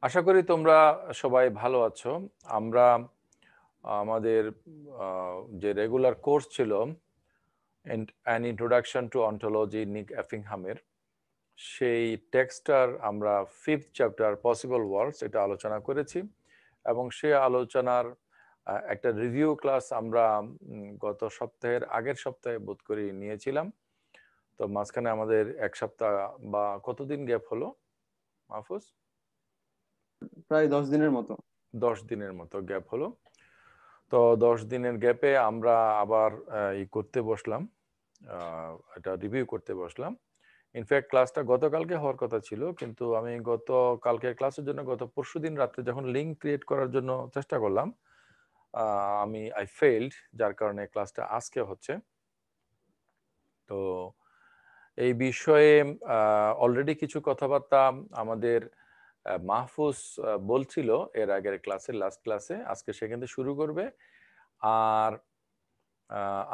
আশা করি তোমরা সবাই ভালো আছো। আমরা আমাদের যে রেগুলার কোর্স ছিল অ্যান ইন্ট্রোডাকশন টু অন্টোলজি নিক এফিংহামের, সেই টেক্সটার আমরা 5th চ্যাপ্টার পসিবল ওয়ার্ডস এটা আলোচনা করেছি এবং সেই আলোচনার একটা রিভিউ ক্লাস আমরা গত সপ্তাহের আগের সপ্তাহে বোধ করি নিয়েছিলাম। তো মাঝখানে আমাদের এক সপ্তাহ বা কতদিন গ্যাপ হলো মাহফুজ? প্রায় 10 দিনের মতো। 10 দিনের মতো গ্যাপ হলো। তো 10 দিনের গ্যাপে আমরা আবার করতে বসলাম, এটা রিভিউ করতে বসলাম। ইনফ্যাক্ট ক্লাসটা গতকালকে হওয়ার কথা ছিল, কিন্তু আমি গতকালকের ক্লাসের জন্য গত পরশুদিন রাত্রে যখন লিঙ্ক ক্রিয়েট করার জন্য চেষ্টা করলাম, আই ফেইল্ড, যার কারণে ক্লাসটা আজকে হচ্ছে। তো এই বিষয়ে অলরেডি কিছু কথাবার্তা আমাদের মাহফুজ বলছিল এর আগের ক্লাসে, লাস্ট ক্লাসে। আজকে সে কিন্তু শুরু করবে। আর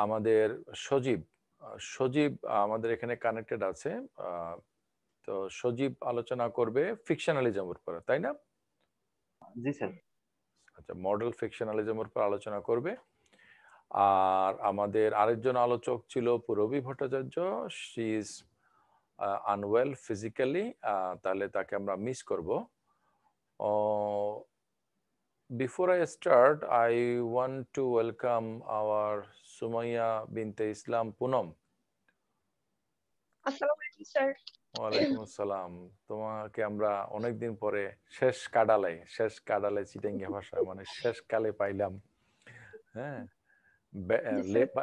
আমাদের সজীব আমাদের এখানে কানেক্টেড আছে। তো সজীব আলোচনা করবে ফিকশনালিজমের উপর, তাই না? জি স্যার। আচ্ছা, মডেল ফিকশনালিজমের উপর আলোচনা করবে। আর আমাদের আরেকজন আলোচক ছিল Purabi Bhattacharya. She is unwell physically, তাহলে তাকে আমরা মিস করব। Before I start, I want to welcome our Sumaya binte Islam Punam. আসসালামু আলাইকুম স্যার। ওয়ালাইকুম আসসালাম। তোমাকে আমরা অনেকদিন পরে শেষ কাডালে চিটাঙ্গি ভাষা, মানে শেষ কালে পাইলাম। হ্যাঁ,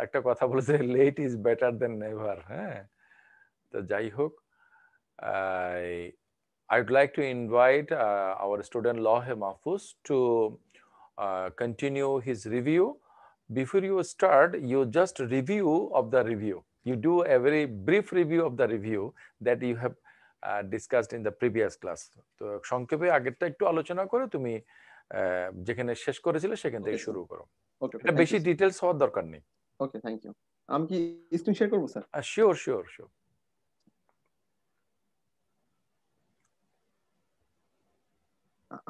একটা কথা বলেছে, late is better than never. হ্যাঁ, তো যাই হোক, I would like to invite our student Lohe Mahfuz to continue his review. Before you start, you just review of the review. You do a very brief review of the review that you have discussed in the previous class. তো সংক্ষেপে আগেরটা একটু আলোচনা করে তুমি যেখানে শেষ করেছিলে সেখান থেকে শুরু করো। এটা বেশি ডিটেইলস হওয়ার দরকার নেই। ওকে, থ্যাংক ইউ। আমি কি স্ক্রিন শেয়ার করব স্যার? শিওর।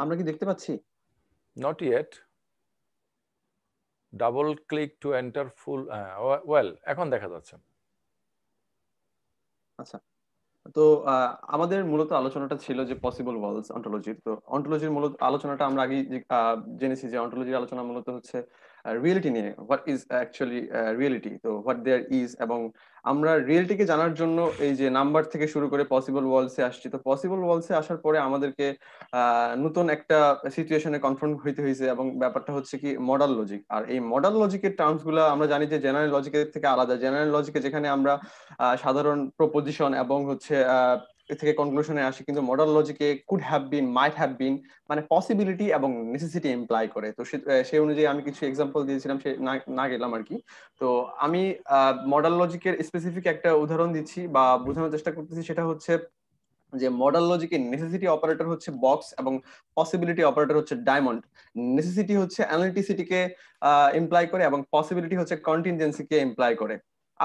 আমরা কি দেখতে পাচ্ছি? Not yet. Double click to enter full. Well, এখন দেখা যাচ্ছে। আচ্ছা, তো আমাদের মূলত আলোচনাটা ছিল যে পসিবল ওয়ার্লডস অন্টোলজির। তো অন্টোলজির মূলত আলোচনাটা আমরা আগে জেনেছি যে অন্টোলজির আলোচনা মূলত হচ্ছে রিয়েলিটি নিয়ে, হোয়াট ইজ অ্যাকচুয়ালি রিয়েলিটি, তো হোয়াট দেয়ার ইজ। এবং আমরা রিয়েলিটিকে জানার জন্য এই যে নাম্বার থেকে শুরু করে পসিবল ওয়ার্লডসে আসছি। তো পসিবল ওয়ার্লডসে আসার পরে আমাদেরকে নতুন একটা সিচুয়েশনে কনফ্রন্ট হইতে হয়েছে, এবং ব্যাপারটা হচ্ছে কি মডাল লজিক। আর এই মডাল লজিকের টার্মস গুলো আমরা জানি যে জেনারেল লজিকের থেকে আলাদা। জেনারেল লজিকে যেখানে আমরা সাধারণ প্রপোজিশন এবং হচ্ছে এ থেকে কনক্লুশনে আসি, কিন্তু মডাল লজিকে could have been, might have been, মানে পসিবিলিটি এবং নেসেসিটি ইমপ্লাই করে। তো সেই অনুযায়ী আমি কিছু এক্সাম্পল দিয়েছিলাম, সে না গেলাম আর কি। তো আমি মডাল লজিকের স্পেসিফিক একটা উদাহরণ দিচ্ছি বা বোঝানোর চেষ্টা করতেছি। সেটা হচ্ছে যে মডাল লজিকে নেসেসিটি অপারেটর হচ্ছে বক্স এবং পসিবিলিটি অপারেটর হচ্ছে ডায়মন্ড। নেসেসিটি হচ্ছে অ্যানালিটিসিটিকে ইমপ্লাই করে এবং পসিবিলিটি হচ্ছে কন্টিনজেন্সিকে ইমপ্লাই করে।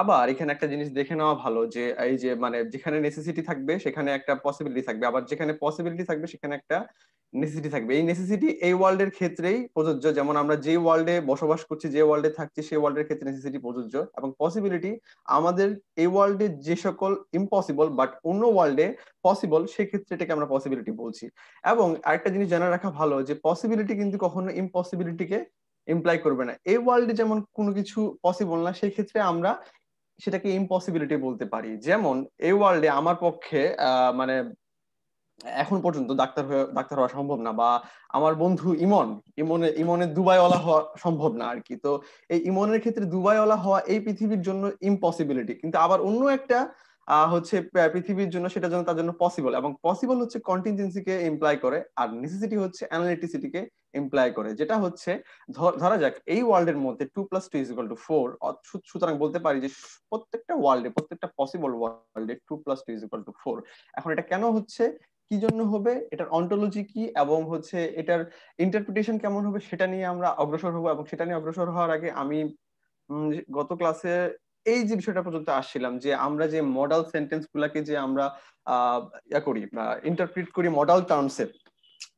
আবার এখানে একটা জিনিস দেখে নেওয়া ভালো যে এই যে মানে যেখানে নেসেসিটি থাকবে সেখানে একটা পসিবিলিটি থাকবে, আবার যেখানে পসিবিলিটি থাকবে সেখানে একটা নেসেসিটি থাকবে। এই নেসেসিটি এই ওয়ার্ল্ডের ক্ষেত্রেই প্রযোজ্য, যেমন আমরা যে ওয়ার্ল্ডে বসবাস করছি, যে ওয়ার্ল্ডে থাকছি, সেই ওয়ার্ল্ডের ক্ষেত্রে নেসেসিটি প্রযোজ্য। এবং পসিবিলিটি আমাদের এই ওয়ার্ল্ডে যে সকল ইম্পসিবল বাট অন্য ওয়ার্ল্ডে পসিবল, সেক্ষেত্রে এটাকে আমরা পসিবিলিটি বলছি। এবং আরেকটা জিনিস জানা রাখা ভালো যে পসিবিলিটি কিন্তু কখনো ইম্পসিবিলিটিকে ইমপ্লাই করবে না। এই ওয়ার্ল্ডে যেমন কোনো কিছু পসিবল না, সেই ক্ষেত্রে আমরা সেটাকে ইম্পসিবিলিটি বলতে পারি। যেমন এই ওয়ার্ল্ডে আমার পক্ষে মানে এখন পর্যন্ত ডাক্তার হওয়া সম্ভব না, বা আমার বন্ধু ইমনের দুবাইওয়ালা হওয়া সম্ভব না আর কি। তো এই ইমনের ক্ষেত্রে দুবাইওয়ালা হওয়া এই পৃথিবীর জন্য ইম্পসিবিলিটি, কিন্তু আবার অন্য একটা হচ্ছে পৃথিবীর জন্য সেটা যেন তার জন্য পসিবল। এবং পসিবল হচ্ছে কন্টিনজেন্সিকে ইমপ্লাই করে, আর নেসেসিটি হচ্ছে অ্যানালিটিসিটিকে ইমপ্লাই করে। যেটা হচ্ছে ধরা যাক এই ওয়ার্ল্ডের মধ্যে 2+2=4। সুতরাং বলতে পারি যে প্রত্যেকটা ওয়ার্ল্ডে, প্রত্যেকটা পসিবল ওয়ার্ল্ডে 2+2=4। এখন এটা কেন হচ্ছে, কি জন্য হবে, এটার অন্টোলজি কি, এবং হচ্ছে এটার ইন্টারপ্রিটেশন কেমন হবে, সেটা নিয়ে আমরা অগ্রসর হবো। এবং সেটা নিয়ে অগ্রসর হওয়ার আগে আমি গত ক্লাসে এই যে বিষয়টা পর্যন্ত আসছিলাম যে আমরা যে মডাল সেন্টেন্স গুলাকে যে আমরা ইয়া করি, ইন্টারপ্রিট করি মডাল টার্মসে,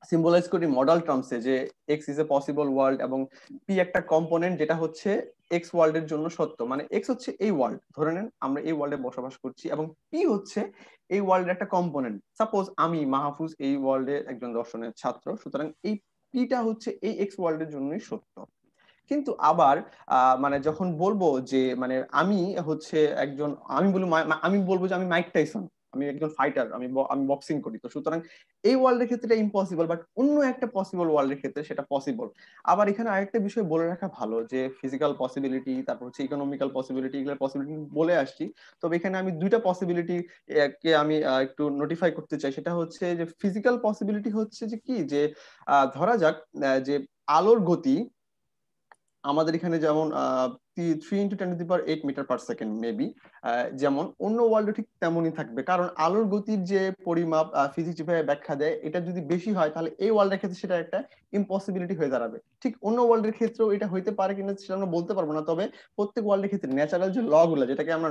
সিম্বলাইজ করি মডাল টার্মসে যে x is a possible world এবং পি একটা কম্পোনেন্ট যেটা হচ্ছে এক্স ওয়ার্ল্ডের জন্য সত্য, মানে এক্স হচ্ছে এই ওয়ার্ল্ড, ধরে নেন আমরা এই ওয়ার্ল্ডে বসবাস করছি এবং পি হচ্ছে এই ওয়ার্ল্ডের একটা কম্পোনেন্ট। সাপোজ আমি মাহফুজ এই ওয়ার্ল্ডে একজন দর্শনের ছাত্র, সুতরাং এই পিটা হচ্ছে এই এক্স ওয়ার্ল্ডের জন্যই সত্য। কিন্তু আবার মানে যখন বলবো যে মানে আমি হচ্ছে একজন, আমি বলবো যে আমি মাইক টাইসন, আমি একজন ফাইটার, আমি বক্সিং করি, তো সুতরাং এই ওয়ার্ল্ডের ক্ষেত্রে ইম্পসিবল, বাট অন্য একটা পসিবল ওয়ার্ল্ডের ক্ষেত্রে সেটা পসিবল। আবার এখানে আরেকটা বিষয় বলে রাখা ভালো যে ফিজিক্যাল পসিবিলিটি, তারপর হচ্ছে ইকোনমিক্যাল পসিবিলিটি, এগুলোর পসিবিলিটি বলে আসছি। তবে এখানে আমি দুইটা পসিবিলিটি কে আমি একটু নোটিফাই করতে চাই। সেটা হচ্ছে যে ফিজিক্যাল পসিবিলিটি হচ্ছে যে কি, যে ধরা যাক যে আলোর গতি আমাদের এখানে যেমন 3 × 10⁸ মিটার পার সেকেন্ড মেবি, যেমন অন্য ওয়ার্ল্ডে ঠিক তেমনই থাকবে, কারণ আলোর গতির যে পরিমাপ ফিজিক্স যেভাবে ব্যাখ্যা দেয়, এটা যদি বেশি হয় তাহলে এই ওয়ার্ল্ডের ক্ষেত্রে সেটা একটা ইম্পসিবিলিটি হয়ে দাঁড়াবে। ঠিক অন্য ওয়ার্ল্ডের ক্ষেত্রেও এটা হইতে পারে কিনা সেটা আমরা বলতে পারবো না, তবে প্রত্যেক ওয়ার্ল্ডের ক্ষেত্রে ন্যাচারাল যে ল গুলো, যেটাকে আমরা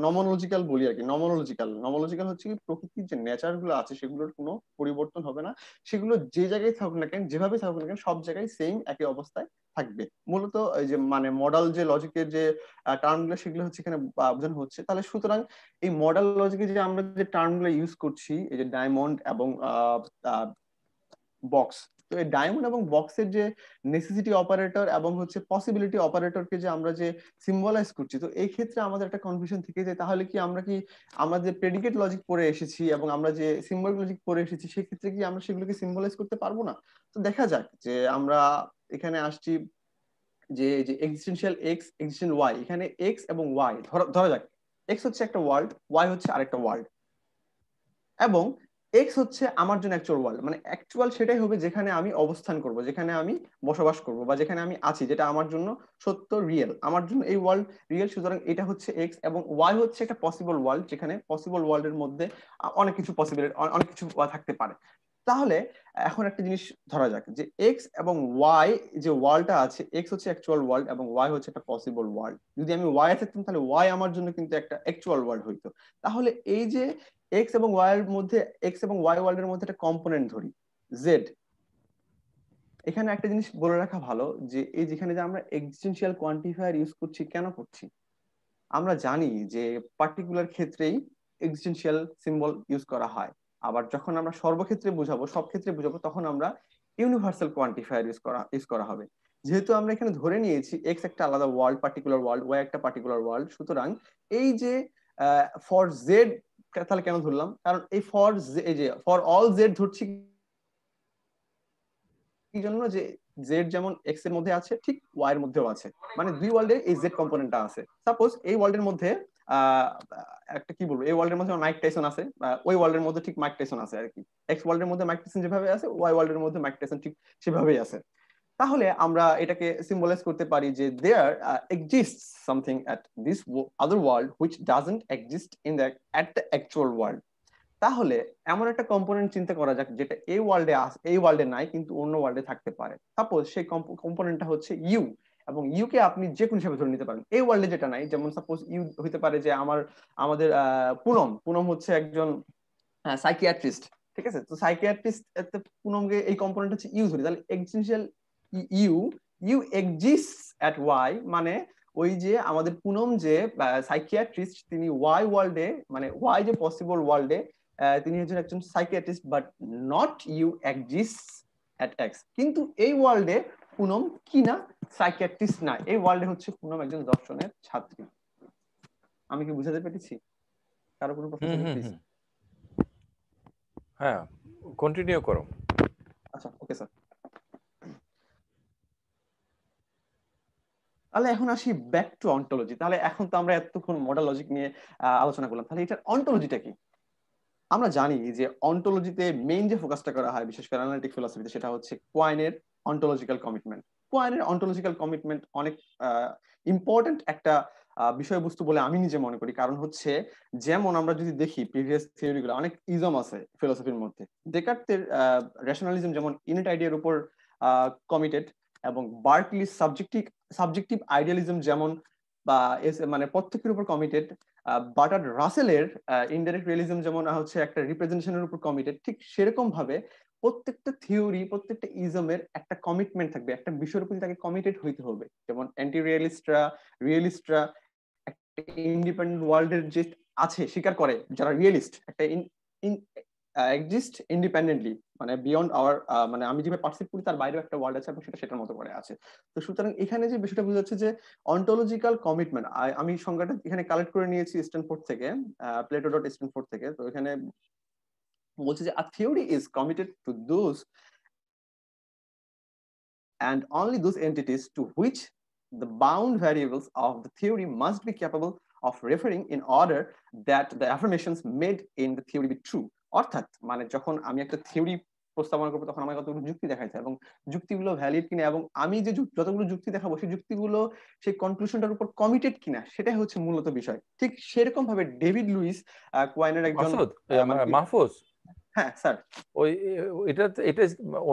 নমোলজিক্যাল বলি আর কি, নমোলজিক্যাল হচ্ছে কি প্রকৃতির যে নেচার গুলো আছে সেগুলোর কোনো পরিবর্তন হবে না, সেগুলো যে জায়গায় থাকুক না কেন, যেভাবে থাকুক না কেন, সব জায়গায় সেম একই অবস্থায় থাকবে। মূলত এই যে মানে মডাল যে লজিকের যে টার্ম গুলো সেগুলো হচ্ছে এখানে বোঝানো হচ্ছে। তাহলে সুতরাং এই মডাল লজিকে যে আমরা যে টার্ম গুলো ইউজ করছি, এই যে ডায়মন্ড এবং বক্স, তো এই ডায়মন্ড এবং বক্সের যে নেসেসিটি অপারেটর এবং হচ্ছে পসিবিলিটি অপারেটরকে যে আমরা যে সিম্বলাইজ করছি, তো এই ক্ষেত্রে আমাদের একটা কনফিউশন থেকে যায়, তাহলে কি আমরা যে প্রেডিকেট লজিক পড়ে এসেছি এবং আমরা যে সিম্বল লজিক পড়ে এসেছি, সেক্ষেত্রে কি আমরা সেগুলোকে সিম্বলাইজ করতে পারবো না? তো দেখা যাক যে আমরা এখানে আসছি যে যে এক্সিস্টেন্সিয়াল এক্স এক্সিস্টেন্সিয়াল ওয়াই, এখানে এক্স এবং ওয়াই ধরা যাক এক্স হচ্ছে একটা ওয়ার্ল্ড, ওয়াই হচ্ছে আরেকটা ওয়ার্ল্ড, এবং এক্স হচ্ছে আমার জন্য অ্যাকচুয়াল ওয়ার্ল্ড, মানে অ্যাকচুয়াল সেটাই হবে যেখানে আমি অবস্থান করব, যেখানে আমি বসবাস করব, বা যেখানে আমি আছি, যেটা আমার জন্য সত্য, রিয়েল, আমার জন্য এই ওয়ার্ল্ড রিয়েল। সুতরাং এটা হচ্ছে এক্স, এবং ওয়াই হচ্ছে একটা পসিবল ওয়ার্ল্ড, যেখানে পসিবল ওয়ার্ল্ডের মধ্যে অনেক কিছু থাকতে পারে। তাহলে এখন একটা জিনিস ধরা যাক যে এক্স এবং ওয়াই যে ওয়ার্ল্ডটা আছে, এক্স হচ্ছে অ্যাকচুয়াল ওয়ার্ল্ড এবং ওয়াই হচ্ছে একটা পসিবল ওয়ার্ল্ড। যদি আমি ওয়াই থাকতাম তাহলে ওয়াই আমার জন্য কিন্তু একটা অ্যাকচুয়াল ওয়ার্ল্ড হইতো। তাহলে এই যে এক্স এবং ওয়াই এর মধ্যে, এক্স এবং ওয়াই ওয়ার্ল্ডের মধ্যে একটা কম্পোনেন্ট ধরি জেড, এখানে একটা জিনিস বলে রাখা ভালো যে এই যেখানে যে আমরা এক্সিস্টেন্সিয়াল কোয়ান্টিফায়ার ইউজ করছি, কেন করছি? আমরা জানি যে পার্টিকুলার ক্ষেত্রেই এক্সিস্টেন্সিয়াল সিম্বল ইউজ করা হয়, আবার যখন আমরা সর্বক্ষেত্রে বুঝাবো, সব ক্ষেত্রে বুঝাবো, তখন আমরা ইউনিভার্সাল কোয়ান্টিফায়ার ইউজ করা হবে। যেহেতু আমরা এখানে ধরে নিয়েছি এক্স একটা আলাদা ওয়ার্ল্ড, পার্টিকুলার ওয়ার্ল্ড, ওয়াই একটা পার্টিকুলার ওয়ার্ল্ড, সুতরাং এই যে ফর জেড, তাহলে কেন ধরলাম? কারণ এই যে ফর অল জেড ধরছি কি জন্য, যে জেড যেমন এক্স এর মধ্যে আছে ঠিক ওয়াই এর মধ্যেও আছে, মানে দুই ওয়ার্ল্ডে এই জেড কম্পোনেন্টটা আছে। সাপোজ এই ওয়ার্ল্ডের মধ্যে আহ একটা কি বলবো, এই ওয়ার্ল্ডের মধ্যে মাইক টাইসন আছে, ওই ওয়ার্ল্ডের মধ্যে ঠিক মাইক টাইসন আছে আর কি। এক্স ওয়ার্ল্ডের মধ্যে মাইক টাইসন যেভাবে আছে, ওয়াই ওয়ার্ল্ডের মধ্যে মাইক টাইসন ঠিক সেভাবেই আছে। তাহলে আমরা এটাকে সিম্বলাইজ করতে পারি যে there exists something at this other world which doesn't exist in the at the actual world. তাহলে এমন একটা কম্পোনেন্ট চিন্তা করা যাক যেটা এই ওয়ার্ল্ডে নাই কিন্তু অন্য ওয়ার্ল্ডে থাকতে পারে। সাপোজ সেই কম্পোনেন্টটা হচ্ছে ইউ, এবং ইউ কে আপনি যে কোনো হিসাবে ধরে নিতে পারেন। এই ওয়ার্ল্ডে যেটা নাই, যেমন সাপোজ ইউ হতে পারে যে আমাদের পুনম হচ্ছে একজন সাইকিয়াট্রিস্ট, ঠিক আছে? তো সাইকিয়াট্রিস্ট পুনমকে এই কম্পোনেন্ট হচ্ছে ইউ ধরি, তাহলে existential U U exists at Y, মানে ওই যে আমাদের পুনম যে সাইকিয়াট্রিস্ট, তিনি ওয়াই ওয়ার্ল্ডে, মানে ওয়াই যে পসিবল ওয়ার্ল্ডে তিনি হচ্ছেন একজন psychiatrist, but not U exists at X. কিন্তু এই ওয়ার্ল্ডে পুনম কি না, সাইকিয়াট্রিস্ট না, এই ওয়ার্ল্ডে হচ্ছে পুনম একজন দর্শনের ছাত্রী। আমি কি বুঝাতে পেরেছি? কারো কোনো প্রশ্ন থাকলে প্লিজ। হ্যাঁ, কন্টিনিউ করো। আচ্ছা, ওকে স্যার। তাহলে এখন আসি ব্যাক টু অন্টোলজি। তাহলে এখন তো আমরা এতক্ষণ মডেল লজিক নিয়ে আলোচনা করলাম, তাহলে এটার অন্টোলজিটা কি? আমরা জানি যে অন্টোলজিতে মেইন যে ফোকাসটা করা হয় বিশেষ করে অ্যানালিটিক ফিলসফিতে, সেটা হচ্ছে কোয়াইনের অন্টোলজিক্যাল কমিটমেন্ট। কোয়াইনের অন্টোলজিক্যাল কমিটমেন্ট অনেক ইম্পর্টেন্ট একটা বিষয়বস্তু বলে আমি নিজে মনে করি। কারণ হচ্ছে যেমন আমরা যদি দেখি প্রিভিয়াস থিওরিগুলো, অনেক ইজম আছে ফিলসফির মধ্যে। ডেকার্টের রেশনালিজম যেমন ইউনিট আইডিয়ার উপর কমিটেড, এবং বার্কলির সাবজেক্টিভ আইডিয়ালিজম যেমন বা মানে প্রত্যেকের উপর কমিটেড, বার্ট্রান্ড রাসেলের ইনডাইরেক্ট রিয়েলিজম যেমন হচ্ছে একটা রিপ্রেজেন্টেশনের উপর কমিটেড, ঠিক সেরকম ভাবে প্রত্যেকটা থিওরি, প্রত্যেকটা ইজমের একটা কমিটমেন্ট থাকবে, একটা বিষয়ের প্রতি তাকে কমিটেড হইতে হবে। যেমন অ্যান্টি রিয়েলিস্টরা একটা ইন্ডিপেন্ডেন্ট ওয়ার্ল্ডের যে আছে স্বীকার করে, যারা রিয়েলিস্ট একটা এক্সিস্ট ইন্ডিপেন্ডেন্টলি, মানে বিয়ন্ড আওয়ার, মানে আমি যেভাবে পারসিভ করি তার বাইরেও একটা ওয়ার্ল্ড আছে এবং সেটা সেটার মতো করে আছে। তো সুতরাং এখানে যে বিষয়টা বোঝা যাচ্ছে যে অন্টোলজিক্যাল কমিটমেন্ট, আমি সংজ্ঞাটা এখানে কালেক্ট করে নিয়েছি স্ট্যানফোর্ড থেকে, plato.stanford থেকে। তো এখানে বলছে যে a theory is committed to those and only those entities to which the bound variables of the theory must be capable of referring in order that the affirmations made in the theory be true. অর্থাৎ মানে যখন আমি একটা theory প্রস্তাবনা করবো তখন আমার কতগুলো যুক্তি দেখাইতে হবে এবং যুক্তিগুলো ভ্যালিড কিনা এবং আমি যে যতগুলো যুক্তি দেখাবো সেই যুক্তিগুলো সেই কনক্লুশনটার উপর কমিটেড কিনা সেটাই হচ্ছে মূলত বিষয়। ঠিক সেরকম ভাবে ডেভিড লুইস কোয়াইনের একজন মাহফুজ, হ্যাঁ স্যার, ওই এটা এটা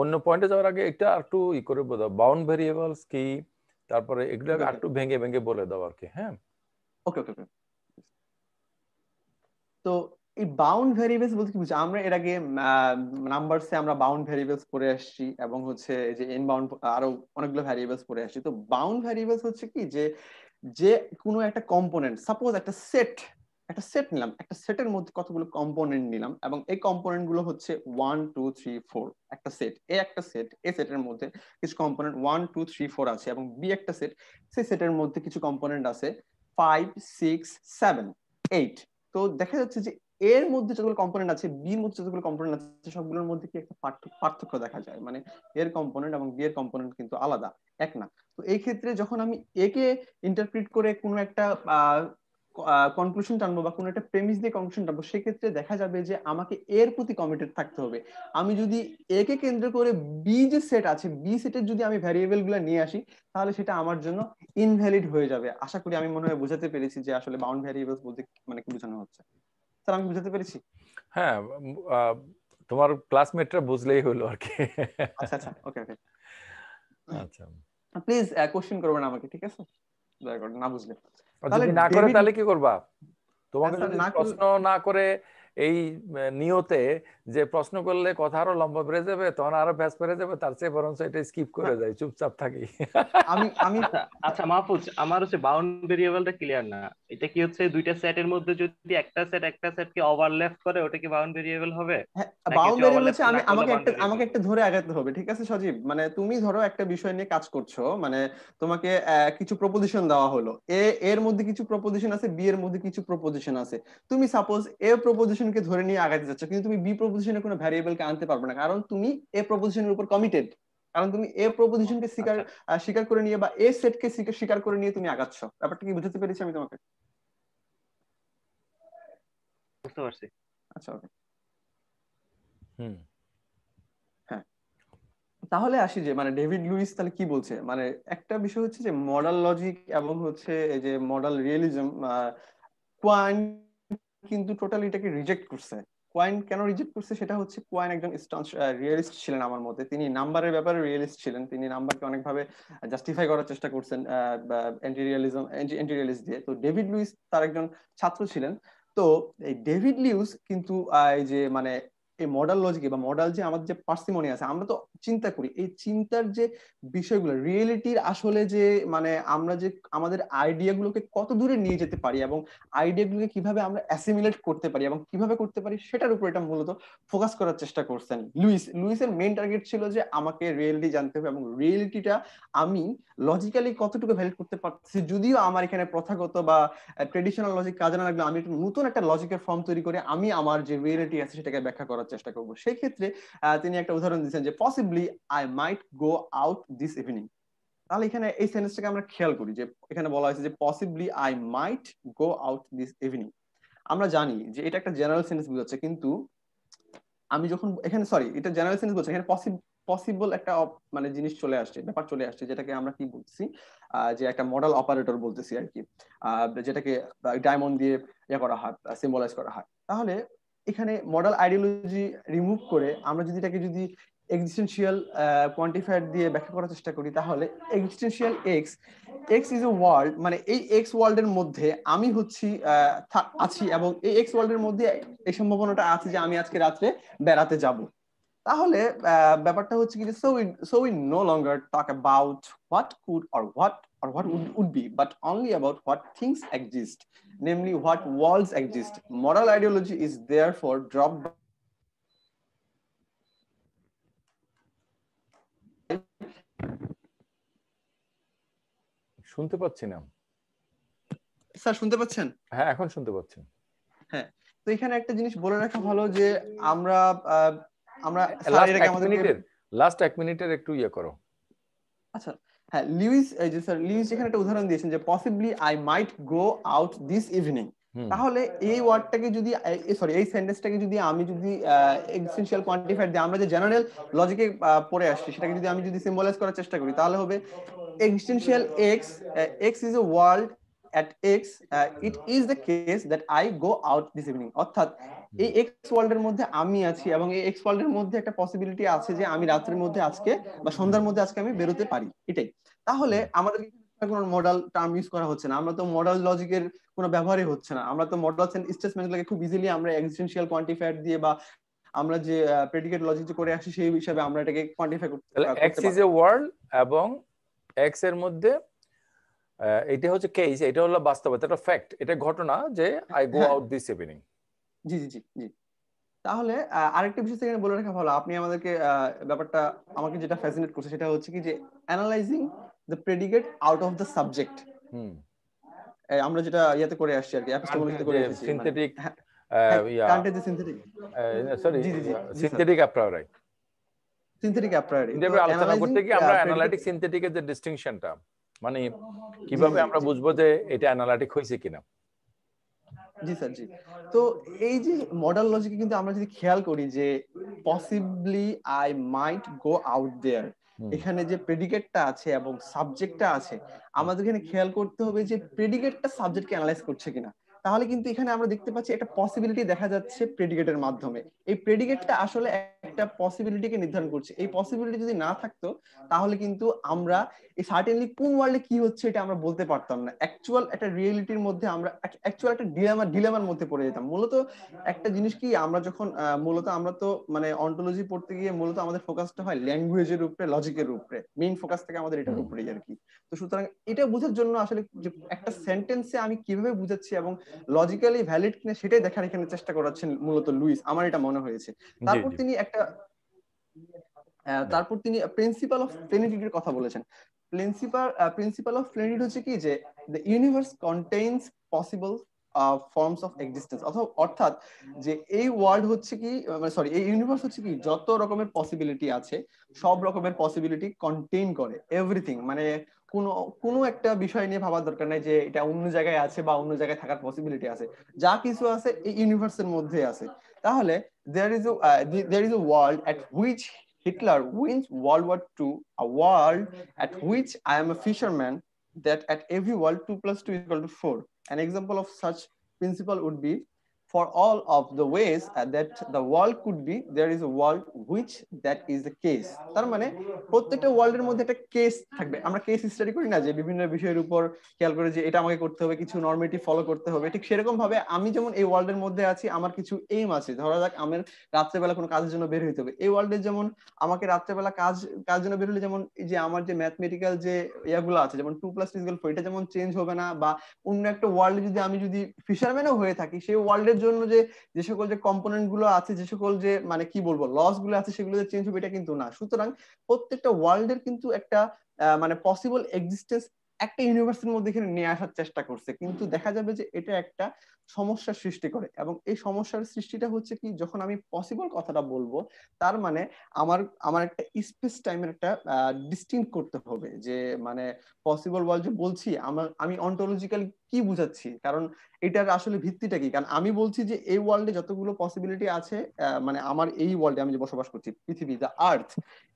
অন্য পয়েন্টে যাওয়ার আগে এটা একটু ই করে বলো, বাউন্ড ভেরিয়েবলস কি, তারপরে এগুলো একটু ভেঙে ভেঙে বলে দাও আর কি। হ্যাঁ, ওকে ওকে ওকে। তো এই বাউন্ড ভেরিয়েবলস বলতে কি বুঝি? আমরা এর আগে নাম্বারসে আমরা বাউন্ড ভেরিয়েবলস পড়ে আসছি এবং হচ্ছে যে এন বাউন্ড আরো অনেকগুলো ভেরিয়েবলস পড়ে আসছি। তো বাউন্ড ভেরিয়েবলস হচ্ছে কি যে যে কোনো একটা কম্পোনেন্ট, সাপোজ একটা সেট নিলাম, একটা সেটের মধ্যে কতগুলো কম্পোনেন্ট নিলাম এবং এই কম্পোনেন্ট গুলো হচ্ছে 1 2 3 4 একটা সেট। একটা সেট, এই সেটের মধ্যে কিছু কম্পোনেন্ট 1 2 3 4 আছে এবং বি একটা সেট, সেই সেটের মধ্যে কিছু কম্পোনেন্ট আছে 5 6 7 8। তো দেখা যাচ্ছে যে এর মধ্যে যতগুলো কম্পোনেন্ট আছে, বির মধ্যে যতগুলো কম্পোনেন্ট আছে, সবগুলোর মধ্যে কি একটা পার্থক্য দেখা যায়, মানে এর কম্পোনেন্ট এবং বি এর কম্পোনেন্ট কিন্তু আলাদা, এক না। তো এই ক্ষেত্রে যখন আমি একে ইন্টারপ্রিট করে কোনো একটা কনক্লুশন টানবো বা কোনো একটা প্রেমিস দিয়ে কনক্লুশন টানবো, সেক্ষেত্রে দেখা যাবে যে আমাকে এর প্রতি কমিটেড থাকতে হবে। আমি যদি এ কে কেন্দ্র করে বি যে সেট আছে, বি সেটের যদি আমি ভ্যারিয়েবল গুলো নিয়ে আসি তাহলে সেটা আমার জন্য ইনভ্যালিড হয়ে যাবে। আশা করি আমি মনে হয় বোঝাতে পেরেছি যে আসলে বাউন্ড ভ্যারিয়েবলস বলতে মানে কি বোঝানো হচ্ছে। স্যার আমি বুঝাতে পেরেছি? হ্যাঁ, তোমার ক্লাসমেটরা বুঝলেই হলো আর কি। আচ্ছা আচ্ছা, ওকে ওকে। আচ্ছা, প্লিজ কোশ্চেন করবেন আমাকে, ঠিক আছে, দয়া করে না বুঝলে। যদি না করে তাহলে কি করবা? তোমাকে যদি না প্রশ্ন না করে এই নিয়তে যে প্রশ্ন করলে কথা আরো লম্বা বেড়ে যাবে, তখন আরো ব্যাস বেড়ে যাবে, তার চেয়ে বরং এটা স্কিপ করে যাই, চুপচাপ থাকি। আমি আমি আচ্ছা মাহফুজ, আমার হচ্ছে বাউন্ড ভেরিয়েবলটা ক্লিয়ার না। এটা কি হচ্ছে দুইটা সেটের মধ্যে যদি একটা সেটকে ওভারল্যাপ করে ওটা কি বাউন্ড ভেরিয়েবল হবে, নাকি বাউন্ড হচ্ছে ভেরিয়েবল ওভারল্যাপ হচ্ছে না করলে বাউন্ড আমাকে ভেরিয়েবল? একটা ধরে আগাতে হবে, ঠিক আছে সজীব? মানে তুমি ধরো একটা বিষয় নিয়ে কাজ করছো, মানে তোমাকে কিছু প্রপোজিশন দেওয়া হলো, এর মধ্যে কিছু প্রপোজিশন আছে, বি এর মধ্যে কিছু প্রপোজিশন আছে। তুমি সাপোজ এ প্রপোজিশনকে ধরে নিয়ে আগাতে যাচ্ছ, কিন্তু তুমি বি প্রপোজিশনে কোনো ভ্যারিয়েবলকে আনতে পারবে না, কারণ তুমি এ প্রপোজিশনের উপর কমিটেড। কারণ তুমি এ প্রপোজিশনকে স্বীকার করে নিয়ে বা এ সেটকে স্বীকার করে নিয়ে তুমি আগাচ্ছ। ব্যাপারটা কি বুঝতে পেরেছি আমি তোমাকে? বুঝতে পারছি। আচ্ছা ওকে। হুম, হ্যাঁ, তাহলে আসি যে মানে ডেভিড লুইস তাহলে কি বলছে। মানে একটা বিষয় হচ্ছে যে মডাল লজিক এবং হচ্ছে এই যে মডাল রিয়েলিজম, কোয়াইন কিন্তু টোটালি এটাকে রিজেক্ট করছে। কোয়াইন কেন রিজেক্ট করছে সেটা হচ্ছে, কোয়াইন একজন স্টান্স রিয়েলিস্ট ছিলেন আমার মতে। তিনি নাম্বারের ব্যাপারে রিয়েলিস্ট ছিলেন, তিনি নাম্বারকে অনেকভাবে জাস্টিফাই করার চেষ্টা করছেন অ্যান্টি রিয়েলিস্ট দিয়ে। তো ডেভিড লুইস তার একজন ছাত্র ছিলেন। তো এই ডেভিড লিউস কিন্তু এই যে মানে এই মডাল লজিকে বা মডাল যে আমাদের যে পার্সিমনি আছে, আমরা তো চিন্তা করি এই চিন্তার যে বিষয়গুলো রিয়েলিটির আসলে যে মানে আমরা যে আমাদের আইডিয়াগুলোকে কত দূরে নিয়ে যেতে পারি এবং আইডিয়াগুলোকে কিভাবে আমরা অ্যাসিমিলেট করতে পারি এবং কিভাবে করতে পারি সেটার উপর এটা মূলত ফোকাস করার চেষ্টা করছেন লুইসের মেইন টার্গেট ছিল যে আমাকে রিয়েলিটি জানতে হবে এবং রিয়েলিটিটা আমি লজিক্যালি কতটুকু ভ্যালিড করতে পারছি। যদিও আমার এখানে প্রথাগত বা ট্রেডিশনাল লজিক কাজে না লাগলে আমি নতুন একটা লজিকের ফর্ম তৈরি করে আমি আমার যে রিয়েলিটি আছে সেটাকে ব্যাখ্যা করার চেষ্টা করব। সেই ক্ষেত্রে তিনি একটা উদাহরণ দিয়েছেন যে possibly I might go out this evening. তাহলে এখানে এই সেন্টেন্সটাকে আমরা খেয়াল করি যে এখানে বলা হয়েছে যে possibly I might go out this evening. আমরা জানি যে এটা একটা জেনারেল সেন্টেন্স বোঝাচ্ছে, কিন্তু আমি যখন এখানে এটা জেনারেল সেন্টেন্স বলছে, এখানে পসিবল একটা মানে জিনিস চলে আসছে, ব্যাপার চলে আসছে, যেটাকে আমরা কি বলছি যে একটা মডেল অপারেটর বলতেছি আর কি, যেটাকে ডায়মন্ড দিয়ে ইয়ে করা হয়, সিম্বলাইজ করা হয়। তাহলে এখানে মডেল আইডিওলজি রিমুভ করে আমরা যদি এটাকে যদি এক্সিস্টেন্সিয়াল কোয়ান্টিফায়ার দিয়ে ব্যাখ্যা করার চেষ্টা করি, তাহলে existential x is a world, মানে এই এক্স ওয়ার্ল্ডের মধ্যে আমি হচ্ছি আছি এবং এই এক্স ওয়ার্ল্ডের মধ্যে এই সম্ভাবনাটা আছে যে আমি আজকে রাত্রে বেড়াতে যাব। তাহলে ব্যাপারটা হচ্ছে কি যে so we no longer talk about what could or what would be, but only about what things exist, namely what worlds exist. Moral ideology is therefore dropped. শুনতে পাচ্ছি না। স্যার শুনতে পাচ্ছেন? হ্যাঁ, এখন শুনতে পাচ্ছি। হ্যাঁ, তো এখানে একটা জিনিস বলে রাখা ভালো যে আমরা স্যার এর আগে আমাদেরকে লাস্ট 1 মিনিটের একটু ইয়ে করো। আচ্ছা, হ্যাঁ, লিউইস এই যে স্যার লিউইস যেখানে একটা উদাহরণ দিয়েছেন যে possibly I might go out this evening, তাহলে এই ওয়ার্ডটাকে যদি সরি এই সেন্টেন্সটাকে যদি আমি যদি এক্সেনশিয়াল কোয়ান্টিফায়ার দিয়ে আমরা যে জেনারেল লজিকে পড়ে আসছি সেটাকে যদি আমি যদি সিম্বলাইজ করার চেষ্টা করি তাহলে হবে existential x is a world at x, it is the case that I go out this evening. অর্থাৎ এই এক্স ওয়ার্ল্ডের মধ্যে আমি আছি এবং এই এক্স ওয়ার্ল্ডের মধ্যে একটা পসিবিলিটি আছে যে আমি রাতের মধ্যে আজকে বা সন্ধ্যার মধ্যে আজকে আমি বেরোতে পারি, এটাই। তাহলে আমাদের কোনো মডাল টার্ম ইউজ করা হচ্ছে না, আমরা তো মডাল লজিকের কোনো ব্যবহারই হচ্ছে না, আমরা তো মডাল স্টেটমেন্টগুলোকে খুব ইজিলি আমরা এক্সিস্টেন্সিয়াল কোয়ান্টিফায়ার দিয়ে বা আমরা যে প্রেডিকেট লজিক যে করে আসি সেই হিসাবে আমরা এটাকে কোয়ান্টিফাই করতে পারি। এক্স ইজ এ ওয়ার্ল্ড এবং এক্স এর মধ্যে এটা হচ্ছে কেস, এটা হলো বাস্তবতা, এটা ফ্যাক্ট, এটা ঘটনা যে I go out this evening. জি জি জি জি। তাহলে আরেকটা বিষয় এখানে বলে রাখা ভালো, আপনি আমাদেরকে ব্যাপারটা আমাকে যেটা ফ্যাসিনেট করছে সেটা হচ্ছে কি যে analysing the predicate out of the subject. আমরা যেটা ইয়াতে করে আসছি আর কি, এপিস্টেমোলজিতে করে এসেছি, সিনথেটিক কান্টে যে সিনথেটিক সরি সিনথেটিক অ্যাপ্রায়োরি, সিনথেটিক অ্যাপ্রায়োরি এটা আলোচনা করতে কি আমরা অ্যানালাইটিক সিনথেটিকের যে ডিস্টিংশনটা, মানে কিভাবে আমরা বুঝবো যে এটা অ্যানালাইটিক হয়েছে কিনা। জি স্যার, জি। তো এই যে মডাল লজিকে কিন্তু আমরা যদি খেয়াল করি যে possibly I might go out there, এখানে যে প্রেডিকেটটা আছে এবং সাবজেক্টটা আছে, আমাদের এখানে খেয়াল করতে হবে যে প্রেডিকেটটা সাবজেক্টকে অ্যানালাইজ করছে কিনা। তাহলে কিন্তু এখানে আমরা দেখতে পাচ্ছি একটা পসিবিলিটি দেখা যাচ্ছে প্রেডিকেটের মাধ্যমে। এই প্রেডিকেটটা আসলে একটা পসিবিলিটিকে নির্ধারণ করছে। এই পসিবিলিটি যদি না থাকতো তাহলে কিন্তু আমরা এই সার্টেনলি কোন ওয়ার্ল্ডে কি হচ্ছে এটা আমরা বলতে পারতাম না। অ্যাকচুয়াল একটা রিয়েলিটির মধ্যে আমরা অ্যাকচুয়াল একটা ডিলেমার মধ্যে পড়ে যেতাম। মূলত একটা জিনিস কি, আমরা যখন মূলত আমরা তো মানে অন্টোলজি পড়তে গিয়ে মূলত আমাদের ফোকাসটা হয় ল্যাঙ্গুয়েজের উপরে, লজিকের উপরে, মেইন ফোকাস থেকে আমাদের এটার উপরেই আর কি। তো সুতরাং এটা বোঝার জন্য আসলে যে একটা সেন্টেন্সে আমি কিভাবে বুঝাচ্ছি এবং লজিক্যালি ভ্যালিড কিনা সেটাই দেখার এখানে চেষ্টা করাচ্ছেন মূলত লুইস, আমার এটা মনে হয়েছে। তারপর তিনি প্রিন্সিপাল অফ প্লেনিটির কথা বলেছেন। প্রিন্সিপাল অফ প্লেনিটি হচ্ছে কি যে the universe contains possible forms of existence, অর্থাৎ যে এই ওয়ার্ল্ড হচ্ছে কি মানে সরি এই ইউনিভার্স হচ্ছে কি যত রকমের পসিবিলিটি আছে সব রকমের পসিবিলিটি কন্টেইন করে, এভরিথিং, মানে কোনো একটা বিষয় নিয়ে ভাবার দরকার নাই যে এটা অন্য জায়গায় আছে বা অন্য জায়গায় থাকার পসিবিলিটি আছে, যা কিছু আছে এই ইউনিভার্সের মধ্যে আছে। তাহলে there is a world at which Hitler wins World War II, a world at which I am a fisherman, that at every world 2 + 2 = 4. An example of such principle would be, for all of the ways that the world could be, there is a world which that is the case. তার মানে প্রত্যেকটা ওয়ার্ল্ডের মধ্যে একটা case থাকবে। আমরা case study করি না যে বিভিন্ন বিষয়ের উপর খেয়াল করে যে এটা আমাকে করতে হবে, কিছু নরমেটিভ ফলো করতে হবে, ঠিক সেরকম ভাবে আমি যেমন এই ওয়ার্ল্ডের মধ্যে আছি আমার কিছু এইম আছে। ধরা যাক আমার রাত্রেবেলা কোনো কাজের জন্য বের হইতে হবে, এই ওয়ার্ল্ডের যেমন আমাকে রাত্রেবেলা কাজ জন্য বের হলে যেমন যে আমার যে ম্যাথমেটিক্যাল যে ইয়াগুলো আছে যেমন 2 + 2 = 4 এটা যেমন চেঞ্জ হবে না, বা অন্য একটা ওয়ার্ল্ডে যদি আমি যদি ফিশারম্যানও হয়ে থাকি সেই ওয়ার্ল্ডের জন্য যে সকল যে কম্পোনেন্ট গুলো আছে, যে সকল যে মানে কি বলবো লস গুলো আছে সেগুলো যে চেঞ্জ হবে এটা কিন্তু না। সুতরাং প্রত্যেকটা ওয়ার্ল্ডের কিন্তু একটা মানে পসিবল এক্সিস্টেন্স একটা ইউনিভার্সের মধ্যে এখানে নিয়ে আসার চেষ্টা করছে, কিন্তু দেখা যাবে যে এটা একটা সমস্যার সৃষ্টি করে। এবং এই সমস্যার সৃষ্টিটা হচ্ছে কি, যখন আমি পসিবল কথাটা বলবো তার মানে আমার একটা স্পেস টাইমের একটা ডিস্টিংক্ট করতে হবে যে মানে পসিবল ওয়ার্ল্ড যে বলছি আমি অন্টোলজিক্যালি কি বুঝাচ্ছি, কারণ এটার আসলে ভিত্তিটা কি। কারণ আমি বলছি যে এই ওয়ার্ল্ডে যতগুলো পসিবিলিটি আছে, মানে আমার এই ওয়ার্ল্ডে আমি যে বসবাস করছি পৃথিবী, দ্য আর্থ,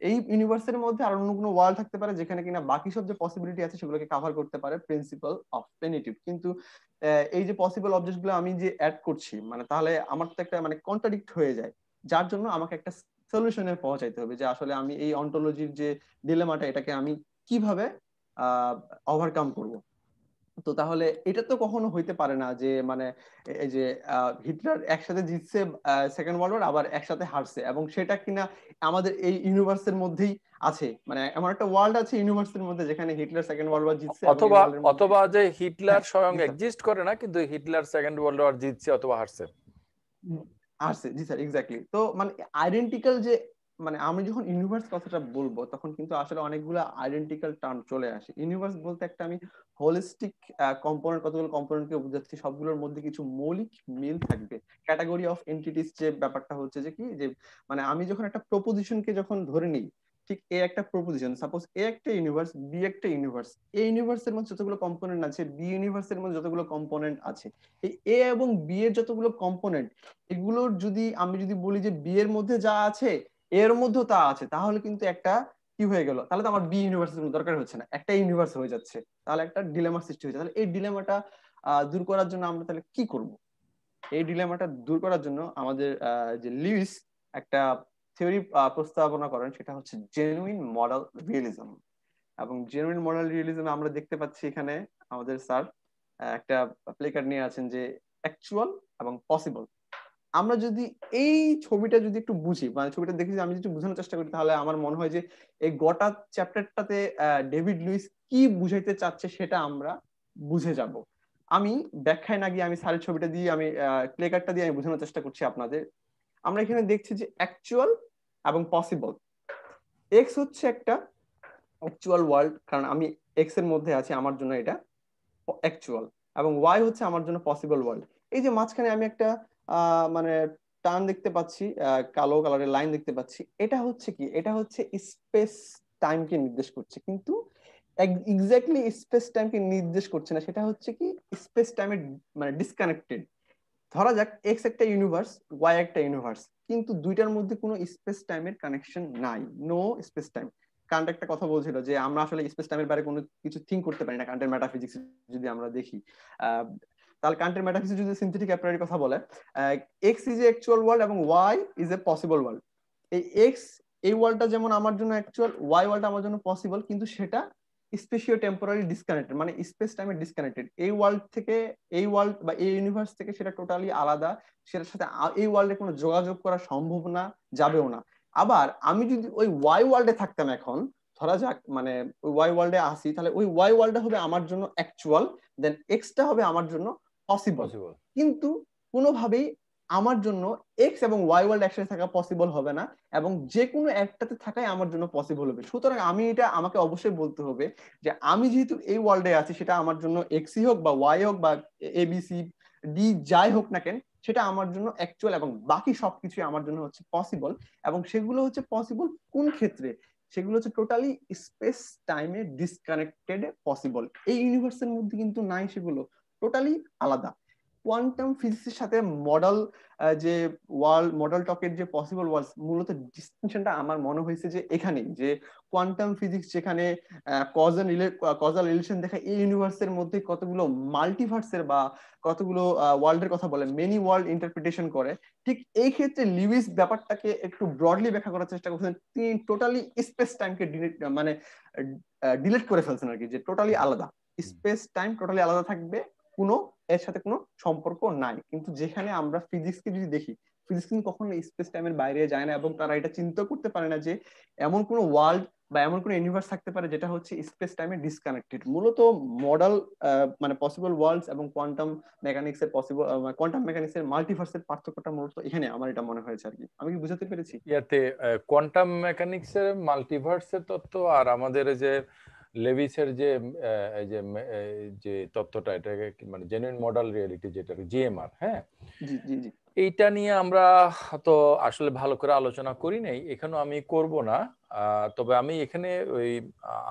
এই ইউনিভার্সের মধ্যে আর অন্য কোনো ওয়ার্ল্ড থাকতে পারে যেখানে কিনা বাকি সব যে পসিবিলিটি আছে সেগুলোকে কভার করতে পারে প্রিন্সিপাল অফ প্লেনিটিউড। কিন্তু এই যে পসিবল অবজেক্ট গুলো আমি যে অ্যাড করছি, মানে তাহলে আমার তো একটা মানে কন্ট্রাডিক্ট হয়ে যায়, যার জন্য আমাকে একটা সলিউশনে পৌঁছাইতে হবে যে আসলে আমি এই অন্টোলজির যে ডিলেমাটা এটাকে আমি কিভাবে ওভারকাম করব। তো তাহলে এটা তো কখনো হইতে পারে না যে মানে এই যে হিটলার একসাথে জিতছে সেকেন্ড ওয়ার্ল্ড ওয়ার, আবার একসাথে হারছে, এবং সেটা কিনা আমাদের এই ইউনিভার্সের মধ্যেই আছে, মানে এমন একটা ওয়ার্ল্ড আছে ইউনিভার্সের মধ্যে যেখানে হিটলার সেকেন্ড ওয়ার্ল্ড ওয়ার জিতছে এবং এই অথবা ওয়ার্ল্ডের মধ্যে। অথবা যে হিটলার হ্যাঁ, স্বয়ং জি স্যার। এক্সিস্ট করে না, কিন্তু হিটলার সেকেন্ড ওয়ার্ল্ড ওয়ার জিতছে অথবা হারছে। আসছে, জি স্যার, এক্স্যাক্টলি। তো মানে আইডেন্টিক্যাল যে, মানে আমি যখন ইউনিভার্স কথাটা বলবো তখন কিন্তু আসলে অনেকগুলো আইডেন্টিক্যাল টার্ম চলে আসে। ইউনিভার্স বলতে একটা আমি হোলিস্টিক কম্পোনেন্ট, কতগুলো কম্পোনেন্টকে বোঝাচ্ছি, সবগুলোর মধ্যে কিছু মৌলিক মিল থাকবে। ক্যাটাগরি অফ এন্টিটিস যে ব্যাপারটা হচ্ছে যে কি, যে মানে আমি যখন একটা প্রপোজিশনকে যখন ধরে নিই, ঠিক এ একটা প্রপোজিশন, সাপোজ এ একটা ইউনিভার্স, বি একটা ইউনিভার্স, এই ইউনিভার্সের মধ্যে যতগুলো কম্পোনেন্ট আছে, বি ইউনিভার্সের মধ্যে যতগুলো কম্পোনেন্ট আছে, এই এ এবং বি এর যতগুলো কম্পোনেন্ট, এগুলোর যদি আমি যদি বলি যে বি এর মধ্যে যা আছে এর মধ্যেও তা আছে, তাহলে কিন্তু একটা কি হয়ে গেল, তাহলে তো আমার বি ইউনিভার্সের কোনো দরকার হচ্ছে না, একটা ইউনিভার্স হয়ে যাচ্ছে। তাহলে একটা ডিলেমার সৃষ্টি হয়েছে। তাহলে এই ডিলেমাটা দূর করার জন্য আমরা তাহলে কি করব? এই ডিলেমাটা দূর করার জন্য আমাদের যে লিউইস একটা থিওরি প্রস্তাবনা করেন, সেটা হচ্ছে জেনুইন মডেল রিয়েলিজম। এবং জেনুইন মডেল রিয়েলিজমে আমরা দেখতে পাচ্ছি এখানে আমাদের স্যার একটা প্লে কার্ড নিয়ে আছেন যে অ্যাকচুয়াল এবং পসিবল। আমরা যদি এই ছবিটা যদি একটু বুঝি, মানে ছবিটা দেখি, আমি যদি বোঝানোর চেষ্টা করি, তাহলে আমার মনে হয় যে এই গোটা চ্যাপ্টারটাতে ডেভিড লুইস কি বুঝাইতে চাচ্ছে সেটা আমরা বুঝে যাব। আমি ব্যাখ্যায় না গিয়ে আমি স্যারের ছবিটা দিয়ে, আমি প্লে কার্ডটা দিয়ে আমি বোঝানোর চেষ্টা করছি আপনাদের। আমরা এখানে দেখছি যে অ্যাকচুয়াল এবং পসিবল। এক্স হচ্ছে একটা অ্যাকচুয়াল ওয়ার্ল্ড, কারণ আমি এক্স এর মধ্যে আছি, আমার জন্য এটা অ্যাকচুয়াল। এবং ওয়াই হচ্ছে আমার জন্য পসিবল ওয়ার্ল্ড। এই যে মাঝখানে আমি একটা মানে টার্ন দেখতে পাচ্ছি, কালো কালারের লাইন দেখতে পাচ্ছি, এটা হচ্ছে কি, এটা হচ্ছে স্পেস টাইমকে নির্দেশ করছে, কিন্তু এক্স্যাক্টলি স্পেস টাইমকে নির্দেশ করছে না। সেটা হচ্ছে কি, স্পেস টাইমের মানে ডিসকানেক্টেড। ধরা যাক এক্স একটা ইউনিভার্স, ওয়াই একটা ইউনিভার্স, কিন্তু দুইটার মধ্যে কোনো স্পেস টাইমের কানেকশন নাই, নো স্পেস টাইম। কান্ট একটা কথা বলছিল যে আমরা আসলে স্পেস টাইমের বাইরে কোনো কিছু থিঙ্ক করতে পারি না, কান্টের মেটাফিজিক্স যদি আমরা দেখি। তাহলে কান্টের মেটাফিজিক্স যদি সিনথেটিক অ্যাপারের কথা বলে, X is a actual world এবং Y is a possible world. এই এক্স, এই ওয়ার্ল্ডটা যেমন আমার জন্য অ্যাকচুয়াল, ওয়াই ওয়ার্ল্ডটা আমার জন্য পসিবল, কিন্তু সেটা স্পেশিও টেম্পোরারি ডিসকানেক্টেড, মানে স্পেস টাইমে ডিসকানেক্টেড। এই ওয়ার্ল্ড থেকে, এই ওয়ার্ল্ড বা এই ইউনিভার্স থেকে সেটা টোটালি আলাদা, সেটার সাথে এই ওয়ার্ল্ডে কোনো যোগাযোগ করা সম্ভব না, যাবেও না। আবার আমি যদি ওই ওয়াই ওয়ার্ল্ডে থাকতাম এখন, ধরা যাক মানে ওই ওয়াই ওয়ার্ল্ডে আসি, তাহলে ওই ওয়াই ওয়ার্ল্ডটা হবে আমার জন্য অ্যাকচুয়াল, দেন এক্সটা হবে আমার জন্য পসিবল। পসিবল। কিন্তু কোনোভাবেই আমার জন্য এক্স এবং ওয়াই ওয়ার্ল্ড একসাথে থাকা পসিবল হবে না, এবং যে কোনো একটাতে থাকাই আমার জন্য পসিবল হবে। সুতরাং আমি এটা, আমাকে অবশ্যই বলতে হবে যে আমি যেহেতু এই ওয়ার্ল্ডে আছি, সেটা আমার জন্য এক্সই হোক বা ওয়াই হোক বা এবিসি ডি যাই হোক না কেন, সেটা আমার জন্য অ্যাকচুয়াল, এবং বাকি সবকিছু আমার জন্য হচ্ছে পসিবল। এবং সেগুলো হচ্ছে পসিবল কোন ক্ষেত্রে? সেগুলো হচ্ছে টোটালি স্পেস টাইমে ডিসকানেক্টেড পসিবল। এই ইউনিভার্সের মধ্যে কিন্তু নাই, সেগুলো টোটালি আলাদা। কোয়ান্টাম ফিজিক্সের সাথে মডেল যে ওয়ার্ল্ড, মডেল টকের যে পসিবল ওয়ার্ল্ড, মূলত ডিসটিংশনটা আমার মনে হয়েছে যে এখানেই, যে কোয়ান্টাম ফিজিক্স যেখানে কজাল রিলেশন দেখায় এই ইউনিভার্সের মধ্যে কতগুলো মাল্টিভার্সের বা কতগুলো ওয়ার্ল্ডের কথা বলে, মেনি ওয়ার্ল্ড ইন্টারপ্রিটেশন করে, ঠিক এই ক্ষেত্রে লিউইস ব্যাপারটাকে একটু ব্রডলি ব্যাখ্যা করার চেষ্টা করছেন। তিনি টোটালি স্পেস টাইমকে মানে ডিলিট করে ফেলছেন আর কি, যে টোটালি আলাদা, স্পেস টাইম টোটালি আলাদা থাকবে, কোনো এর সাথে কোনো সম্পর্ক নাই। কিন্তু যেখানে আমরা ফিজিক্সকে যদি দেখি, ফিজিক্স কিন্তু কখনো স্পেস টাইমের বাইরে যায় না, এবং তারা এটা চিন্তা করতে পারে না যে এমন কোনো ওয়ার্ল্ড বা এমন কোনো ইউনিভার্স থাকতে পারে যেটা হচ্ছে স্পেস টাইমে ডিসকানেক্টেড। মূলত মডেল মানে পসিবল ওয়ার্ল্ডস এবং কোয়ান্টাম মেকানিক্স এর পসিবল, কোয়ান্টাম মেকানিক্স এর মাল্টিভার্সের পার্থক্যটা মূলত এখানে আমার এটা মনে হয়েছে আর কি। আমি কি বুঝাতে পেরেছি? ইয়াতে কোয়ান্টাম মেকানিক্স এর মাল্টিভার্সের তত্ত্ব আর আমাদের এই যে লেভিসের যে এই যে যে তত্ত্বটা, এটাকে মানে জেনুইন মডেল রিয়েলিটি, যেটা জিএমআর, হ্যাঁ, জি জি জি। এইটা নিয়ে আমরা তো আসলে ভালো করে আলোচনা করি নাই, এখানেও আমি করব না। তবে আমি এখানে ওই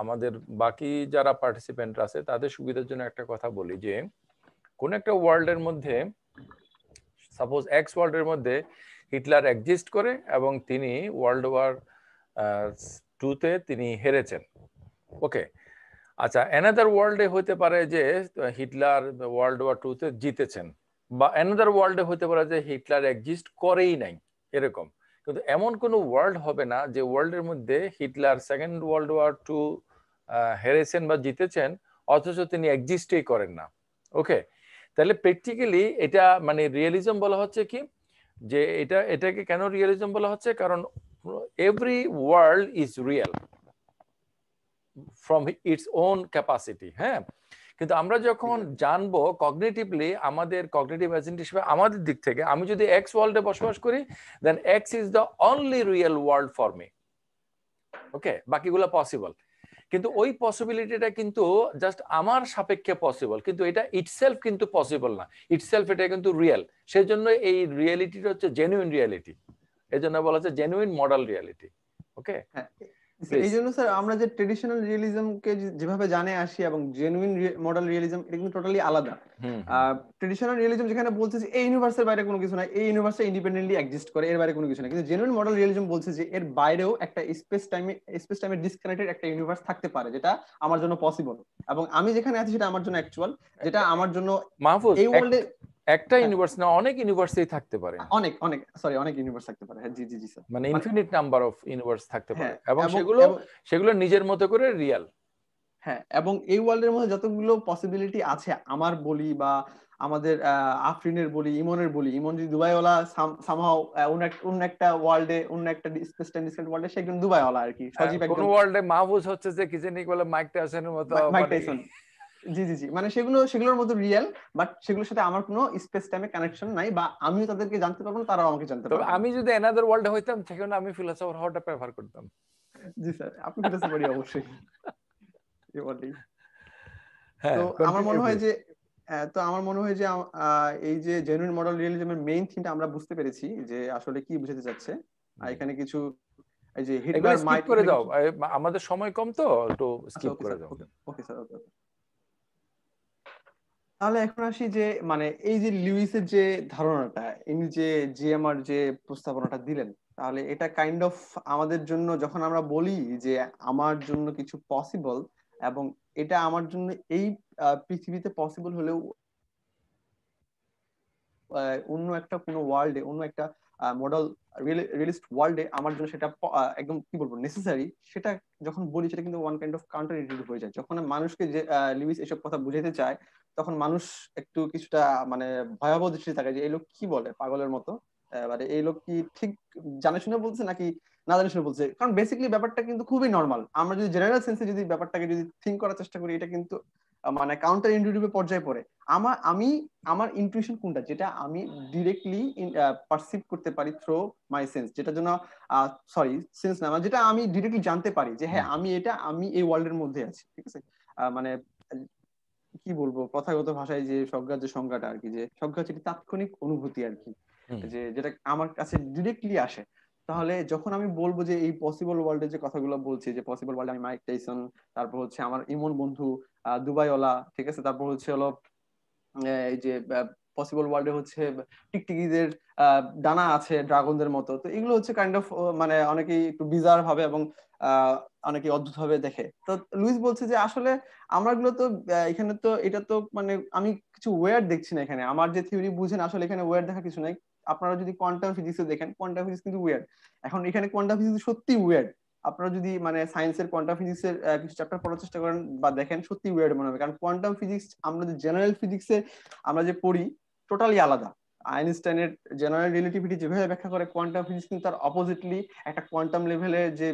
আমাদের বাকি যারা পার্টিসিপেন্ট আছে তাদের সুবিধার জন্য একটা কথা বলি, যে কোন একটা ওয়ার্ল্ডের মধ্যে, সাপোজ এক্স ওয়ার্ল্ডের মধ্যে হিটলার এক্সিস্ট করে এবং তিনি ওয়ার্ল্ড ওয়ার 2-তে তিনি হেরেছেন, ওকে। আচ্ছা, অ্যানাদার ওয়ার্ল্ডে হতে পারে যে হিটলার ওয়ার্ল্ড ওয়ার 2-তে জিতেছেন, বা অ্যানাদার ওয়ার্ল্ডে হতে পারে যে হিটলার এক্সিস্ট করেই নাই, এরকম। কিন্তু এমন কোনো ওয়ার্ল্ড হবে না যে ওয়ার্ল্ডের মধ্যে হিটলার সেকেন্ড ওয়ার্ল্ড ওয়ার 2 হেরেছেন বা জিতেছেন, অথচ তিনি এক্সিস্টই করেন না। ওকে, তাহলে প্র্যাকটিক্যালি এটা মানে রিয়েলিজম বলা হচ্ছে কি, যে এটাকে কেন রিয়েলিজম বলা হচ্ছে, কারণ every world is real from its own capacity. হ্যাঁ, কিন্তু আমরা যখন জানবো কগনিটিভলি, আমাদের কগনিটিভ এজেন্ট হিসেবে আমাদের দিক থেকে, আমি যদি এক্স ওয়ার্ল্ডে বসবাস করি, then X is the only real world for me. Okay, বাকিগুলো পসিবল, কিন্তু ওই পসিবিলিটিটা কিন্তু জাস্ট আমার সাপেক্ষে পসিবল, কিন্তু এটা ইটসেলফ কিন্তু পসিবল না। ইটসেলফ এটা কিন্তু রিয়েল, সেজন্য এই রিয়েলিটিটা হচ্ছে জেনুইন রিয়েলিটি, এজন্য বলা হচ্ছে জেনুইন মডেল রিয়েলিটি। ওকে, এই জন্য স্যার আমরা যে ট্রেডিশনাল রিয়েলিজমকে যেভাবে জানে আসি এবং জেনুইন মডেল রিয়েলিজম, এটা কিন্তু টোটালি আলাদা। ট্রেডিশনাল রিয়েলিজম যেখানে বলছে যে এই ইউনিভার্সের বাইরে কোনো কিছু নাই, এই ইউনিভার্সে ইন্ডিপেন্ডেন্টলি এক্সিস্ট করে, এর বাইরে কোনো কিছু নাই। কিন্তু জেনুইন মডেল রিয়েলিজম বলছে যে এর বাইরেও একটা স্পেস টাইমের ডিসকানেক্টেড একটা ইউনিভার্স থাকতে পারে, যেটা আমার জন্য পসিবল, এবং আমি যেখানে আছি সেটা আমার জন্য অ্যাকচুয়াল, যেটা আমার জন্য মাহফুজ এই ওয়ার্ল্ডে একটা ইউনিভার্স না, অনেক ইউনিভার্সই থাকতে পারে, অনেক অনেক ইউনিভার্স থাকতে পারে। হ্যাঁ, জি জি জি স্যার, মানে ইনফিনিট নাম্বার অফ ইউনিভার্স থাকতে পারে, এবং সেগুলো নিজের মতো করে রিয়েল। হ্যাঁ, এবং এই ওয়ার্ল্ডের মধ্যে যতগুলো পসিবিলিটি আছে, আমার বলি বা আমাদের আফরিনের বলি, ইমনের বলি, ইমন যদি দুবাইওয়ালা সামহাও অন্য একটা ওয়ার্ল্ডে, অন্য একটা স্পেস টাইম ডিসকানেক্ট ওয়ার্ল্ডে, সে একজন দুবাইওয়ালা আর কি, সজীব একজন কোন ওয়ার্ল্ডে মাহফুজ হচ্ছে যে কি জানি বলে মাইক টাইসনের মতো, মাইক টাইসন। জি জি জি, মানে সেগুলোর মতো রিয়েল, বাট সেগুলোর সাথে আমার কোনো স্পেস টাইমে কানেকশন নাই, বা আমিও তাদেরকে জানতে পারবো না, তারাও আমাকে জানতে পারবে না। আমি যদি অ্যানাদার ওয়ার্ল্ডে হইতাম, সেখানে আমি ফিলোসফার হওয়াটা প্রেফার করতাম। জি স্যার, আপনি ফিলোসফারই অবশ্যই। হ্যাঁ, তো আমার মনে হয় যে এই যে জেনুইন মডেল রিয়েলিজমের মেইন থিমটা আমরা বুঝতে পেরেছি যে আসলে কি বুঝাতে চাচ্ছে। এখানে কিছু এই যে হিটলার স্কিপ করে দাও, আমাদের সময় কম তো, একটু স্কিপ করে দাও। ওকে স্যার, ওকে। তাহলে এখন আসি যে মানে এই যে লুইসের যে ধারণাটা, ইনি যে জিএমআর যে প্রস্তাবনাটা দিলেন, তাহলে এটা কাইন্ড অফ আমাদের জন্য, যখন আমরা বলি যে আমার জন্য কিছু পসিবল, এবং এটা আমার জন্য এই পৃথিবীতে পসিবল হলেও অন্য একটা কোনো ওয়ার্ল্ডে, অন্য একটা মডেল রিয়েলিস্ট ওয়ার্ল্ডে আমার জন্য সেটা একদম কি বলবো নেসেসারি, সেটা যখন বলি, সেটা কিন্তু one kind of counter intuitive হয়ে যায়। যখন মানুষকে যে লুইস এসব কথা বুঝাতে চায়, তখন মানুষ একটু কিছুটা মানে ভয়াবহ দৃষ্টি থাকে যে এই লোক কি বলে, পাগলের মতো, মানে এই লোক কি ঠিক জানে শুনে বলছে নাকি না জানে শুনে বলছে। কারণ বেসিক্যালি ব্যাপারটা কিন্তু খুবই নর্মাল। আমরা যদি জেনারেল সেন্সে যদি ব্যাপারটাকে যদি থিঙ্ক করার চেষ্টা করি, এটা কিন্তু মানে কাউন্টার ইন্টুইটিভ পর্যায়ে পড়ে। আমার ইনটুইশন কোনটা, যেটা আমি ডিরেক্টলি পারসিভ করতে পারি থ্রু মাই সেন্স, যেটার জন্য সেন্স না, যেটা আমি ডিরেক্টলি জানতে পারি যে হ্যাঁ আমি এই ওয়ার্ল্ডের মধ্যে আছি, ঠিক আছে। মানে কি বলবো, কথাগত ভাষায় যে যে সংজ্ঞাটা আর কি, যে সংজ্ঞা হচ্ছে তাৎক্ষণিক অনুভূতি আর কি, যেটা আমার কাছে ডিরেক্টলি আসে। তাহলে যখন আমি বলবো যে এই পসিবল ওয়ার্ল্ডে যে কথাগুলো বলছি, যে পসিবল ওয়ার্ল্ডে আমি মাইক টাইসন, তারপর হচ্ছে আমার ইমন বন্ধু দুবাইওয়ালা, ঠিক আছে, তারপর হচ্ছে হলো এই যে পসিবল ওয়ার্ল্ডে হচ্ছে টিকটিকিদের ডানা আছে ড্রাগনদের মতো। তো এগুলো হচ্ছে কাইন্ড অফ মানে অনেকেই একটু বিজার ভাবে এবং অনেকে অদ্ভুত ভাবে দেখে। তো লুইস বলছে যে আসলে আমরা গুলো তো এখানে তো এটা তো মানে আমি কিছু ওয়ার্ড দেখছি না এখানে, আমার যে থিওরি বুঝেন আসলে এখানে ওয়ার্ড দেখা কিছু নাই। আপনারা যদি কোয়ান্টাম ফিজিক্সে দেখেন, কোয়ান্টাম ফিজিক্স কিন্তু ওয়ার্ড। এখন এখানে কোয়ান্টাম ফিজিক্স সত্যি ওয়ার্ড। আপনারা যদি মানে সায়েন্সের কোয়ান্টাম ফিজিক্সের কিছু চ্যাপ্টার পড়ার চেষ্টা করেন বা দেখেন, সত্যি ওয়ার্ড মনে হবে। কারণ কোয়ান্টাম ফিজিক্স আমরা যে জেনারেল ফিজিক্সে আমরা যে পড়ি, টোটালি আলাদা। আইনস্টাইনের জেনারেল রিলেটিভিটি যেভাবে ব্যাখ্যা করে, কোয়ান্টাম ফিজিক্স কিন্তু তার অপোজিটলি একটা কোয়ান্টাম লেভেলে যে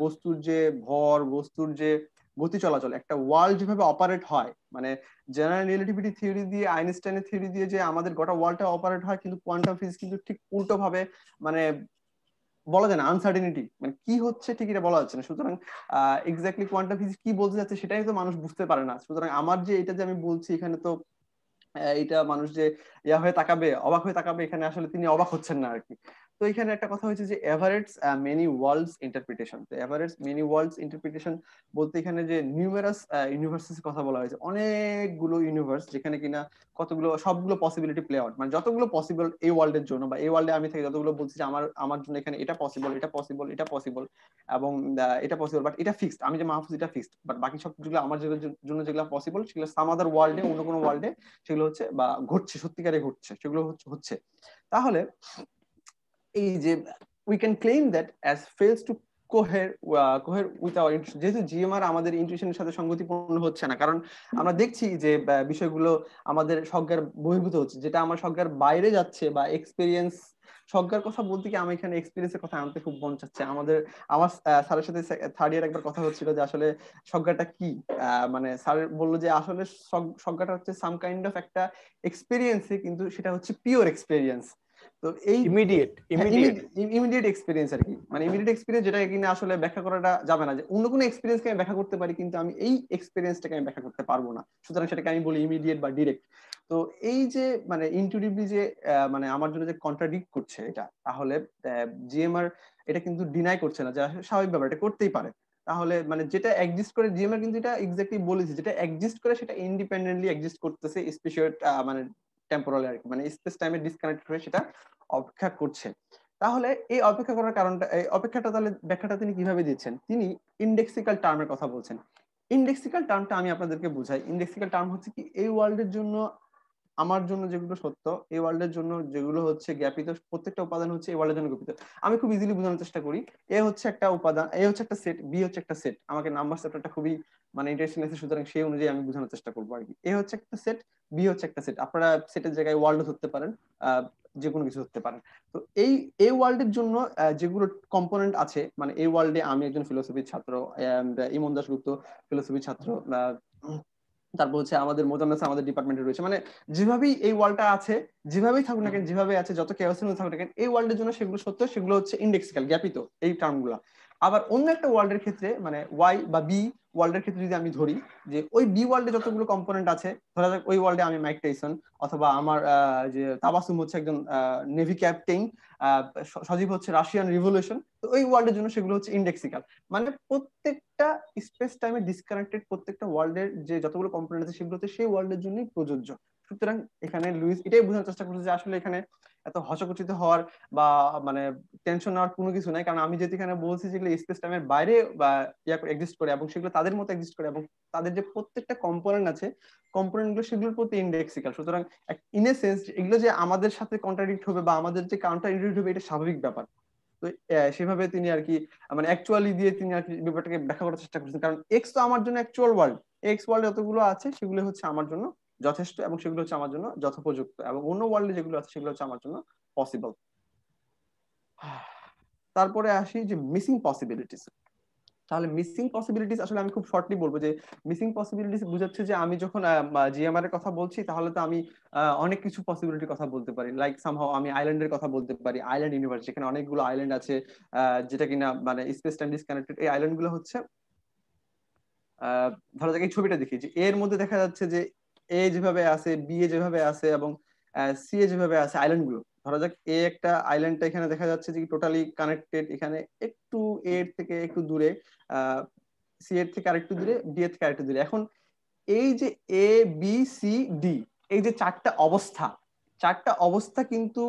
বস্তুর যে ভর, বস্তুর যে গতি চলাচল, একটা ওয়ার্ল্ড যেভাবে অপারেট হয়, মানে জেনারেল রিলেটিভিটি থিওরি দিয়ে, আইনস্টাইনের থিওরি দিয়ে যে আমাদের গোটা ওয়ার্ল্ডটা অপারেট হয়, কিন্তু কোয়ান্টাম ফিজিক্স কিন্তু ঠিক উল্টো ভাবে, মানে বলা যায় না, আনসার্টেনিটি, মানে কি হচ্ছে ঠিক এটা বলা যাচ্ছে না। সুতরাং এক্স্যাক্টলি কোয়ান্টাম ফিজিক্স কি বলতে যাচ্ছে সেটাই তো মানুষ বুঝতে পারে না। সুতরাং আমার যে এটা যে আমি বলছি এখানে তো এটা মানুষ যে হয়ে তাকাবে, অবাক হয়ে তাকাবে, এখানে আসলে তিনি অবাক হচ্ছেন না আর কি। তো এখানে একটা কথা হচ্ছে যে এভারেটস মেনি ওয়ার্ল্ডস ইন্টারপ্রিটেশন। তো এভারেটস মেনি ওয়ার্ল্ডস ইন্টারপ্রিটেশন বলতে এখানে যে নিউমেরাস ইউনিভার্সেস কথা বলা হয়েছে, অনেকগুলো ইউনিভার্স যেখানে কিনা কতগুলো সবগুলো পসিবিলিটি প্লে আউট, মানে যতগুলো পসিবল এই ওয়ার্ল্ডের জন্য বা এই ওয়ার্ল্ডে আমি থাকি, যতগুলো বলছি যে আমার জন্য এখানে এটা পসিবল, এটা পসিবল, এটা পসিবল, এবং এটা পসিবল, বাট এটা ফিক্সড, আমি যে মাহফুজ এটা ফিক্সড, বাট বাকি সবগুলো আমার জন্য যেগুলো পসিবল সেগুলো সাম আদার ওয়ার্ল্ডে, অন্য কোনো ওয়ার্ল্ডে সেগুলো হচ্ছে বা ঘটছে, সত্যিকারে ঘটছে, সেগুলো তাহলে এই যে we can claim that as fails to cohere with our intuition, যেহেতু জিএমআর আমাদের ইন্টুইশনের সাথে সঙ্গতিপূর্ণ হচ্ছে না, কারণ আমরা দেখছি যে বিষয়গুলো আমাদের স্বজ্ঞার বহির্ভূত হচ্ছে, যেটা আমার স্বজ্ঞার বাইরে যাচ্ছে বা এক্সপিরিয়েন্স। স্বজ্ঞার কথা বলতে কি আমি এখানে এক্সপিরিয়েন্সের কথা আনতে খুব মন চাচ্ছে। আমার স্যারের সাথে থার্ড ইয়ার একবার কথা হচ্ছিল যে আসলে স্বজ্ঞাটা কি। মানে স্যার বললো যে আসলে স্বজ্ঞাটা হচ্ছে সাম কাইন্ড অফ একটা এক্সপিরিয়েন্স, কিন্তু সেটা হচ্ছে পিওর এক্সপিরিয়েন্স। তো এই ইমিডিয়েট এক্সপিরিয়েন্স আর কি, মানে ইমিডিয়েট এক্সপিরিয়েন্স যেটা কিনা আসলে ব্যাখ্যা করাটা যাবে না, যে অন্য কোনো এক্সপিরিয়েন্সকে আমি ব্যাখ্যা করতে পারি কিন্তু আমি এই এক্সপিরিয়েন্সটাকে আমি ব্যাখ্যা করতে পারবো না, সুতরাং সেটাকে আমি বলি ইমিডিয়েট বা ডিরেক্ট। তো এই যে মানে ইনটিউটিভলি যে মানে আমার জন্য যে কন্ট্রাডিক্ট করছে এটা, তাহলে জিএমআর এটা কিন্তু ডিনাই করছে না যে স্বাভাবিক ব্যাপার, এটা করতেই পারে। তাহলে মানে যেটা এক্সিস্ট করে জিএমআর কিন্তু এটা এক্স্যাক্টলি বলেছে, যেটা এক্সিস্ট করে সেটা ইন্ডিপেন্ডেন্টলি এক্সিস্ট করতেছে স্পেশাল মানে টেম্পোরালি আর কি, মানে স্পেস টাইমে ডিসকানেক্ট হয়ে সেটা অপেক্ষা করছে। তাহলে এই অপেক্ষা করার কারণটা, এই অপেক্ষাটা তাহলে ব্যাখ্যাটা তিনি কিভাবে দিচ্ছেন? তিনি ইন্ডেক্সিক্যাল টার্মের কথা বলছেন। ইন্ডেক্সিক্যাল টার্মটা আমি আপনাদেরকে বুঝাই। ইন্ডেক্সিক্যাল টার্ম হচ্ছে কি, এই ওয়ার্ল্ডের জন্য আমার জন্য যেগুলো সত্য, এই ওয়ার্ল্ডের জন্য যেগুলো হচ্ছে জ্ঞাপিত, প্রত্যেকটা উপাদান হচ্ছে এই ওয়ার্ল্ডের জন্য জ্ঞাপিত। আমি খুব ইজিলি বোঝানোর চেষ্টা করি। এ হচ্ছে একটা উপাদান, এ হচ্ছে একটা সেট, বি হচ্ছে একটা সেট। আমাকে নাম্বার চ্যাপ্টারটা খুবই মানে ইন্টারেস্টিং আছে, সুতরাং সেই অনুযায়ী আমি বোঝানোর চেষ্টা করবো আর কি। এ হচ্ছে একটা সেট, বি হচ্ছে একটা সেট। আপনারা সেটের জায়গায় ওয়ার্ল্ড ধরতে পারেন, যে কোনো কিছু ধরতে পারেন। তো এই ওয়ার্ল্ডের জন্য যেগুলো কম্পোনেন্ট আছে, মানে এই ওয়ার্ল্ডে আমি একজন ফিলোসফির ছাত্র, ইমন দাশগুপ্ত ফিলোসফির ছাত্র, তারপর হচ্ছে আমাদের মোজাম্মেল আমাদের ডিপার্টমেন্টে রয়েছে, মানে যেভাবেই এই ওয়ার্ল্ডটা আছে, যেভাবেই থাকুক না কেন, যেভাবে আছে, যত কেওসের মধ্যে থাকুক না কেন, এই ওয়ার্ল্ডের জন্য সেগুলো সত্য, সেগুলো হচ্ছে ইন্ডেক্সিক্যাল, জ্ঞাপিত এই টার্মগুলো। আবার অন্য একটা ওয়ার্ল্ডের ক্ষেত্রে, মানে ওয়াই বা বি ওয়ার্ল্ডের ক্ষেত্রে যদি আমি ধরি যে ওই বি ওয়ার্ল্ডে যতগুলো কম্পোনেন্ট আছে, ধরা যাক ওই ওয়ার্ল্ডে আমি মাইক টাইসন, অথবা আমার যে তাবাসুম হচ্ছে একজন নেভি ক্যাপ্টেন, সজীব হচ্ছে রাশিয়ান রিভলিউশন, তো ওই ওয়ার্ল্ডের জন্য সেগুলো হচ্ছে ইন্ডেক্সিক্যাল। মানে প্রত্যেকটা স্পেস টাইমে ডিসকানেক্টেড প্রত্যেকটা ওয়ার্ল্ডের যে যতগুলো কম্পোনেন্ট আছে সেগুলো সেই ওয়ার্ল্ডের জন্যই প্রযোজ্য। সুতরাং এখানে লুইস এটাই বোঝানোর চেষ্টা করছে যে আসলে এখানে এত হচকুচিত হওয়ার বা মানে টেনশন নেওয়ার কোনো কিছু নাই, কারণ আমি যেহেতু এখানে বলছি যেগুলো স্পেস টাইমের বাইরে বা এক্সিস্ট করে এবং সেগুলো তাদের মতো এক্সিস্ট করে, এবং তাদের যে প্রত্যেকটা কম্পোনেন্ট আছে, কম্পোনেন্ট গুলো সেগুলোর প্রতি ইন্ডেক্সিক্যাল। সুতরাং ইন এ সেন্স এগুলো যে আমাদের সাথে কন্ট্রাডিক্ট হবে বা আমাদের যে কাউন্টার ইন্ডিউট হবে, এটা স্বাভাবিক ব্যাপার। তো সেভাবে তিনি আর কি মানে অ্যাকচুয়ালি দিয়ে তিনি আর কি ব্যাপারটাকে ব্যাখ্যা করার চেষ্টা করছেন, কারণ এক্স তো আমার জন্য অ্যাকচুয়াল ওয়ার্ল্ড, এক্স ওয়ার্ল্ড যতগুলো আছে সেগুলো হচ্ছে আমার জন্য যথেষ্ট এবং সেগুলো হচ্ছে আমার জন্য যথোপযুক্ত, এবং অন্য ওয়ার্ল্ডে যেগুলো আছে সেগুলো হচ্ছে আমার জন্য পসিবল। তারপরে আসি যে মিসিং পসিবিলিটিস। তাহলে মিসিং পসিবিলিটিস আসলে আমি খুব শর্টলি বলবো যে মিসিং পসিবিলিটিস বুঝাচ্ছে যে আমি যখন জিএমআর এর কথা বলছি, তাহলে তো আমি অনেক কিছু পসিবিলিটির কথা বলতে পারি। লাইক সামহাও আমি আইল্যান্ডের কথা বলতে পারি, আইল্যান্ড ইউনিভার্স, যেখানে অনেকগুলো আইল্যান্ড আছে, যেটা কিনা মানে স্পেস টাইম ডিসকানেক্টেড। এই আইল্যান্ড গুলো হচ্ছে ধরা যাক এই ছবিটা দেখি যে এর মধ্যে দেখা যাচ্ছে যে এ যেভাবে আছে, বি এ যেভাবে আছে এবং সি এ যেভাবে আছে, আইল্যান্ড গুলো ধরা যাক এ একটা আইল্যান্ডটা এখানে দেখা যাচ্ছে যে টোটালি কানেক্টেড, এখানে একটু এর থেকে একটু দূরে, সি এর থেকে আরেকটু দূরে, ডি এর থেকে আরেকটু দূরে। এখন এই যে এ বি সি ডি, এই যে চারটা অবস্থা কিন্তু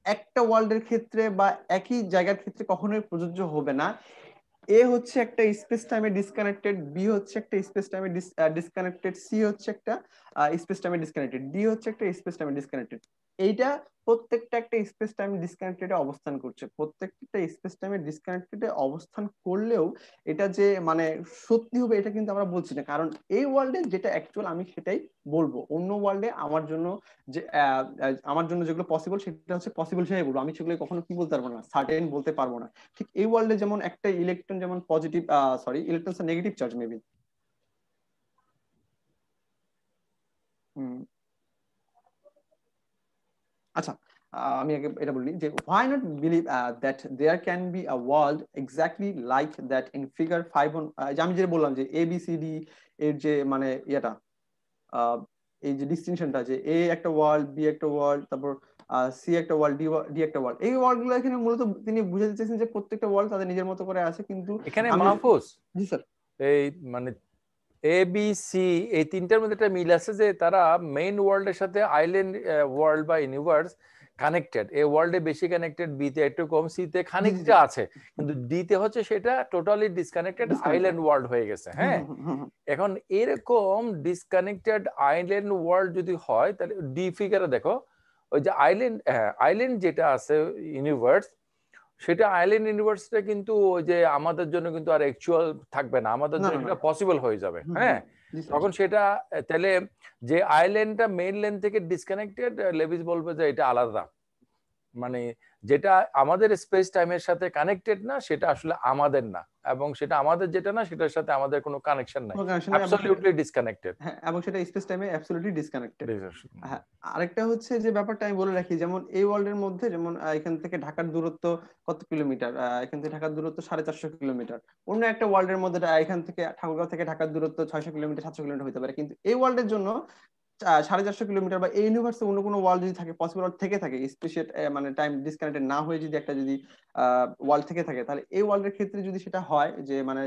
একটা ওয়ার্ল্ডের ক্ষেত্রে বা একই জায়গার ক্ষেত্রে কখনোই প্রযোজ্য হবে না। এ হচ্ছে একটা স্পেস টাইমে ডিসকানেক্টেড, বি হচ্ছে একটা স্পেস টাইমে ডিসকানেক্টেড, সি হচ্ছে একটা স্পেস টাইমে ডিসকানেক্টেড, ডি হচ্ছে একটা স্পেস টাইমে ডিসকানেক্টেড। এইটা প্রত্যেকটা একটা স্পেস টাইম ডিসকানেক্টেডে অবস্থান করছে। প্রত্যেকটা স্পেস টাইমে ডিসকানেক্টেডে অবস্থান করলেও এটা যে মানে সত্যি হবে এটা কিন্তু আমরা বলছি না, কারণ এই ওয়ার্ল্ডে যেটা অ্যাকচুয়াল আমি সেটাই বলবো। অন্য ওয়ার্ল্ডে আমার জন্য যে যেগুলো পসিবল সেটা হচ্ছে পসিবল হিসেবে বলবো, আমি সেগুলো কখনো কি বলতে পারবো না, সার্টেন বলতে পারবো না। ঠিক এই ওয়ার্ল্ডে যেমন একটা ইলেকট্রন যেমন positive, sorry electron negative charge maybe. আচ্ছা, আমি আগে এটা বলি যে why not believe that there can be a world exactly like that in figure 5 on, যে আমি যেটা বললাম যে এ বি সি ডি এর যে মানে ইয়েটা, এই যে ডিস্টিংশনটা, যে এ একটা ওয়ার্ল্ড, বি একটা ওয়ার্ল্ড, তারপর সি একটা ওয়ার্ল্ড, ডি একটা ওয়ার্ল্ড, এই ওয়ার্ল্ড গুলো এখানে মূলত তিনি বুঝাতে চাইছেন যে প্রত্যেকটা ওয়ার্ল্ড তাদের নিজের মতো করে আছে। কিন্তু এখানে মাহফুজ, জি স্যার, এই মানে এ বি সি এই তিনটার মধ্যে একটা মিল আছে যে তারা মেইন ওয়ার্ল্ডের সাথে আইল্যান্ড ওয়ার্ল্ড বা ইউনিভার্স কানেক্টেড। এ ওয়ার্ল্ডে বেশি কানেক্টেড, বি তে একটু কম, সি তে খানিকটা আছে, কিন্তু ডি তে হচ্ছে সেটা টোটালি ডিসকানেক্টেড আইল্যান্ড ওয়ার্ল্ড হয়ে গেছে। হ্যাঁ, এখন এরকম ডিসকানেক্টেড আইল্যান্ড ওয়ার্ল্ড যদি হয় তাহলে ডি ফিগারে দেখো ওই যে আইল্যান্ড যেটা আছে ইউনিভার্স, সেটা আইল্যান্ড ইউনিভার্সিটি কিন্তু ওই যে আমাদের জন্য কিন্তু আর অ্যাকচুয়াল থাকবে না, আমাদের না জন্য না না সেটা পসিবল হয়ে যাবে। হুম, হ্যাঁ, জি স্যার, তখন সেটা তাহলে যে আইল্যান্ডটা মেইনল্যান্ড থেকে ডিসকানেক্টেড, লেভিস বলবে যে এটা আলাদা, মানে যেটা আমাদের স্পেস টাইমের সাথে কানেক্টেড না সেটা আসলে আমাদের না, এবং সেটা আমাদের যেটা না সেটার সাথে আমাদের কোনো কানেকশন নাই, কোনো কানেকশন নেই এবং সেটা অ্যাবসলিউটলি ডিসকানেক্টেড। হ্যাঁ এবং সেটা স্পেস টাইমে অ্যাবসলিউটলি ডিসকানেক্টেড। হ্যাঁ, আরেকটা হচ্ছে যে ব্যাপারটা আমি বলে রাখি, যেমন এই ওয়ার্ল্ডের মধ্যে যেমন এখান থেকে ঢাকার দূরত্ব কত কিলোমিটার, এখান থেকে ঢাকার দূরত্ব 450 কিলোমিটার। অন্য একটা ওয়ার্ল্ডের মধ্যে এখান থেকে ঠাকুরগাঁও থেকে ঢাকার দূরত্ব 600 কিলোমিটার 700 কিলোমিটার হতে পারে, কিন্তু এই ওয়ার্ল্ডের জন্য 450 কিলোমিটার বা এই ইউনিভার্সে অন্য কোনো ওয়ার্ল্ড যদি থাকে, পসিবল থেকে থাকে স্পেশিয়াল মানে টাইম ডিসকানেক্টেড না হয়ে যদি একটা যদি ওয়ার্ল্ড থেকে থাকে, তাহলে এই ওয়ার্ল্ডের ক্ষেত্রে যদি সেটা হয় যে মানে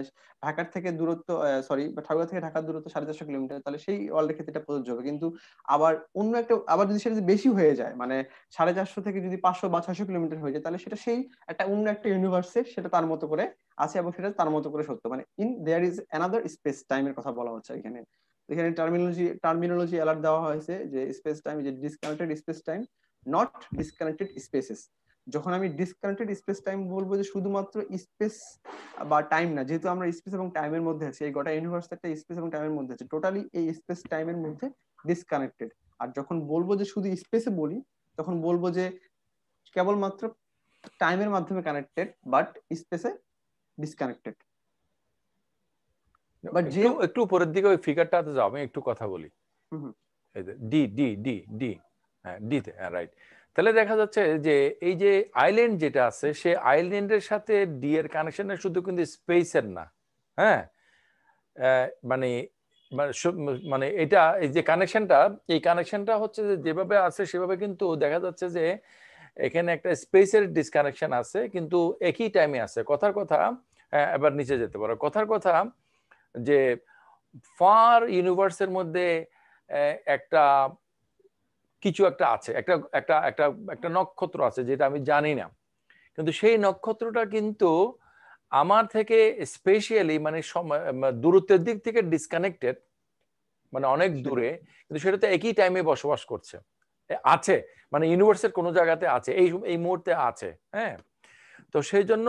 ঢাকার থেকে দূরত্ব সরি ঠাকুরগাঁও থেকে ঢাকার দূরত্ব 450 কিলোমিটার, তাহলে সেই ওয়ার্ল্ডের ক্ষেত্রে এটা প্রযোজ্য হবে। কিন্তু আবার অন্য একটা আবার যদি সেটা যদি বেশি হয়ে যায়, মানে 450 থেকে যদি 500 বা 600 কিলোমিটার হয়ে যায়, তাহলে সেটা সেই একটা অন্য একটা ইউনিভার্সে সেটা তার মতো করে আছে এবং সেটা তার মতো করে সত্য, মানে in there is another space টাইমের কথা বলা হচ্ছে এখানে। এখানে টার্মিনোলজি অ্যালার্ট দেওয়া হয়েছে যে স্পেস টাইম, যে disconnected space time, not disconnected spaces. যখন আমি ডিসকানেক্টেড স্পেস টাইম বলবো যে শুধুমাত্র স্পেস বা টাইম না, যেহেতু আমরা স্পেস এবং টাইমের মধ্যে আছি, এই গোটা ইউনিভার্স একটা স্পেস এবং টাইমের মধ্যে আছে, টোটালি এই স্পেস টাইমের মধ্যে ডিসকানেক্টেড। আর যখন বলবো যে শুধু স্পেসে বলি, তখন বলবো যে কেবলমাত্র টাইমের মাধ্যমে কানেক্টেড বাট স্পেসে ডিসকানেক্টেড। বাট যে একটু একটু উপরের দিকে ওই ফিগারটাতে যাও, আমি একটু কথা বলি। এই যে ডি ডি ডি ডি, হ্যাঁ ডিতে, হ্যাঁ রাইট। তাহলে দেখা যাচ্ছে যে এই যে আইল্যান্ড যেটা আছে, সে আইল্যান্ডের সাথে ডি এর কানেকশনটা শুধু কিন্তু স্পেসের না, হ্যাঁ মানে মানে এটা এই যে কানেকশনটা, এই কানেকশনটা হচ্ছে যে যেভাবে আছে সেভাবে কিন্তু দেখা যাচ্ছে যে এখানে একটা স্পেসের ডিসকানেকশন আছে, কিন্তু একই টাইমে আছে। কথার কথা, এবার নিচে যেতে পারো, কথার কথা যে ফার ইউনিভার্সের মধ্যে একটা কিছু একটা আছে, একটা একটা একটা একটা নক্ষত্র আছে যেটা আমি জানি না, কিন্তু সেই নক্ষত্রটা কিন্তু আমার থেকে স্পেশালি মানে দূরত্বের দিক থেকে ডিসকানেক্টেড, মানে অনেক দূরে, কিন্তু সেটা তো একই টাইমে বসবাস করছে, আছে, মানে ইউনিভার্সের কোনো জায়গাতে আছে, এই এই মুহূর্তে আছে। হ্যাঁ, তো সেই জন্য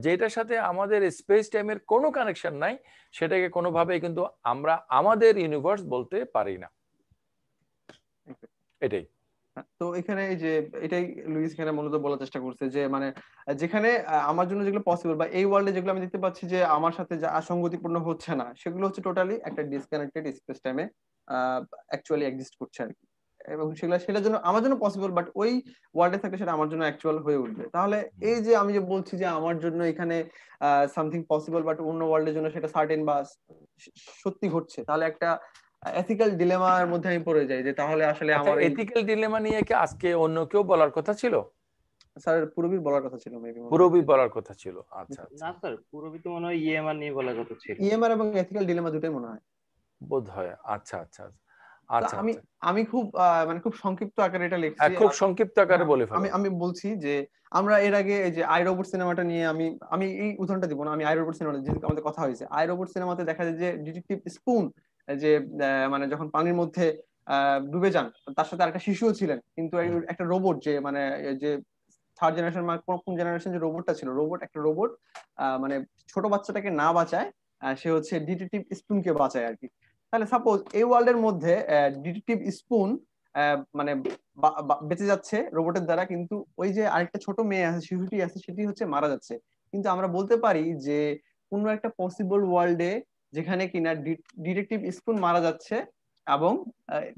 যেটার সাথে আমাদের স্পেস টাইমের কোনো কানেকশন নাই, সেটাকে কোনোভাবেই কিন্তু আমরা আমাদের ইউনিভার্স বলতে পারি না। এটাই তো এখানে এই যে এটাই লুইস এখানে মূলত বলার চেষ্টা করছে যে মানে যেখানে আমার জন্য যেগুলো পসিবল বা এই ওয়ার্ল্ডে যেগুলো আমি দেখতে পাচ্ছি যে আমার সাথে যা আসঙ্গতিপূর্ণ হচ্ছে না, সেগুলো হচ্ছে টোটালি একটা ডিসকানেক্টেড স্পেস টাইমে অ্যাকচুয়ালি এক্সিস্ট করছে আর কি, এবং সেগুলো সেটার জন্য আমার জন্য পসিবল, বাট ওই ওয়ার্ল্ডে থাকলে সেটা আমার জন্য অ্যাকচুয়াল হয়ে উঠবে। তাহলে এই যে আমি যে বলছি যে আমার জন্য এখানে সামথিং পসিবল বাট অন্য ওয়ার্ল্ডের জন্য সেটা সার্টেন বা সত্যি ঘটছে, তাহলে একটা এথিক্যাল ডিলেমার মধ্যে আমি পড়ে যাই যে তাহলে আসলে আচ্ছা, আমার এই এথিক্যাল ডিলেমা নিয়ে কি আজকে অন্য কেউ বলার কথা ছিল? স্যার পুরবীর বলার কথা ছিল মেবি, পুরবী বলার কথা ছিল। আচ্ছা আচ্ছা, না স্যার, পুরোবি তো মনে হয় ইএমআর নিয়ে বলার কথা ছিল। ইএমআর এবং এথিক্যাল ডিলেমা দুটোই মনে হয় বোধ হয়। আচ্ছা আচ্ছা তো আচ্ছা আমি আচ্ছা, আমি খুব মানে খুব সংক্ষিপ্ত আকারে এটা লিখছি। খুব সংক্ষিপ্ত আকারে হ্যাঁ, বলে ফেলো। আমি আমি বলছি যে আমরা এর আগে এই যে আই রোবট সিনেমাটা নিয়ে আমি আমি এই উদাহরণটা দিব না, আমি আই রোবট সিনেমাটা যেহেতু আমাদের কথা হয়েছে, আই রোবট সিনেমাতে দেখা যায় যে ডিটেকটিভ স্পুন যে মানে যখন পানির মধ্যে ডুবে যান, তার সাথে আরেকটা শিশুও ছিলেন, কিন্তু একটা রোবট যে মানে যে থার্ড জেনারেশন মানে কোন জেনারেশন যে রোবটটা ছিল, একটা রোবট মানে ছোট বাচ্চাটাকে না বাঁচায়, সে হচ্ছে ডিটেকটিভ স্পুনকে বাঁচায় আর কি। তাহলে সাপোজ এই ওয়ার্ল্ডের মধ্যে ডিটেকটিভ স্পুন মানে বেঁচে যাচ্ছে রোবটের দ্বারা, কিন্তু ওই যে আরেকটা ছোট মেয়ে আছে, শিশুটি আছে, সেটি হচ্ছে মারা যাচ্ছে। কিন্তু আমরা বলতে পারি যে কোন একটা পসিবল ওয়ার্ল্ডে যেখানে কিনা ডিটেকটিভ স্পুন মারা যাচ্ছে এবং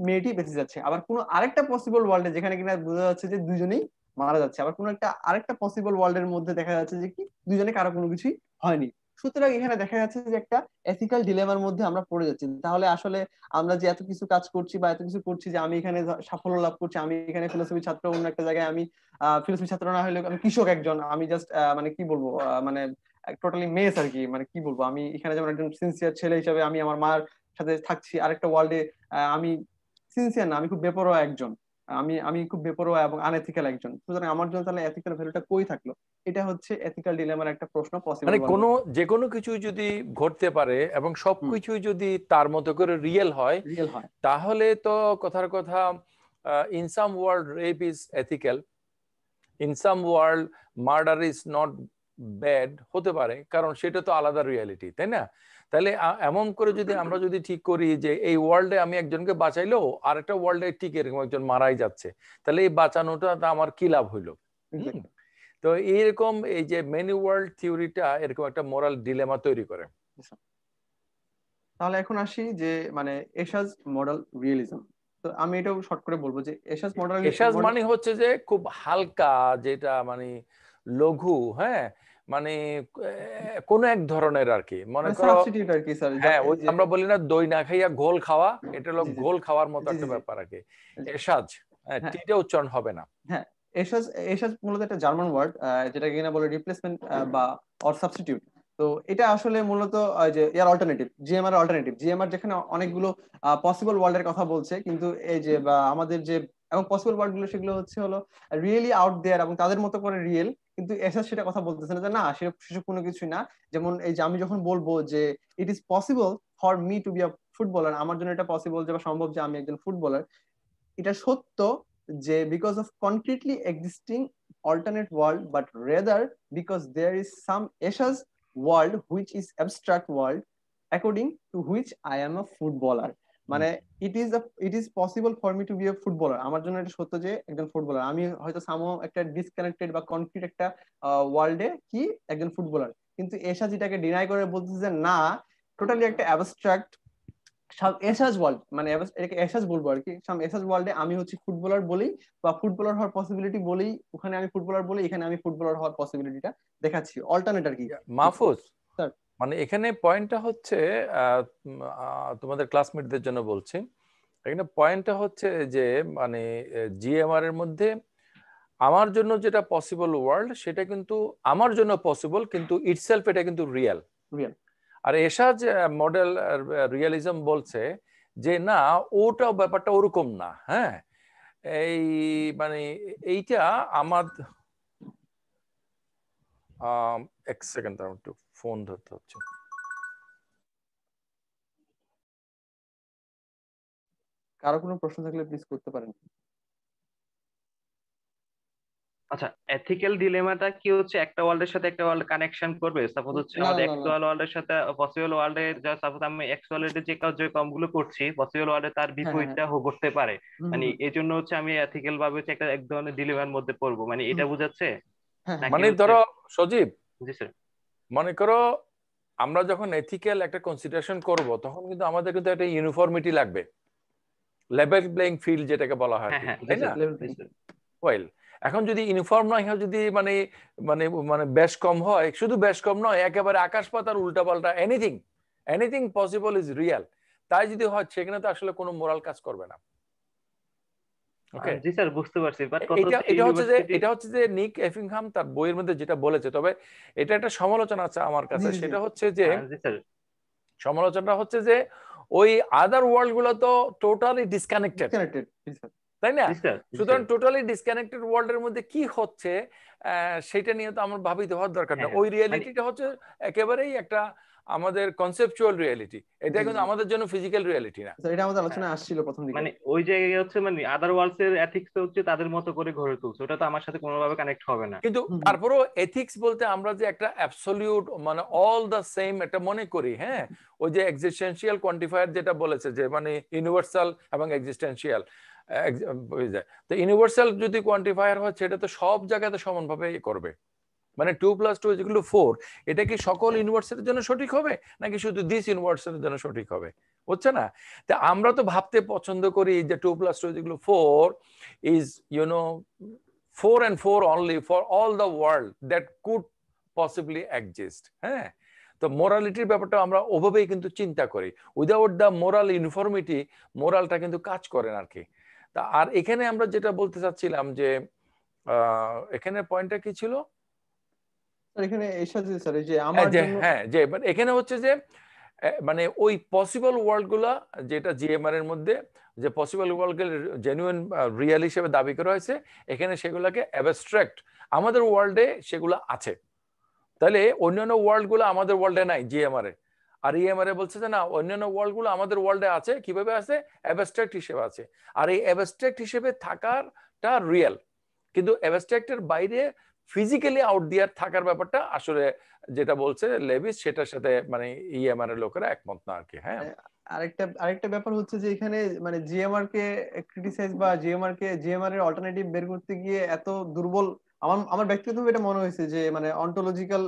মেয়েটি বেঁচে যাচ্ছে, আবার কোনো আরেকটা পসিবল ওয়ার্ল্ডে যেখানে কিনা বোঝা যাচ্ছে যে দুজনেই মারা যাচ্ছে, আবার কোনো একটা আরেকটা পসিবল ওয়ার্ল্ডের মধ্যে দেখা যাচ্ছে যে কি দুজনে কারো কোনো কিছুই হয়নি। সুতরাং এখানে দেখা যাচ্ছে যে একটা এথিক্যাল ডিলেমার মধ্যে আমরা পড়ে যাচ্ছি। তাহলে আসলে আমরা যে এত কিছু কাজ করছি বা এত কিছু করছি, যে আমি এখানে সাফল্য লাভ করছি, আমি এখানে ফিলোসফি ছাত্র, অন্য একটা জায়গায় আমি ফিলোসফি ছাত্র না হলে আমি কৃষক একজন, আমি জাস্ট মানে কি বলবো মানে টোটালি মেস আর কি, মানে কি বলবো, আমি এখানে যেমন একজন সিনসিয়ার ছেলে হিসেবে আমি আমার মার সাথে থাকছি, আরেকটা ওয়ার্ল্ডে আমি সিনসিয়ার না, আমি খুব বেপরোয়া একজন, আমি আমি খুব বেপরোয়া এবং আনএথিক্যাল একজন। সুতরাং আমার জন্য তাহলে এথিক্যাল ভ্যালুটা কই থাকলো? এটা হচ্ছে এথিক্যাল ডিলেমার একটা প্রশ্ন পসিবল মানে ওয়ার্ল্ডে। যে কোনো কিছু যদি ঘটতে পারে এবং সবকিছুই যদি তার মতো করে রিয়েল হয়, রিয়েল হয়, তাহলে তো কথার কথা in some world rape is ethical, in some world murder is not bad, হতে পারে, কারণ সেটা তো আলাদা রিয়ালিটি, তাই না? তাহলে এমন করে যদি আমরা যদি ঠিক করি যে এই ওয়ার্ল্ডে আমি একজনকে বাঁচাইলেও আরেকটা ওয়ার্ল্ডে ঠিক এরকম একজন মারাই যাচ্ছে, তাহলে এই বাঁচানোটা আমার কি লাভ হইলো? তো এইরকম এই যে মেনি ওয়ার্ল্ড থিওরিটা এরকম একটা মোরাল ডিলেমা তৈরি করে। তাহলে এখন আসি যে মানে এশাজ মডেল রিয়েলিজম। তো আমি এটাও শর্ট করে বলবো যে এশাজ মডেল, এশাজ মানে হচ্ছে যে খুব হালকা, যেটা মানে লঘু, হ্যাঁ, মানে কোন এক ধরনের আর কি, মনে করো সাবস্টিটিউট আর কি স্যার। হ্যাঁ, ওই আমরা বলি না দই না খাইয়া ঘোল খাওয়া, এটা হলো ঘোল খাওয়ার মতো একটা ব্যাপার আর কি এশাজ। হ্যাঁ, টিটা উচ্চারণ হবে না। হ্যাঁ, এশাজ, এশাজ মূলত একটা জার্মান ওয়ার্ড, যেটা কিনা বলে রিপ্লেসমেন্ট বা অর সাবস্টিটিউট। তো এটা আসলে মূলত যে ইয়ার অল্টারনেটিভ, জিএমআর অল্টারনেটিভ। জিএমআর যেখানে অনেকগুলো পসিবল ওয়ার্ল্ডের কথা বলছে, কিন্তু এই যে বা আমাদের যে এবং পসিবল ওয়ার্ল্ড গুলো সেগুলো হলো রিয়েলি আউট দেয়ার এবং তাদের মতো করে রিয়েল, কিন্তু এশাজ সেটা কথা বলতেছে না যে না সেসব কোনো কিছুই না। যেমন এই যে আমি যখন বলবো যে ইট is possible for me to be a footballer, আমার জন্য এটা পসিবল যে বা সম্ভব যে আমি একজন ফুটবলার, এটা সত্য যে because of concretely existing alternate world, but rather because there is some এশাস world which is abstract world according to which I am a footballer. মানে it is possible for me to be a footballer, আমার জন্য এটা সত্য যে একজন footballer, আমি হয়তো সামহাও একটা ডিসকানেক্টেড বা কনক্রিট একটা ওয়ার্ল্ডে কি একজন ফুটবলার, কিন্তু এশা যেটাকে ডিনাই করে বলতেছে যে না, টোটালি একটা অ্যাবস্ট্রাক্ট এসাজ ওয়ার্ল্ড, মানে এটাকে এসাজ বলবো আর কি, এসাজ ওয়ার্ল্ডে আমি হচ্ছে ফুটবলার বলি বা ফুটবলার হওয়ার পসিবিলিটি বলি, ওখানে আমি ফুটবলার বলি, এখানে আমি ফুটবলার হওয়ার পসিবিলিটিটা দেখাচ্ছি, অল্টারনেট আর কি। মাহফুজ, স্যার মানে এখানে পয়েন্টটা হচ্ছে তোমাদের ক্লাসমেটদের জন্য বলছি, এখানে পয়েন্টটা হচ্ছে যে মানে জিএমআর এর মধ্যে আমার জন্য যেটা পসিবল ওয়ার্ল্ড সেটা কিন্তু আমার জন্য পসিবল, কিন্তু ইটসেলফ এটা কিন্তু রিয়েল। আর এসাজ মডেল রিয়েলিজম বলছে যে না, ওটা ব্যাপারটা ওরকম না। হ্যাঁ, এই মানে এইটা আমার এক সেকেন্ড, আমার একটু ফোন ধরতে হচ্ছে। কারো কোনো প্রশ্ন থাকলে প্লিজ করতে পারেন। আচ্ছা, এথিক্যাল ডিলেমাটা কি হচ্ছে একটা ওয়ার্ল্ডের সাথে একটা ওয়ার্ল্ড কানেকশন করবে? সাপোজ হচ্ছে না আমাদের না না, অ্যাকচুয়াল ওয়ার্ল্ডের সাথে পসিবল ওয়ার্ল্ডের, যা সাপোজ আমি অ্যাকচুয়াল ওয়ার্ল্ডে যে কাজ যে কমগুলো করছি পসিবল ওয়ার্ল্ডে তার বিপরীতটা ঘটতে পারে, মানে এই জন্য হচ্ছে আমি এথিক্যাল ভাবে হচ্ছে একটা এক ধরনের ডিলেমার মধ্যে পড়বো, মানে এটা বুঝাচ্ছে নাকি? মানে ধরো সজীব, জি স্যার, মনে করো আমরা যখন এথিক্যাল একটা কনসিডারেশন করব তখন কিন্তু আমাদের কিন্তু একটা ইউনিফর্মিটি লাগবে, লেভেল প্লেইং ফিল্ড যেটাকে বলা হয়, হ্যাঁ হ্যাঁ, তাই না? ওয়েল, এখন যদি ইউনিফর্ম নয়, যদি মানে মানে মানে বেশ কম হয়, শুধু বেশ কম নয়, একেবারে আকাশ পাতার উল্টা পাল্টা, anything anything possible is real, তাই যদি হয় সেখানে তো আসলে কোনো মোরাল কাজ করবে না। ওকে, জি স্যার বুঝতে পারছি, বাট এটা হচ্ছে যে নিক এফিংহাম তার বইয়ের মধ্যে যেটা বলেছে, তবে এটা একটা সমালোচনা আছে আমার কাছে, সেটা হচ্ছে যে সমালোচনাটা হচ্ছে যে ওই আদার ওয়ার্ল্ড গুলো তো টোটালি ডিসকানেক্টেড, তাই না? সুতরাং টোটালি ডিসকানেক্টেড ওয়ার্ল্ডের মধ্যে কি হচ্ছে সেটা নিয়ে তো আমার ভাবিতে হওয়ার দরকার না। ওই রিয়েলিটিটা হচ্ছে একেবারেই একটা আমাদের কনসেপচুয়াল রিয়েলিটি, এটা কিন্তু আমাদের জন্য ফিজিক্যাল রিয়েলিটি না। এটা আমাদের আলোচনায় আসছিল প্রথম দিকে, মানে ওই জায়গায় হচ্ছে মানে আদার ওয়ার্লডস এর এথিক্স হচ্ছে তাদের মতো করে গড়ে তুলছে, ওটা তো আমার সাথে কোনোভাবে কানেক্ট হবে না। কিন্তু তারপরেও এথিক্স বলতে আমরা যে একটা অ্যাবসলিউট মানে অল দ্য সেম এটা মনে করি, হ্যাঁ, ওই যে এক্সিস্টেন্সিয়াল কোয়ান্টিফায়ার যেটা বলেছে যে মানে ইউনিভার্সাল এবং এক্সিস্টেন্সিয়াল, তো ইউনিভার্সাল যদি কোয়ান্টিফায়ার হয় সেটা তো সব জায়গাতে সমানভাবে করবে, মানে 2+2 = 4, এটা কি সকল ইউনিভার্সিটির জন্য সঠিক হবে নাকি শুধু দিস ইউনিভার্সিটির জন্য সঠিক হবে? হচ্ছে না? তা আমরা তো ভাবতে পছন্দ করি যে 2+2 = 4 is 4 and 4 only for all the world that could possibly exist। হ্যাঁ, তো মোরালিটির ব্যাপারটা আমরা ওভাবেই কিন্তু চিন্তা করি, উইদাউট দ্য মোরাল ইউনিফর্মিটি মোরালটা কিন্তু কাজ করে না আর কি। তা আর এখানে আমরা যেটা বলতে চাচ্ছিলাম যে এখানে পয়েন্টটা কি ছিল? এখানে স্যার এই যে আমার জন্য, হ্যাঁ, যে এখানে হচ্ছে যে মানে ওই পসিবল ওয়ার্ল্ড গুলা যেটা জিএমআর এর মধ্যে যে পসিবল ওয়ার্ল্ড জেনুইন রিয়েল হিসেবে দাবি করা হয়েছে, এখানে সেগুলোকে অ্যাবস্ট্রাক্ট আমাদের ওয়ার্ল্ডে সেগুলো আছে, তাহলে অন্যান্য ওয়ার্ল্ড গুলো আমাদের ওয়ার্ল্ডে নাই জিএমআর এ, আর ইএমআর এ বলছে যে না, অন্যান্য ওয়ার্ল্ড গুলো আমাদের ওয়ার্ল্ডে আছে। কিভাবে আছে? অ্যাবস্ট্রাক্ট হিসেবে আছে, আর এই অ্যাবস্ট্রাক্ট হিসেবে থাকারটা রিয়েল। কিন্তু অ্যাবস্ট্রাক্টের বাইরে ফিজিক্যালি আউট দিয়ে থাকার ব্যাপারটা আসলে যেটা বলছে লেভিস সেটার সাথে মানে ইএমআর এর লোকেরা একমত না আর কি। হ্যাঁ, আরেকটা ব্যাপার হচ্ছে যে এখানে মানে জিএমআর কে ক্রিটিসাইজ বা জিএমআর এর অল্টারনেটিভ বের করতে গিয়ে এত দুর্বল, আমার ব্যক্তিগতভাবে এটা মনে হয়েছে যে মানে অন্টোলজিক্যাল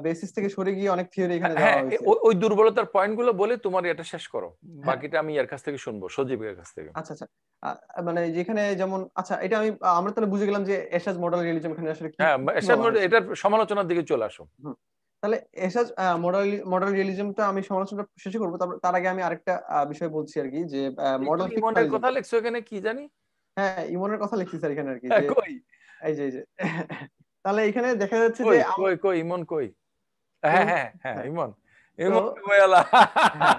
বেসিস থেকে সরে গিয়ে অনেক থিওরি এখানে দেওয়া হ্যাঁ, হয়েছে। ওই দুর্বলতার পয়েন্টগুলো বলে তোমার এটা শেষ করো, বাকিটা আমি এর কাছ থেকে শুনবো, সজীবের কাছ থেকে। আচ্ছা আচ্ছা, মানে যেখানে যেমন আচ্ছা এটা আমরা তাহলে বুঝে গেলাম যে এশাজ মডেল রিয়েলিজম এখানে আসলে কি হ্যাঁ, কি বলা হয়েছে। এটার সমালোচনার দিকে চলে আসো। তাহলে এশাজ মডেল রিয়েলিজমটা আমি সমালোচনা শেষে করবো, তার আগে আমি আরেকটা বিষয় বলছি আর কি, যে মডেল ইমনের ফিকশনালিজম। কথা লিখছো এখানে কি জানি? হ্যাঁ, ইমনের কথা লিখছি স্যার এখানে আর কি, যে কই এই যে তাহলে এখানে দেখা যাচ্ছে কই যে কই কই ইমন কই? হ্যাঁ হ্যাঁ হ্যাঁ, ইমন ইমন তো দুবাইওয়ালা। হ্যাঁ,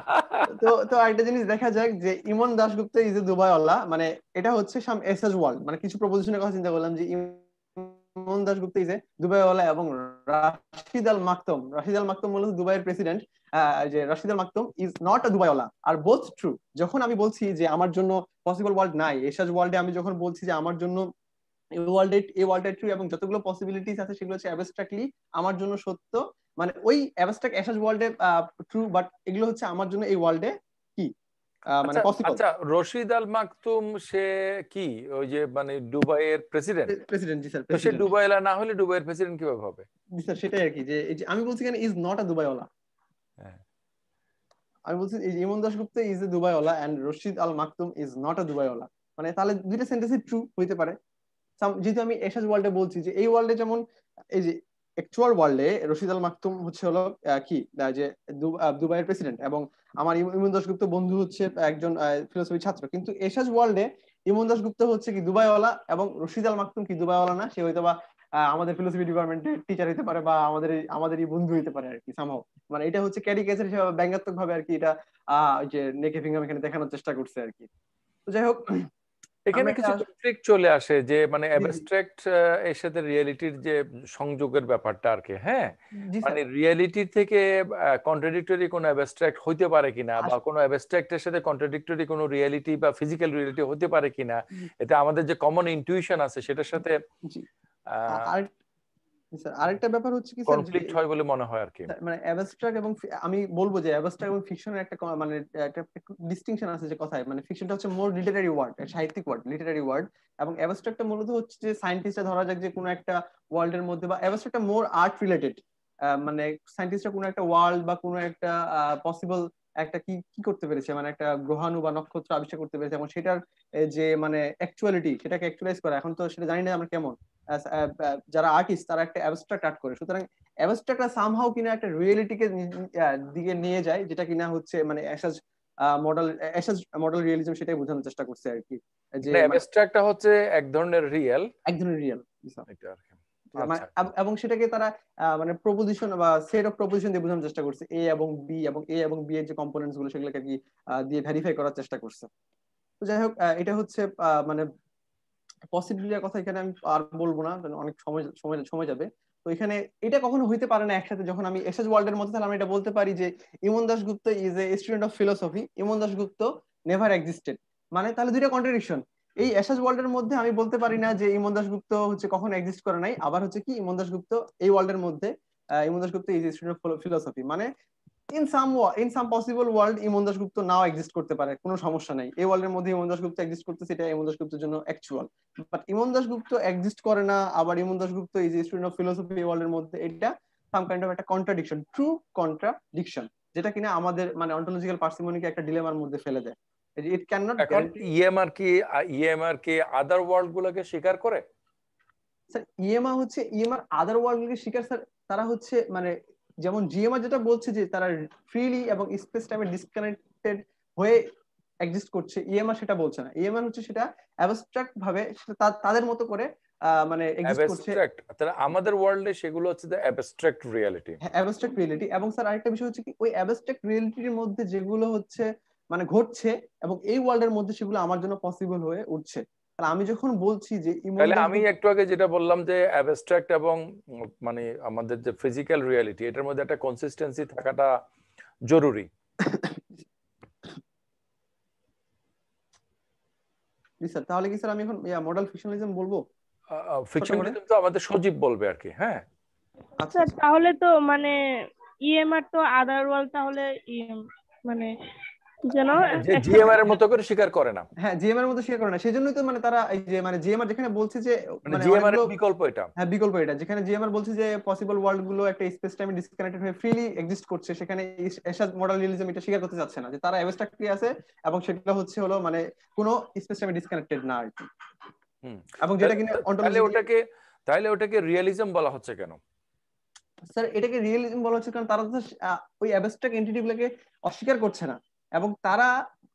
তো আরেকটা জিনিস দেখা যাক যে ইমন দাশগুপ্ত ইজ এ দুবাইওয়ালা, মানে এটা হচ্ছে সাম এসএস ওয়ার্ল্ড, মানে কিছু প্রপোজিশনের কথা চিন্তা করলাম যে ইমন দাশগুপ্ত ইজ এ দুবাইওয়ালা এবং রাশিদ আল মাকতুম মূলত দুবাইয়ের প্রেসিডেন্ট, যে Rashid Al Maktoum is not a দুবাইওয়ালা। আর বোথ ট্রু। যখন আমি বলছি যে আমার জন্য পসিবল ওয়ার্ল্ড নাই, এসএস ওয়ার্ল্ডে আমি যখন বলছি যে আমার জন্য এই ওয়ার্ল্ডে ট্রু এবং যতগুলো পসিবিলিটিস আছে সেগুলো হচ্ছে অ্যাবস্ট্রাক্টলি আমার জন্য সত্য, মানে ওই অ্যাবস্ট্রাক্ট এসএস ওয়ার্ল্ডে ট্রু, বাট এগুলো হচ্ছে আমার জন্য এই ওয়ার্ল্ডে কি মানে পসিবল। আচ্ছা, রশিদ আল মাকতুম সে কি ওই যে মানে দুবাইয়ের প্রেসিডেন্ট? প্রেসিডেন্ট, জি স্যার, তো সে প্রেসিডেন্ট। দুবাইওয়ালা না হলে দুবাইয়ের প্রেসিডেন্ট কিভাবে হবে? জি স্যার, সেটাই আর কি, যে এই যে আমি বলছি কেন ইজ নট আ দুবাইওয়ালা। হ্যাঁ, আমি বলছি এই যে ইমন দাশগুপ্ত ইজ এ দুবাইওয়ালা and Rashid Al Maktoum is not a দুবাইওয়ালা, মানে তাহলে দুইটা সেন্টেন্সই ট্রু হইতে পারে। যেহেতু আমি এসএস ওয়ার্ল্ডে বলছি যে এই ওয়ার্ল্ডে যেমন এই যে অ্যাকচুয়াল ওয়ার্ল্ডে রশিদ আল মাকতুম হচ্ছে হলো কি যে দুবাইয়ের প্রেসিডেন্ট, এবং আমার ইমন দাশগুপ্ত বন্ধু হচ্ছে একজন ফিলোসফি ছাত্র, কিন্তু এসএস ওয়ার্ল্ডে ইমন দাশগুপ্ত হচ্ছে কি দুবাইওয়ালা এবং রশিদ আল মাকতুম কি দুবাইওয়ালা না, সে হয়তো বা আমাদের ফিলোসফি ডিপার্টমেন্টের টিচার হতে পারে বা আমাদেরই বন্ধু হতে পারে আর কি সামহাও। মানে এটা হচ্ছে ক্যারিকেচার হিসেবে ব্যঙ্গাত্মক ভাবে আর কি এটা যে নেকে ফিঙ্গাম এখানে দেখানোর চেষ্টা করছে আর কি। তো যাই হোক, এখানে আমরা কিছু একটা কনফ্লিক্ট চলে আসে যে মানে জি জি অ্যাবস্ট্রাক্ট এর সাথে রিয়েলিটির যে সংযোগের ব্যাপারটা আর কি। হ্যাঁ, জি স্যার, মানে রিয়েলিটি থেকে কন্ট্রাডিক্টরি কোনো অ্যাবস্ট্রাক্ট হইতে পারে কিনা, বা কোনো অ্যাবস্ট্রাক্টের সাথে কন্ট্রাডিক্টরি কোনো রিয়েলিটি বা ফিজিক্যাল রিয়েলিটি হতে পারে কিনা, এটা আমাদের যে কমন ইনটিউশন আছে সেটার সাথে জি আর স্যার আরেকটা ব্যাপার হচ্ছে কি স্যার, যে কনফ্লিক্ট হয় বলে মনে হয় আর কি। মানে অ্যাবস্ট্রাক্ট এবং আমি বলবো যে অ্যাবস্ট্রাক্ট এবং ফিকশনের একটা মানে একটা ডিস্টিংশন আছে যে কথায়, মানে ফিকশনটা হচ্ছে মোর লিটারারি ওয়ার্ড, সাহিত্যিক ওয়ার্ড, লিটারারি ওয়ার্ড, এবং অ্যাবস্ট্রাক্টটা মূলত হচ্ছে যে সায়েন্টিস্টরা ধরা যাক যে কোনো একটা ওয়ার্ল্ডের মধ্যে, বা অ্যাবস্ট্রাক্টটা মোর আর্ট রিলেটেড, মানে সায়েন্টিস্টরা কোনো একটা ওয়ার্ল্ড বা কোনো একটা পসিবল একটা কি কি করতে পেরেছে, মানে একটা গ্রহাণু বা নক্ষত্র আবিষ্কার করতে পেরেছে, এবং সেটার যে মানে অ্যাকচুয়ালিটি সেটাকে অ্যাকচুয়ালাইজ করা, এখন তো সেটা জানি না আমরা কেমন, যারা আর্টিস্ট তারা একটা অ্যাবস্ট্রাক্ট আর্ট করে, সুতরাং অ্যাবস্ট্রাক্টটা সামহাউ কিনা একটা রিয়েলিটিকে দিকে নিয়ে যায়, যেটা কিনা হচ্ছে মানে মডেল রিয়েলিজম সেটাই বোঝানোর চেষ্টা করছে আর কি, যে মানে মানে অ্যাবস্ট্রাক্টটা হচ্ছে এক ধরনের রিয়েল, এক ধরনের রিয়েল, এটা আর কি। আচ্ছা, এবং সেটাকে তারা মানে প্রপোজিশন বা সেট অফ প্রপোজিশন দিয়ে বোঝানোর চেষ্টা করছে, এ এবং বি, এবং এ এবং বি এর যে কম্পোনেন্টস গুলো সেগুলোকে কি দিয়ে ভেরিফাই করার চেষ্টা করছে। তো যাই হোক, এটা হচ্ছে মানে পসিবিলিটির কথা এখানে আমি আর বলবো না, কারণ অনেক সময় সময় সময় যাবে। তো এখানে এটা কখনো হইতে পারে না একসাথে, যখন আমি এসএস ওয়ার্ল্ডের মধ্যে, তাহলে আমি এটা বলতে পারি যে Emon Dasgupta is a student of philosophy, Emon Dasgupta never existed, মানে তাহলে দুইটা কন্ট্রাডিকশন। এই এসএস ওয়ার্ল্ডের মধ্যে আমি বলতে পারি না যে ইমন দাশগুপ্ত হচ্ছে কখনো এক্সিস্ট করে নাই, আবার হচ্ছে কি ইমন দাশগুপ্ত এই ওয়ার্ল্ডের মধ্যে Emon Dasgupta is a student of philosophy, মানে in some possible world Emon Dasgupta নাও এক্সিস্ট করতে পারে, কোনো সমস্যা নাই, এই ওয়ার্ল্ডের মধ্যে ইমন দাশগুপ্ত এক্সিস্ট করতেছে, এটা ইমন দাশগুপ্তের জন্য actual. But Emon Dasgupta exist করে না, আবার Emon Dasgupta is student of philosophy এই ওয়ার্ল্ডের মধ্যে, এটা সাম কাইন্ড অফ একটা কন্ট্রাডিকশন, ট্রু কন্ট্রাডিকশন, যেটা কিনা আমাদের মানে অন্টোলজিক্যাল পার্সিমনিকে একটা ডিলেমার মধ্যে ফেলে দেয়। ইট ক্যান নট এখন ইএমআর কি আদার ওয়ার্ল্ড গুলোকে স্বীকার করে? স্যার ইএমআর আদার ওয়ার্ল্ডকে স্বীকার স্যার, তারা হচ্ছে মানে যেমন জিএমআর যেটা বলছে যে তারা ফ্রিলি এবং স্পেস টাইমে ডিসকানেক্টেড হয়ে এক্সিস্ট করছে, ইএমআর সেটা বলছে না, ইএমআর হচ্ছে সেটা অ্যাবস্ট্রাক্ট ভাবে তাদের মতো করে মানে এক্সিস্ট করছে, অ্যাবস্ট্রাক্ট, তাহলে আমাদের ওয়ার্ল্ডে সেগুলো হচ্ছে the abstract reality. Abstract reality. এবং স্যার আরেকটা বিষয় হচ্ছে কি, ওই অ্যাবস্ট্রাক্ট রিয়েলিটির মধ্যে যেগুলো হচ্ছে মানে ঘটছে, এবং এই ওয়ার্ল্ডের মধ্যে সেগুলো আমার জন্য পসিবল হয়ে উঠছে। তাহলে আমি যখন বলছি যে তাহলে আমি একটু আগে যেটা বললাম যে অ্যাবস্ট্রাক্ট এবং মানে আমাদের যে ফিজিক্যাল রিয়েলিটি, এটার মধ্যে একটা কনসিস্টেন্সি থাকাটা জরুরি। স্যার তাহলে কি স্যার আমি এখন মডেল ফিকশনালিজম বলবো? ফিকশনালিজম তো আমাদের সজীব বলবে আর কি। হ্যাঁ আচ্ছা স্যার তাহলে তো মানে ইএমআর তো আদার ওয়ার্ল্ড তাহলে মানে কি যেন যে জিএমআর এর মতো করে স্বীকার করে না, হ্যাঁ জিএমআর মধ্যে শেয়ার করে না, সেজন্যই তো মানে তারা এই যে মানে জিএমআর যেখানে বলছে যে মানে মানে জিএমআর অনেকগুলো এর বিকল্প এটা। হ্যাঁ বিকল্প এটা, যেখানে জিএমআর বলছে যে পসিবল ওয়ার্ল্ড গুলো একটা স্পেস টাইমে ডিসকানেক্টেড হয়ে ফ্রিলি এক্সিস্ট করছে, সেখানে এরশাদ মডেল রিয়েলিজম এটা স্বীকার করতে চাচ্ছে না যে তারা অ্যাবস্ট্রাক্টলি আছে এবং সেটা হচ্ছে হলো মানে কোনো স্পেস টাইমে ডিসকানেক্টেড না আর কি। এবং যেটা কিনা তাহলে ওটাকে রিয়েলিজম বলা হচ্ছে কেন? স্যার এটাকে রিয়েলিজম বলা হচ্ছে কারণ তারা তো ওই অ্যাবস্ট্রাক্ট এন্টিটি গুলোকে অস্বীকার করছে না, এবং তারা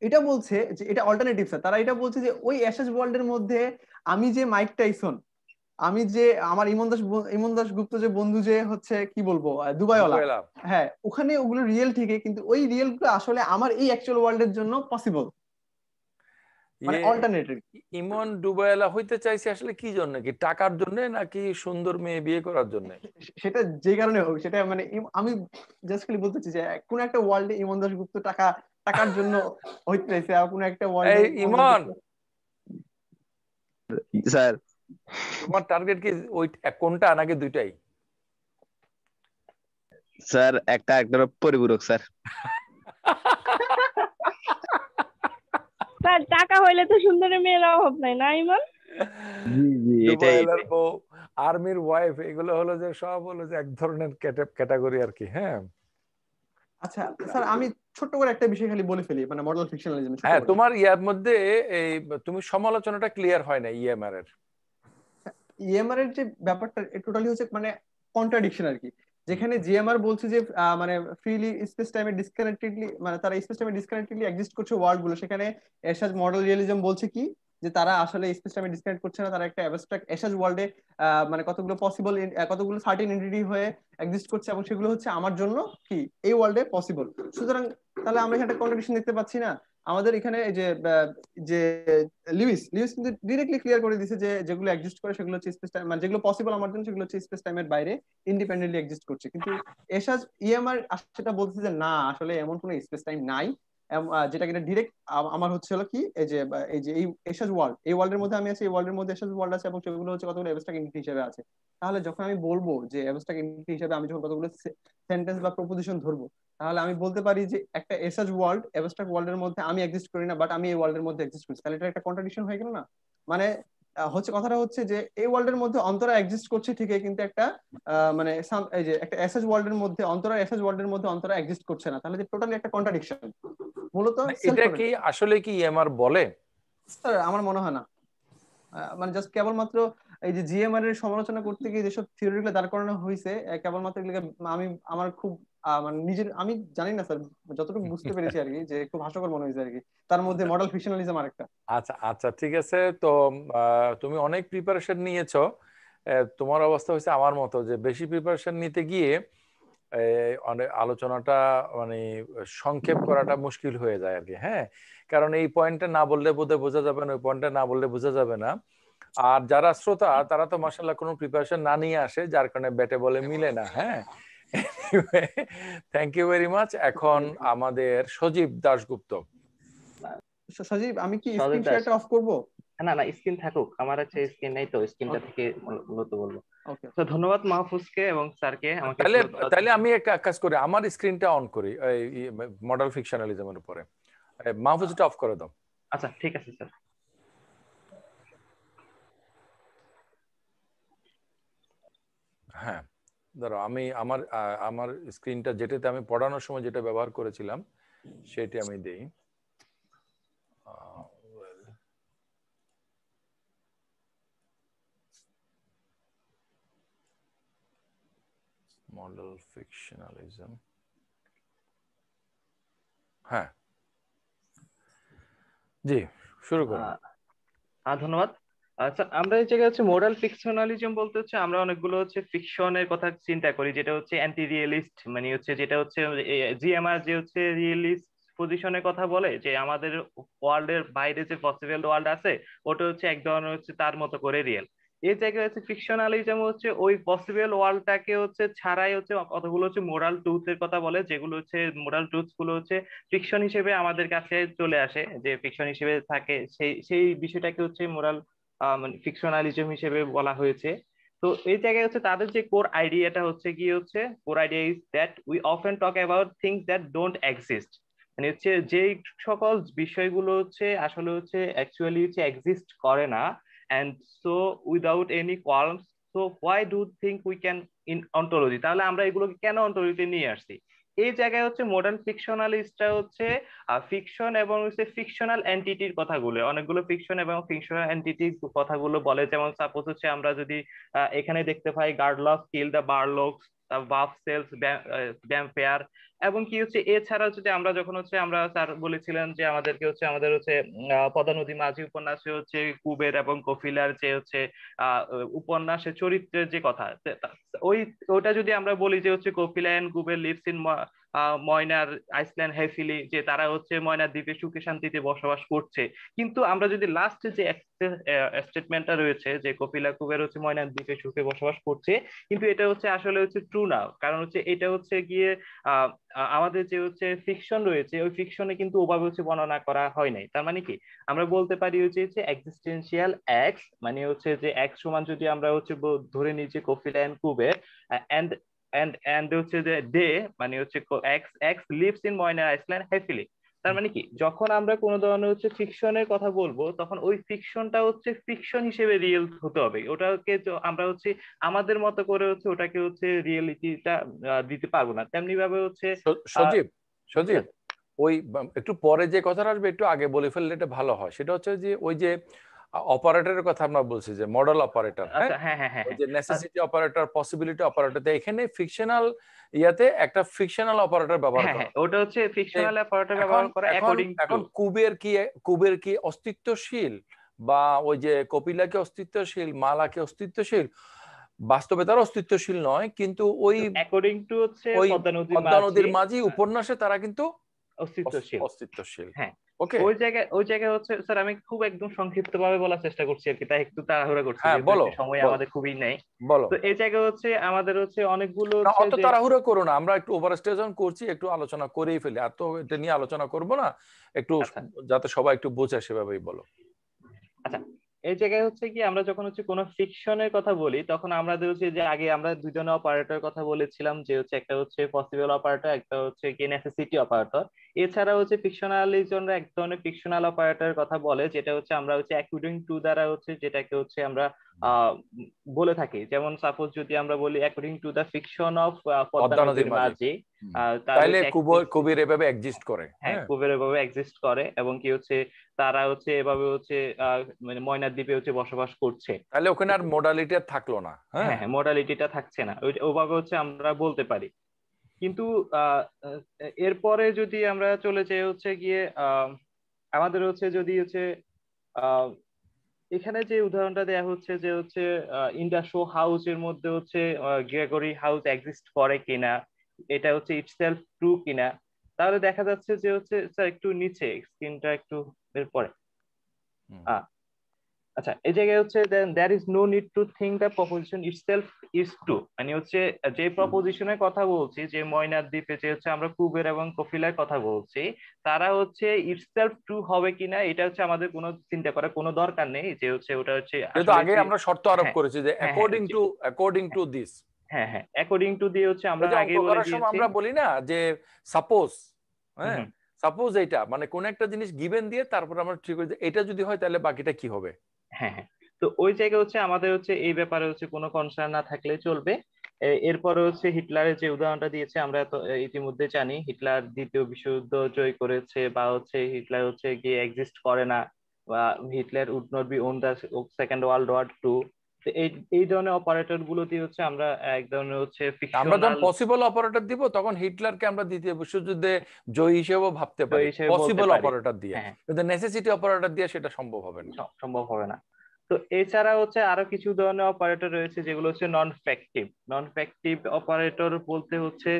এটা বলছে যে এটা অল্টারনেটিভ স্যার, তারা এটা বলছে যে ওই অ্যাশেজ ওয়ার্ল্ডের মধ্যে আমি যে মাইক টাইসন, আমি যে আমার ইমন দাস গুপ্ত যে বন্ধু যে হচ্ছে কি বলবো দুবাইওয়ালা, হ্যাঁ ওখানে ওগুলো রিয়েল ঠিকই, কিন্তু ওই রিয়েল গুলো আসলে আমার এই অ্যাকচুয়াল ওয়ার্ল্ডের জন্য পসিবল, মানে অল্টারনেটিভ। ইমন দুবাইওয়ালা হইতে চাইছে আসলে কি জন্য, কি টাকার জন্য নাকি সুন্দর মেয়ে বিয়ে করার জন্য? সেটা যে কারণে হোক, সেটা মানে আমি জাস্ট খালি বলতে চাই যে কোন একটা ওয়ার্ল্ডে ইমন দাস গুপ্ত টাকার জন্য হইতে চাইছে, আর কোন একটা ওয়ার্ল্ডে ইমন স্যার তোমার টার্গেট কি ওই কোনটা নাকি দুইটাই? স্যার একটা একটার পরিপূরক স্যার। স্যার টাকা হইলে তো সুন্দরী মেয়ের অভাব নাই না ইমন? দুবাইয়ের বউ, আর্মির ওয়াইফ, এগুলো হলো যে সব হলো যে এক ধরনের ক্যাটাগরি আর কি। হ্যাঁ আচ্ছা স্যার আমি ছোট্ট করে একটা বিষয় খালি বলে ফেলি, মানে মডেল ফিকশনালিজম। হ্যাঁ তোমার ইয়ার মধ্যে এই তুমি সমালোচনাটা ক্লিয়ার হয় না ইএমআর এর। ইএমআর এর যে ব্যাপারটা টোটালি হচ্ছে মানে কন্ট্রাডিকশন আর কি, যেখানে জিএমআর বলছে যে মানে ফ্রিলি স্পেস টাইমে ডিসকানেক্টেডলি, মানে তারা স্পেস টাইমে ডিসকানেক্টেডলি এক্সিস্ট করছে ওয়ার্ল্ড গুলো, সেখানে এরশাদ মডেল রিয়েলিজম বলছে কি যে তারা আসলে স্পেস টাইমে ডিসকানেক্ট করছে না, তারা একটা অ্যাবস্ট্রাক্ট এরশাদ ওয়ার্ল্ডে মানে কতগুলো পসিবল কতগুলো সার্টেন এন্টিটি হয়ে এক্সিস্ট করছে, এবং সেগুলো হচ্ছে আমার জন্য কি এই ওয়ার্ল্ডে পসিবল। সুতরাং তাহলে আমরা এখানে একটা কন্ট্রাডিকশন দেখতে পাচ্ছি না? আমাদের এখানে যে যে লিউইস কিন্তু ডিরেক্টলি ক্লিয়ার করে দিয়েছে যে যেগুলো এক্সিস্ট করে সেগুলো হচ্ছে স্পেস টাইম, মানে যেগুলো পসিবল আমার জন্য সেগুলো হচ্ছে স্পেস টাইমের বাইরে ইন্ডিপেন্ডেন্টলি এক্সিস্ট করছে। কিন্তু এসাজ ইএমআর সেটা বলছে যে না আসলে এমন কোনো স্পেস টাইম নাই, যেটা কিনা ডিরেক্ট আমার হচ্ছে হলো কি এই যে এই এসাজ ওয়ার্ল্ড, এই ওয়ার্ল্ডের মধ্যে আমি আছি, এই ওয়ার্ল্ডের মধ্যে এসাজ ওয়ার্ল্ড আছে, এবং সেগুলো হচ্ছে কতগুলো অ্যাবস্ট্রাক্ট এন্টিটি হিসেবে আছে। তাহলে যখন আমি বলবো যে অ্যাবস্ট্রাক্ট এন্টিটি হিসেবে আমি যখন কতগুলো সেন্টেন্স বা প্রপোজিশন ধরবো, তাহলে আমি বলতে পারি যে একটা এসাজ ওয়ার্ল্ড অ্যাবস্ট্রাক্ট ওয়ার্ল্ডের মধ্যে আমি এক্সিস্ট করি না, বাট আমি এই ওয়ার্ল্ডের মধ্যে এক্সিস্ট করছি। তাহলে এটা একটা কন্ট্রাডিকশন হয়ে গেল না? মানে হচ্ছে কথাটা হচ্ছে যে এই ওয়ার্ল্ডের মধ্যে অন্তরা এক্সিস্ট করছে ঠিকই, কিন্তু একটা মানে এই যে একটা এসএস ওয়ার্ল্ডের মধ্যে অন্তরা এসএস ওয়ার্ল্ডের মধ্যে অন্তরা এক্সিস্ট করছে না, তাহলে যে টোটালি একটা কন্ট্রাডিকশন মূলত। এটা কি আসলে কি ইএমআর বলে? স্যার আমার মনে হয় না, মানে জাস্ট কেবলমাত্র এই যে জিএমআর এর সমালোচনা করতে গিয়ে যেসব থিওরিগুলো দাঁড় করানো হয়েছে কেবলমাত্র এগুলোকে আমি আমার খুব মানে নিজের আমি জানি না স্যার, যতটুকু বুঝতে পেরেছি আর কি যে খুব হাস্যকর মনে হয়েছে আর কি, তার মধ্যে মডেল ফিকশনালিজম আরেকটা। আচ্ছা আচ্ছা ঠিক আছে। তো তুমি অনেক প্রিপারেশন নিয়েছো, তোমার অবস্থা হয়েছে আমার মতো যে বেশি প্রিপারেশন নিতে গিয়ে অনেক আলোচনাটা মানে সংক্ষেপ করাটা মুশকিল হয়ে যায় আর কি। হ্যাঁ কারণ এই পয়েন্টটা না বললে বোধহয় বোঝা যাবে না, ওই পয়েন্টটা না বললে বোঝা যাবে না। আর যারা শ্রোতা তারা তো মাশাআল্লাহ কোনো প্রিপারেশন না নিয়ে আসে, যার কারণে ব্যাটে বলে মিলে না। হ্যাঁ থ্যাংক ইউ ভেরি মাচ। এখন আমাদের সজীব দাশগুপ্ত। সজীব আমি কি স্ক্রিন শেয়ারটা অফ করব? না না স্ক্রিন থাকুক, আমার আছে স্ক্রিন নাই তো, স্ক্রিনটা থেকে মূলত বলবো। ওকে তো ধন্যবাদ মাহফুজকে এবং স্যারকে আমাকে। তাহলে আমি একটা কাজ করি, আমার স্ক্রিনটা অন করি এই মডেল ফিকশনালিজমের উপরে, মাহফুজটা অফ করে দাও। আচ্ছা ঠিক আছে স্যার। হ্যাঁ ধরো আমি আমার স্ক্রিনটা যেটাতে আমি পড়ানোর সময় যেটা ব্যবহার করেছিলাম সেটা আমি দেই। মডেল ফিকশনালিজম, হ্যাঁ জি শুরু করুন। ধন্যবাদ। আচ্ছা আমরা এই জায়গায় হচ্ছে মডেল ফিকশনালিজম বলতে হচ্ছে আমরা অনেকগুলো হচ্ছে ফিকশনের কথা চিন্তা করি, যেটা হচ্ছে অ্যান্টি রিয়েলিস্ট, মানে হচ্ছে যেটা হচ্ছে জিএমআর যে হচ্ছে রিয়েলিস্ট পজিশনের কথা বলে যে আমাদের ওয়ার্ল্ডের বাইরে যে পসিবল ওয়ার্ল্ড আছে ওটা হচ্ছে এক ধরনের হচ্ছে তার মতো করে রিয়েল। এই জায়গায় হচ্ছে ফিকশনালিজম হচ্ছে ওই পসিবল ওয়ার্ল্ডটাকে হচ্ছে ছাড়াই হচ্ছে কতগুলো হচ্ছে মোরাল ট্রুথ এর কথা বলে, যেগুলো হচ্ছে মোরাল ট্রুথ গুলো হচ্ছে ফিকশন হিসেবে আমাদের কাছে চলে আসে, যে ফিকশন হিসেবে থাকে সেই সেই বিষয়টাকে হচ্ছে মোরাল মানে ফিকশনালিজম হিসেবে বলা হয়েছে। তো এই জায়গায় হচ্ছে তাদের যে কোর আইডিয়াটা হচ্ছে কি হচ্ছে, core idea is that we often talk about things that don't exist. মানে হচ্ছে যেই সকল বিষয়গুলো হচ্ছে আসলে হচ্ছে অ্যাকচুয়ালি হচ্ছে এক্সিস্ট করে না, and so without any qualms, so why do think we can in ontology, তাহলে আমরা এগুলোকে কেন অন্টোলজিতে নিয়ে আসছি? এই জায়গায় হচ্ছে মডার্ন ফিকশনালিস্টরা হচ্ছে ফিকশন এবং হচ্ছে ফিকশনাল এন্টিটির কথাগুলো, অনেকগুলো ফিকশন এবং ফিকশনাল এন্টিটির কথাগুলো বলে। যেমন সাপোজ হচ্ছে আমরা যদি এখানে দেখতে পাই গার্ডলফ কিল দ্য বারলক্স, বাফ সেলস, ভ্যাম্পায়ার, এবং কি হচ্ছে এছাড়াও যদি আমরা যখন হচ্ছে আমরা স্যার বলেছিলেন যে আমাদেরকে হচ্ছে আমাদের হচ্ছে পদ্মা নদী মাঝি উপন্যাসে হচ্ছে কুবের এবং কফিলার যে হচ্ছে উপন্যাসের চরিত্রের যে কথা, ওই ওটা যদি আমরা বলি যে হচ্ছে কফিলা এন্ড কুবের লিভস ইন ময়নার আইসল্যান্ড হ্যাফিলি, যে তারা হচ্ছে ময়নার দ্বীপে সুখে শান্তিতে বসবাস করছে, কিন্তু আমরা যদি লাস্ট যে স্টেটমেন্টটা রয়েছে যে কপিলা কুবের হচ্ছে ময়নার দ্বীপে সুখে বসবাস করছে, কিন্তু এটা হচ্ছে আসলে হচ্ছে ট্রু না, কারণ হচ্ছে এটা হচ্ছে গিয়ে আমাদের যে হচ্ছে ফিকশন রয়েছে ওই ফিকশনে কিন্তু ওভাবে হচ্ছে বর্ণনা করা হয় নাই। তার মানে কি আমরা বলতে পারি হচ্ছে এক্সিস্টেন্সিয়াল এক্স, মানে হচ্ছে যে এক্স সমান যদি আমরা হচ্ছে ধরে নিই যে Kapila and Kuber and and হচ্ছে যে দে, মানে হচ্ছে এক্স এক্স লিভস ইন ময়নার আইসল্যান্ড হ্যাপিলি। তার মানে কি যখন আমরা কোনো ধরনের হচ্ছে ফিকশনের কথা বলবো তখন ওই ফিকশনটা হচ্ছে ফিকশন হিসেবে রিয়েল হতে হবে, ওটাকে আমরা হচ্ছে আমাদের মতো করে হচ্ছে ওটাকে হচ্ছে রিয়েলিটিটা দিতে পারবো না। তেমনি ভাবে হচ্ছে সজীব সজীব ওই একটু পরে যে কথাটা আসবে একটু আগে বলে ফেললে এটা ভালো হয়। সেটা হচ্ছে যে ওই যে অপারেটরের কথা আমরা বলছি যে মডেল অপারেটর, ওই যে নেসেসিটি অপারেটর, পসিবিলিটি অপারেটর, এখানে ফিকশনাল ইয়াতে একটা ফিকশনাল অপারেটর ব্যবহার করা, ওটা হচ্ছে ফিকশনাল অপারেটর ব্যবহার করা অ্যাকর্ডিং টু। এখন কুবের কি অস্তিত্বশীল, বা ওই যে কপিলা কি অস্তিত্বশীল, মালা কি অস্তিত্বশীল? বাস্তবে তারা অস্তিত্বশীল নয়, কিন্তু ওই অ্যাকর্ডিং টু হচ্ছে পদ্মা নদীর মাঝি উপন্যাসে তারা কিন্তু অস্তিত্বশীল। হ্যাঁ, ওকে ওই জায়গায় হচ্ছে স্যার আমি খুব একদম সংক্ষিপ্ত ভাবে বলার চেষ্টা করছি আর কি, তাই একটু তাড়াহুড়া করছি, সময় আমাদের খুবই নেই। তো এই জায়গায় হচ্ছে আমাদের হচ্ছে অনেকগুলো অত তাড়াহুড়া করো না, আমরা একটু ওভারস্টেশন করছি, একটু আলোচনা করেই ফেলি, আর তো এটা নিয়ে আলোচনা করব না, একটু যাতে সবাই একটু বোঝে সেভাবেই বলো। আচ্ছা, এই জায়গায় হচ্ছে কি আমরা যখন হচ্ছে কোনো ফিকশনের কথা বলি তখন আমাদের হচ্ছে যে আগে আমরা দুজনের অপারেটর কথা বলেছিলাম, যে হচ্ছে একটা হচ্ছে পসিবল অপারেটর, একটা হচ্ছে কি নেসেসিটি অপারেটর। এছাড়া হচ্ছে ফিকশনালিজমরা এক ধরনের ফিকশনাল অপারেটরের কথা বলে, যেটা হচ্ছে আমরা হচ্ছে অ্যাকর্ডিং টু দ্বারা হচ্ছে যেটাকে হচ্ছে আমরা বলে থাকি। যেমন সাপোজ যদি আমরা বলি according to the fiction of Padma নদীর মাঝি, তাহলে কুবের এভাবে এক্সিস্ট করে। হ্যাঁ, কুবের এভাবে এক্সিস্ট করে এবং কি হচ্ছে তারা হচ্ছে এভাবে হচ্ছে মানে ময়নার দ্বীপে হচ্ছে বসবাস করছে। তাহলে ওখানে আর মডালিটি থাকলো না। হ্যাঁ, মডালিটিটা থাকছে না, ওভাবে হচ্ছে আমরা বলতে পারি। কিন্তু এরপরে যদি আমরা চলে যাই হচ্ছে গিয়ে আমাদের হচ্ছে যদি হচ্ছে এখানে যে উদাহরণটা দেয়া হচ্ছে যে হচ্ছে ইন্ডাসো হাউসের মধ্যে হচ্ছে গ্রেগরি হাউস এক্সিস্ট করে কিনা, এটা হচ্ছে ইটসেলফ ট্রু কিনা, তাহলে দেখা যাচ্ছে যে হচ্ছে স্যার একটু নিচে স্ক্রিনটা একটু এরপরে আচ্ছা, এই জায়গায় হচ্ছে there is no need to think the proposition itself is true, মানে হচ্ছে যে প্রপোজিশনের কথা বলছি, যে ময়নার দ্বীপে যে হচ্ছে আমরা কুবের এবং কফিলার কথা বলছি, তারা হচ্ছে itself true হবে কিনা এটা হচ্ছে আমাদের কোনো চিন্তা করার কোনো দরকার নেই, যে হচ্ছে ওটা হচ্ছে আগে আমরা শর্ত আরোপ করেছি যে according to this। হ্যাঁ, অ্যাকর্ডিং টু দিয়ে হচ্ছে আমরা আগেই বলে দিয়েছি, আমরা বলি না যে সাপোজ, সাপোজ এটা মানে কোন একটা জিনিস গিভেন দিয়ে তারপর আমরা ঠিক করি যে এটা যদি হয় তাহলে বাকিটা কি হবে। হ্যাঁ, তো ওই জায়গায় হচ্ছে আমাদের হচ্ছে এই ব্যাপারে হচ্ছে কোনো কনসার্ন না থাকলে চলবে। এরপরে হচ্ছে হিটলারের যে উদাহরণটা দিয়েছে আমরা তো ইতিমধ্যে জানি হিটলার দ্বিতীয় বিশ্বযুদ্ধ জয় করেছে, বা হচ্ছে হিটলার হচ্ছে গিয়ে এক্সিস্ট করে না, বা Hitler would not be on the second world war 2। তো এই ধরনের অপারেটর গুলো দিয়ে হচ্ছে আমরা এক ধরনের হচ্ছে আমরা যখন পসিবল অপারেটর দিব তখন হিটলারকে আমরা দ্বিতীয় বিশ্বযুদ্ধে জয়ী হিসেবেও ভাবতে পারি পসিবল অপারেটর দিয়ে, কিন্তু নেসেসিটি অপারেটর দিয়ে সেটা সম্ভব হবে না। তো এছাড়া হচ্ছে আরো কিছু ধরনের অপারেটর রয়েছে যেগুলো হচ্ছে নন ফ্যাক্টিভ অপারেটর বলতে হচ্ছে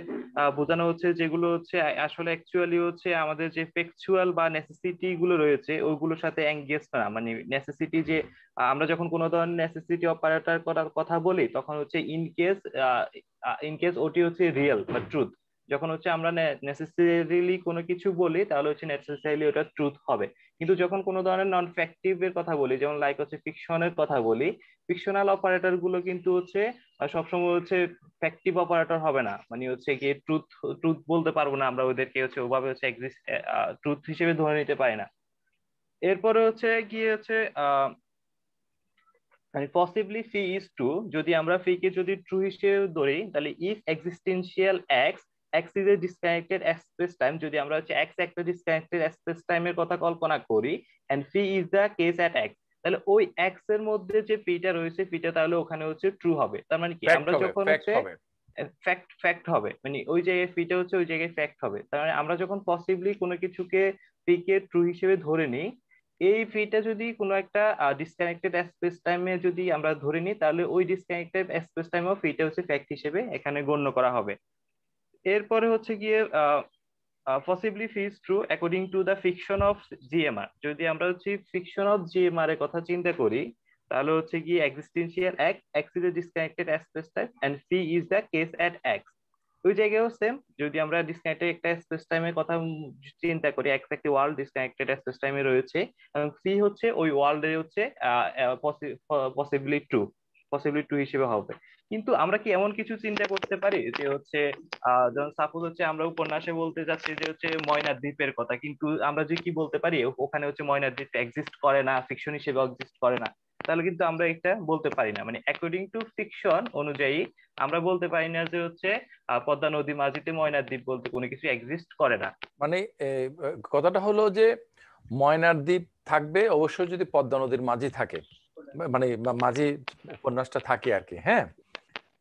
বোঝানো হচ্ছে যেগুলো হচ্ছে আসলে অ্যাকচুয়ালি হচ্ছে আমাদের যে ফ্যাকচুয়াল বা নেসেসিটি গুলো রয়েছে ওইগুলোর সাথে এঙ্গেজ না, মানে নেসেসিটি যে আমরা যখন কোনো ধরনের নেসেসিটি অপারেটর করার কথা বলি তখন হচ্ছে ইন কেস ওটি হচ্ছে রিয়েল বা ট্রুথ, যখন হচ্ছে আমরা নেসেসারিলি কোনো কিছু বলি তাহলে হচ্ছে নেসেসারিলি ওটা ট্রুথ হবে। কিন্তু যখন কোনো ধরনের নন ফ্যাক্টিভ এর কথা বলি, যেমন লাইক হচ্ছে ফিকশনের কথা বলি, ফিকশনাল অপারেটর গুলো কিন্তু হচ্ছে সবসময় হচ্ছে ফ্যাক্টিভ অপারেটর হবে না, মানে হচ্ছে কি ট্রুথ ট্রুথ বলতে পারবো না আমরা ওদেরকে হচ্ছে ওভাবে হচ্ছে ট্রুথ হিসেবে ধরে নিতে পারি না। এরপরে হচ্ছে গিয়ে হচ্ছে মানে পসিবলি ফি ইজ ট্রু, যদি আমরা ফি কে যদি ট্রু হিসেবে ধরি তাহলে if existential x x is a disconnected space time, যদি আমরা হচ্ছে এক্স একটা ডিসকানেক্টেড স্পেস টাইমের কথা কল্পনা করি and phi is the case at x, তাহলে ওই এক্স এর মধ্যে যে ফিটা রয়েছে ফিটা তাহলে ওখানে হচ্ছে ট্রু হবে। তার মানে কি আমরা যখন হচ্ছে ফ্যাক্ট হবে, মানে ওই জায়গায় ফিটা হচ্ছে ওই জায়গায় ফ্যাক্ট হবে। তার মানে আমরা যখন পসিবলি কোনো কিছুকে ফি কে ট্রু হিসেবে ধরে নিই, এই ফিটা যদি কোনো একটা ডিসকানেক্টেড স্পেস টাইমে যদি আমরা ধরে নিই তাহলে ওই ডিসকানেক্টেড স্পেস টাইমেও ফিটা হচ্ছে ফ্যাক্ট হিসেবে এখানে গণ্য করা হবে। এরপরে হচ্ছে গিয়ে possibly fee is true according to the fiction of GMR, যদি আমরা হচ্ছে ফিকশন অফ জিএমআর এর কথা চিন্তা করি তাহলে হচ্ছে গিয়ে existential x is a disconnected space time and phi is the case at x, ওই জায়গায়ও সেম, যদি আমরা ডিসকানেক্টেড একটা স্পেস টাইমের কথা চিন্তা করি, এক্স একটি ওয়ার্ল্ড ডিসকানেক্টেড স্পেস টাইমে রয়েছে এবং সি হচ্ছে ওই ওয়ার্ল্ডের হচ্ছে পসিবলি ট্রু হিসেবে হবে। কিন্তু আমরা কি এমন কিছু চিন্তা করতে পারি যে হচ্ছে যেমন সাপোজ হচ্ছে আমরা উপন্যাসে বলতে যাচ্ছি যে হচ্ছে ময়নার দ্বীপের কথা, কিন্তু আমরা যে কি বলতে পারি ওখানে হচ্ছে ময়নার দ্বীপ এক্সিস্ট করে না, ফিকশন হিসেবে এক্সিস্ট করে না, তাহলে কিন্তু আমরা এটা বলতে পারি না। মানে অ্যাকর্ডিং টু ফিকশন অনুযায়ী আমরা বলতে পারি না যে হচ্ছে পদ্মা নদী মাঝিতে ময়নার দ্বীপ বলতে কোনো কিছু এক্সিস্ট করে না। মানে কথাটা হলো যে ময়নার দ্বীপ থাকবে অবশ্যই যদি পদ্মা নদীর মাঝি থাকে, মানে মাঝি উপন্যাসটা থাকে আর কি। হ্যাঁ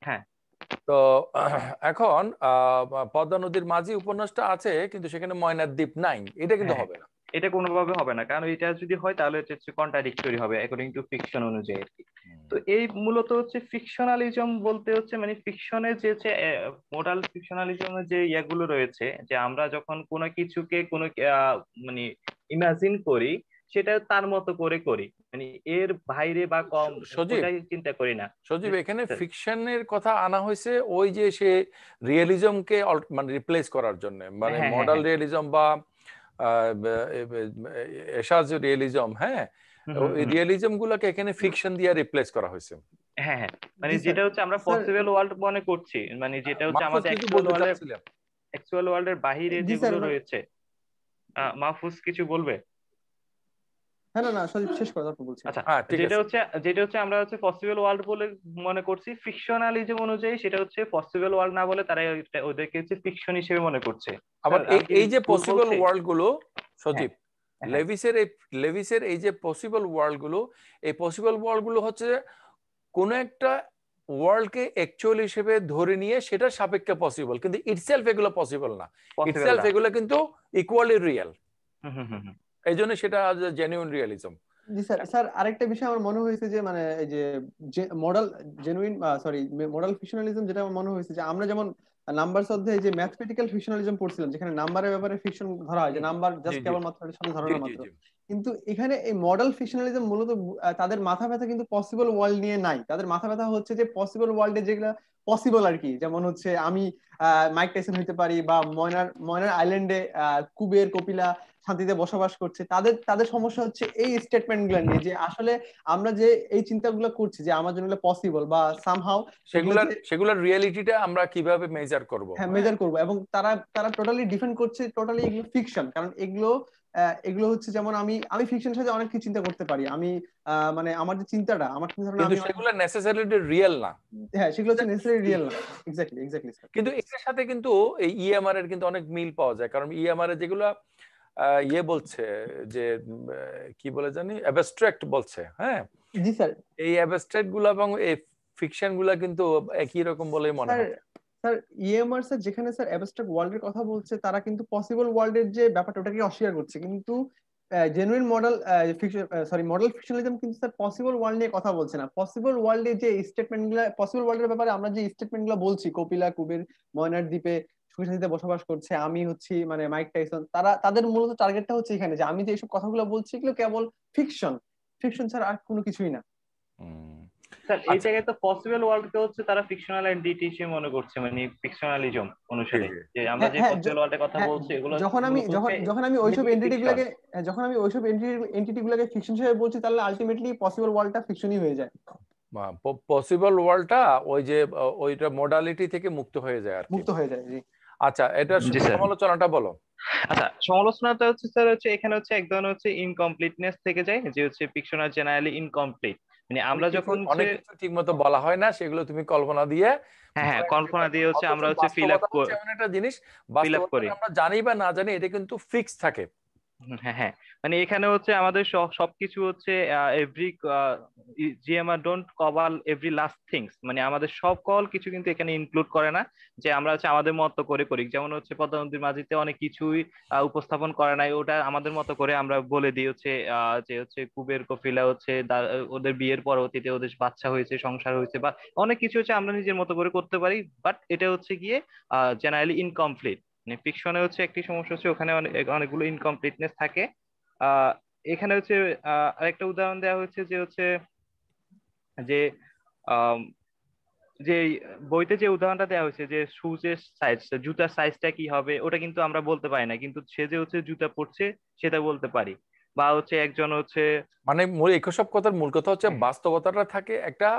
হ্যাঁ, তো এখন পদ্মা নদীর মাঝি উপন্যাসটা আছে কিন্তু সেখানে ময়নার দ্বীপ নাই, এটা কিন্তু হবে না, এটা কোনোভাবে হবে না, কারণ এটা যদি হয় তাহলে এটা হচ্ছে কন্ট্রাডিক্টরি হবে অ্যাকর্ডিং টু ফিকশন অনুযায়ী আর কি। তো এই মূলত হচ্ছে ফিকশনালিজম বলতে হচ্ছে মানে ফিকশনের যে মোরাল ফিকশনালিজমের যে ইয়াগুলো রয়েছে, যে আমরা যখন কোনো কিছুকে কোনো মানে ইমাজিন করি সেটা তার মতো করে করি, মানে এর বাইরে বা কম ওটাই চিন্তা করি না। সজীব এখানে ফিকশনের কথা আনা হয়েছে ওই যে সে রিয়েলিজমকে মানে রিপ্লেস করার জন্য, মানে মডাল রিয়েলিজম বা এশাজ রিয়েলিজম, হ্যাঁ ওই রিয়েলিজম গুলোকে এখানে ফিকশন দিয়ে রিপ্লেস করা হয়েছে। হ্যাঁ হ্যাঁ, মানে যেটা হচ্ছে আমরা পসিবল ওয়ার্ল্ড মনে করছি, মানে যেটা হচ্ছে আমাদের অ্যাকচুয়াল ওয়ার্ল্ডের বাহিরে যেগুলো রয়েছে। মাহফুজ কিছু বলবে? হ্যাঁ না আসলে শেষ কথা বলছি। আচ্ছা, যেটা হচ্ছে আমরা হচ্ছে পসিবল ওয়ার্ল্ড বলে মনে করছি, ফিকশনালিজম অনুযায়ী সেটা হচ্ছে পসিবল ওয়ার্ল্ড না বলে তারা ওদেরকে হচ্ছে ফিকশন হিসেবে মনে করছে। আবার এই যে পসিবল ওয়ার্ল্ড গুলো সজীব, লেভিসের এই যে পসিবল ওয়ার্ল্ড গুলো, এই পসিবল ওয়ার্ল্ড গুলো হচ্ছে কোন একটা ওয়ার্ল্ডকে অ্যাকচুয়াল হিসেবে ধরে নিয়ে সেটা সাপেক্ষে পসিবল, কিন্তু ইটসেলফ এগুলো পসিবল না, ইটসেলফ এগুলো কিন্তু ইকুয়ালি রিয়েল, এই জন্য সেটা জেনুইন রিয়েলিজম। জি স্যার। স্যার আরেকটা বিষয় আমার মনে হয়েছে যে মানে এই যে মডেল জেনুইন মডেল ফিকশনালিজম, যেটা আমার মনে হয়েছে যে আমরা যেমন নাম্বারস অধ্যায়ে যে ম্যাথমেটিক্যাল ফিকশনালিজম পড়ছিলাম যেখানে নাম্বারের ব্যাপারে ফিকশন ধরা হয় যে নাম্বার জাস্ট কেবলমাত্র সাথে ধারণা মাত্র, কিন্তু এখানে এই মডেল ফিকশনালিজম মূলত তাদের মাথা ব্যথা কিন্তু পসিবল ওয়ার্ল্ড নিয়ে নাই, তাদের মাথা ব্যথা হচ্ছে যে পসিবল ওয়ার্ল্ডে যেগুলো পসিবল আর কি, যেমন হচ্ছে আমি মাইক টাইসন হইতে পারি বা ময়নার আইল্যান্ডে কুবের কপিলা শান্তিতে বসবাস করছে, তাদের সমস্যা হচ্ছে এই স্টেটমেন্ট গুলো নিয়ে যে আসলে আমরা যে এই চিন্তাগুলো করছি যে আমার জন্য পসিবল বা সামহাউ সেগুলোর রিয়েলিটিটা আমরা কিভাবে মেজার করব, হ্যাঁ মেজার করব, এবং তারা টোটালি ডিফেন্ড করছে টোটালি এগুলো ফিকশন, কারণ এগুলো হচ্ছে যেমন আমি ফিকশনের সাথে অনেক কিছু চিন্তা করতে পারি, আমি মানে আমার যে চিন্তাটা আমার চিন্তা কিন্তু সেগুলো নেসেসারিলি রিয়েল না। হ্যাঁ সেগুলো হচ্ছে নেসেসারি রিয়েল না। Exactly sir. কিন্তু এর সাথে কিন্তু এই ইএমআর এর কিন্তু অনেক মিল পাওয়া যায়, কারণ ইএমআর এর যেগুলো বলছে যে কি বলে জানি অ্যাবস্ট্রাক্ট বলছে, হ্যাঁ জি স্যার, এই অ্যাবস্ট্রাক্ট গুলো এবং এই ফিকশন গুলা কিন্তু একই রকম বলেই মনে হয়। স্যার ইএমআর স্যার যেখানে স্যার অ্যাবস্ট্রাক্ট ওয়ার্ল্ডের কথা বলছে তারা কিন্তু পসিবল ওয়ার্ল্ডের যে ব্যাপারটা ওটাকে অস্বীকার করছে, কিন্তু জেনুইন মডেল ফিকশনালিজম কিন্তু স্যার পসিবল ওয়ার্ল্ড নিয়ে কথা বলছে না। পসিবল ওয়ার্ল্ডে যে স্টেটমেন্ট গুলা পসিবল ওয়ার্ল্ডের ব্যাপারে আমরা যে স্টেটমেন্ট গুলো বলছি, কপিলা কুবের ময়নার দ্বীপে সুখে শান্তিতে বসবাস করছে, আমি হচ্ছি মানে মাইক টাইসন, তাদের মূলত টার্গেটটা হচ্ছে এখানে যে আমি যে এইসব কথাগুলো বলছি এগুলো কেবল ফিকশন ছাড়া আর কোনো কিছুই না। স্যার এই আচ্ছা, জায়গায় তো পসিবল ওয়ার্ল্ড কে হচ্ছে তারা ফিকশনাল এন্টিটি হিসেবে মনে করছে, মানে ফিকশনালিজম জি অনুসারে, জি যে আমরা হ্যাঁ যে হ্যাঁ পসিবল ওয়ার্ল্ডের কথা হ্যাঁ, বলছি এগুলো যখন আমি মূলত যখন হচ্ছে যখন আমি ওইসব এমনিতেই এন্টিটি ফিকশন। গুলাকে যখন আমি ওইসব এন্টিটি গুলাকে ফিকশন হিসেবে বলছি, তাহলে আলটিমেটলি পসিবল ওয়ার্ল্ডটা ফিকশনই হয়ে যায়, পসিবল ওয়ার্ল্ডটা ওই যে ওইটা মোডালিটি থেকে মুক্ত হয়ে যায় আর কি। মুক্ত হয়ে যায়। জি আচ্ছা, এটা জি স্যার। সমালোচনাটা বলো। আচ্ছা, সমালোচনাটা হচ্ছে স্যার হচ্ছে এখানে হচ্ছে এক ধরনের হচ্ছে ইনকমপ্লিটনেস থেকে যায়, যে হচ্ছে ফিকশন আর জেনারেলি ইনকমপ্লিট, মানে আমরা যখন হচ্ছে অনেক কিছু ঠিক মতো বলা হয় না, সেগুলো তুমি কল্পনা দিয়ে হ্যাঁ হ্যাঁ বানায় নিতে কল্পনা পারো। দিয়ে হচ্ছে অথচ আমরা হচ্ছে বাস্তবতা হচ্ছে এমন একটা জিনিস, ফিল আপ করি। বাস্তবতা আমরা জানি বা না জানি, এটা কিন্তু ফিক্স থাকে। হ্যাঁ হ্যাঁ, মানে এখানে হচ্ছে আমাদের সবকিছু হচ্ছে every GMR don't cover every last things, মানে আমাদের সব কল কিছু কিন্তু এখানে ইনক্লুড করে না, যে আমরা হচ্ছে আমাদের মতো করে করি। যেমন হচ্ছে পদ্মা নদীর মাঝিতে অনেক কিছুই উপস্থাপন করে নাই, ওটা আমাদের মতো করে আমরা বলে দিই হচ্ছে যে হচ্ছে কুবের কফিলা হচ্ছে ওদের বিয়ের পরবর্তীতে ওদের বাচ্চা হয়েছে, সংসার হয়েছে, বা অনেক কিছু হচ্ছে আমরা নিজের মতো করে করতে পারি, বাট এটা হচ্ছে গিয়ে জেনারেলি ইনকমপ্লিট। মানে ফিকশনে হচ্ছে একটি সমস্যা হচ্ছে ওখানে অনেকগুলো ইনকমপ্লিটনেস থাকে। আহ এখানে হচ্ছে আরেকটা উদাহরণ দেওয়া হচ্ছে যে হচ্ছে যে আম, যে বইতে যে উদাহরণটা দেওয়া হয়েছে যে শুজের সাইজ, জুতার সাইজটা কি হবে ওটা কিন্তু আমরা বলতে পারি না, কিন্তু সে যে হচ্ছে জুতা পরছে সেটা বলতে পারি। বা হচ্ছে একজন হচ্ছে মানে এসব কথার মূল কথা হচ্ছে হ্যাঁ হ্যাঁ বাস্তবতাটা থাকে একটা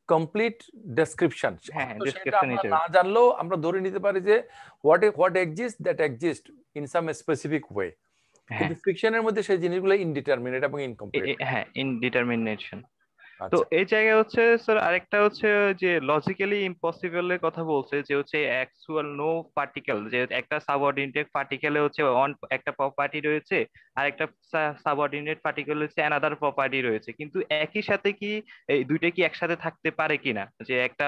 কমপ্লিট ডেসক্রিপশন, হ্যাঁ হ্যাঁ হয়তো সেটা ডেসক্রিপশন আমরা হিসেবে। না জানলেও আমরা ধরে নিতে পারি যে what exist that exist in some specific way, হ্যাঁ কিন্তু ফিকশনের মধ্যে সেই জিনিসগুলো ইনডিটারমিনেট এবং ইনকমপ্লিট। হ্যাঁ ইনডিটারমিনেশন। তো আচ্ছা, এই জায়গায় হচ্ছে স্যার আরেকটা হচ্ছে যে লজিক্যালি ইম্পসিবল এর কথা বলছে, যে হচ্ছে অ্যাকচুয়াল নো পার্টিকেল, যে একটা সাবঅর্ডিনেট পার্টিকেলে হচ্ছে একটা প্রপার্টি রয়েছে, আর একটা সাবঅর্ডিনেট পার্টিকেল হচ্ছে অ্যানাদার প্রপার্টি রয়েছে, কিন্তু একই সাথে কি এই দুইটা কি একসাথে থাকতে পারে কিনা, যে একটা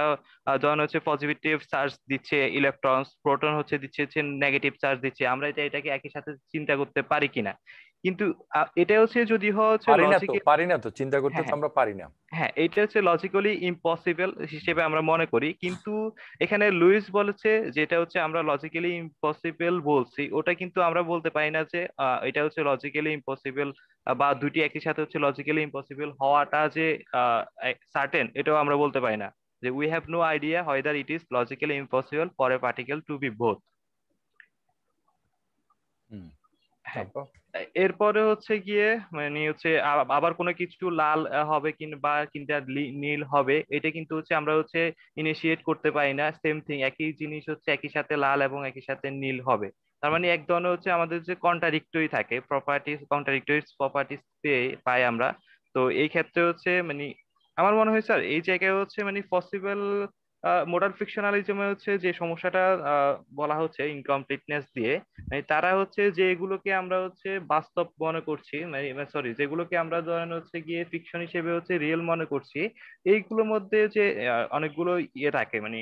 যখন হচ্ছে পজিটিভ চার্জ দিচ্ছে ইলেকট্রন, প্রোটন হচ্ছে দিচ্ছে হচ্ছে নেগেটিভ চার্জ দিচ্ছে, আমরা এটাকে একই সাথে চিন্তা করতে পারি কিনা। কিন্তু এটা হচ্ছে যদি হচ্ছে লজিক্যাল, পারি না তো, চিন্তা করতে হ্যাঁ তো হ্যাঁ আমরা পারি না। হ্যাঁ এটা হচ্ছে লজিক্যালি ইম্পসিবল হিসেবে আমরা মনে করি, কিন্তু এখানে লুইস বলেছে যেটা হচ্ছে আমরা লজিক্যালি ইম্পসিবল বলছি, ওটা কিন্তু আমরা বলতে পারি না যে এটা হচ্ছে লজিক্যালি ইম্পসিবল, বা দুটি একই সাথে হচ্ছে লজিক্যালি ইম্পসিবল হওয়াটা যে সার্টেন, এটাও আমরা বলতে পারি না, যে we have no idea whether it is logically impossible for a particle to be both. হুম, হ্যাঁ, তারপর এরপরে হচ্ছে গিয়ে মানে হচ্ছে আবার কোনো কিছু লাল হবে বা কিংবা নীল হবে, এটা কিন্তু হচ্ছে আমরা হচ্ছে ইনিশিয়েট করতে পারি না। সেম থিং, একই জিনিস হচ্ছে একই সাথে লাল এবং একই সাথে নীল হবে, তার মানে এক ধরনের হচ্ছে আমাদের যে কন্ট্রাডিক্টরি থাকে প্রপার্টিস, কন্ট্রাডিক্টরি প্রপার্টিস পাই আমরা। তো এই ক্ষেত্রে হচ্ছে মানে আমার মনে হয় স্যার এই জায়গায় হচ্ছে মানে পসিবল মোডাল ফিকশনালিজমে হচ্ছে যে সমস্যাটা বলা হচ্ছে ইনকমপ্লিটনেস দিয়ে, মানে তারা হচ্ছে যে এগুলোকে আমরা হচ্ছে বাস্তব মনে করছি, মানে সরি যেগুলোকে আমরা ধরেন হচ্ছে গিয়ে ফিকশন হিসেবে হচ্ছে রিয়েল মনে করছি, এইগুলোর মধ্যে যে অনেকগুলো ইয়ে থাকে, মানে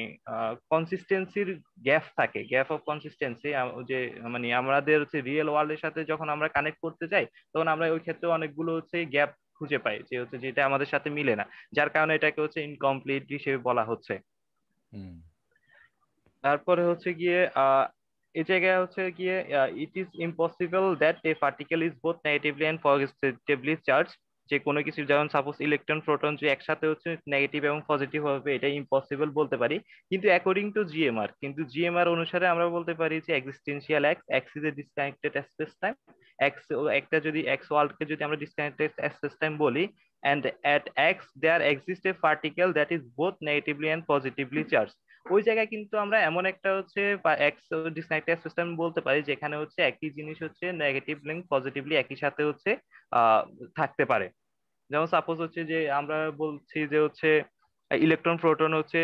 কনসিস্টেন্সির গ্যাপ থাকে, গ্যাপ অফ কনসিস্টেন্সি, যে মানে আমাদের হচ্ছে রিয়েল ওয়ার্ল্ডের সাথে যখন আমরা কানেক্ট করতে যাই তখন আমরা ওই ক্ষেত্রে অনেকগুলো হচ্ছে গ্যাপ খুঁজে পাই, যে হচ্ছে যেটা আমাদের সাথে মিলে না, যার কারণে এটাকে হচ্ছে ইনকমপ্লিট হিসেবে বলা হচ্ছে। হুম, তারপরে হচ্ছে গিয়ে এই জায়গায় হচ্ছে গিয়ে it is impossible that a particle is both negatively and positively charge, যে কোনো কিছু যেমন সাপোজ ইলেকট্রন প্রোটন যে একসাথে হচ্ছে নেগেটিভ এবং পজিটিভ হবে, এটা ইম্পসিবল বলতে পারি, কিন্তু অ্যাকর্ডিং টু জিএমআর, কিন্তু জিএমআর অনুসারে আমরা বলতে পারি যে existential x, x is a disconnected space time, x একটা যদি এক্স ওয়ার্ল্ডকে যদি আমরা ডিসকানেক্টেড স্পেস টাইম বলি, and at x there exists a particle that is both negatively and positively charged, ওই জায়গায় কিন্তু আমরা এমন একটা হচ্ছে এক্স ডিসকানেক্টেড সিস্টেম বলতে পারি যেখানে হচ্ছে একই জিনিস হচ্ছে নেগেটিভ লিঙ্ক পজিটিভলি একই সাথে হচ্ছে আহ থাকতে পারে। যেমন সাপোজ হচ্ছে যে আমরা বলছি যে হচ্ছে ইলেকট্রন প্রোটন হচ্ছে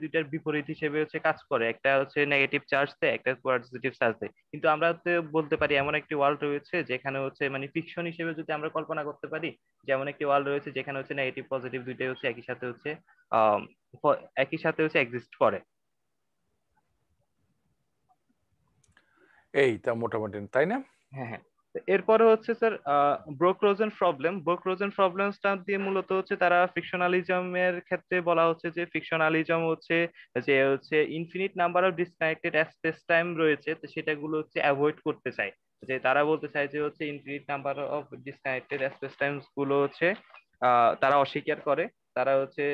দুইটার বিপরীত হিসেবে হচ্ছে কাজ করে, একটা হচ্ছে নেগেটিভ চার্জ দেয়, একটা পজিটিভ চার্জ দেয়, কিন্তু আমরা হচ্ছে বলতে পারি এমন একটি ওয়ার্ল্ড রয়েছে যেখানে হচ্ছে মানে ফিকশন হিসেবে যদি আমরা কল্পনা করতে পারি, যেমন একটি ওয়ার্ল্ড রয়েছে যেখানে হচ্ছে নেগেটিভ পজিটিভ দুইটাই হচ্ছে একই সাথে হচ্ছে আহ একই সাথে হচ্ছে এক্সিস্ট করে। এই তা মোটামুটি, তাই না? হ্যাঁ হ্যাঁ, তো এরপরে হচ্ছে স্যার ব্রোক রোজেন প্রবলেমসটা দিয়ে মূলত হচ্ছে তারা ফিকশনালিজমের ক্ষেত্রে বলা হচ্ছে যে ফিকশনালিজম হচ্ছে যে হচ্ছে infinite number of disconnected space time রয়েছে, তো সেটাগুলো হচ্ছে অ্যাভয়েড করতে চায়, যে তারা বলতে চায় যে হচ্ছে infinite number of disconnected space times গুলো হচ্ছে তারা অস্বীকার করে। তারা হচ্ছে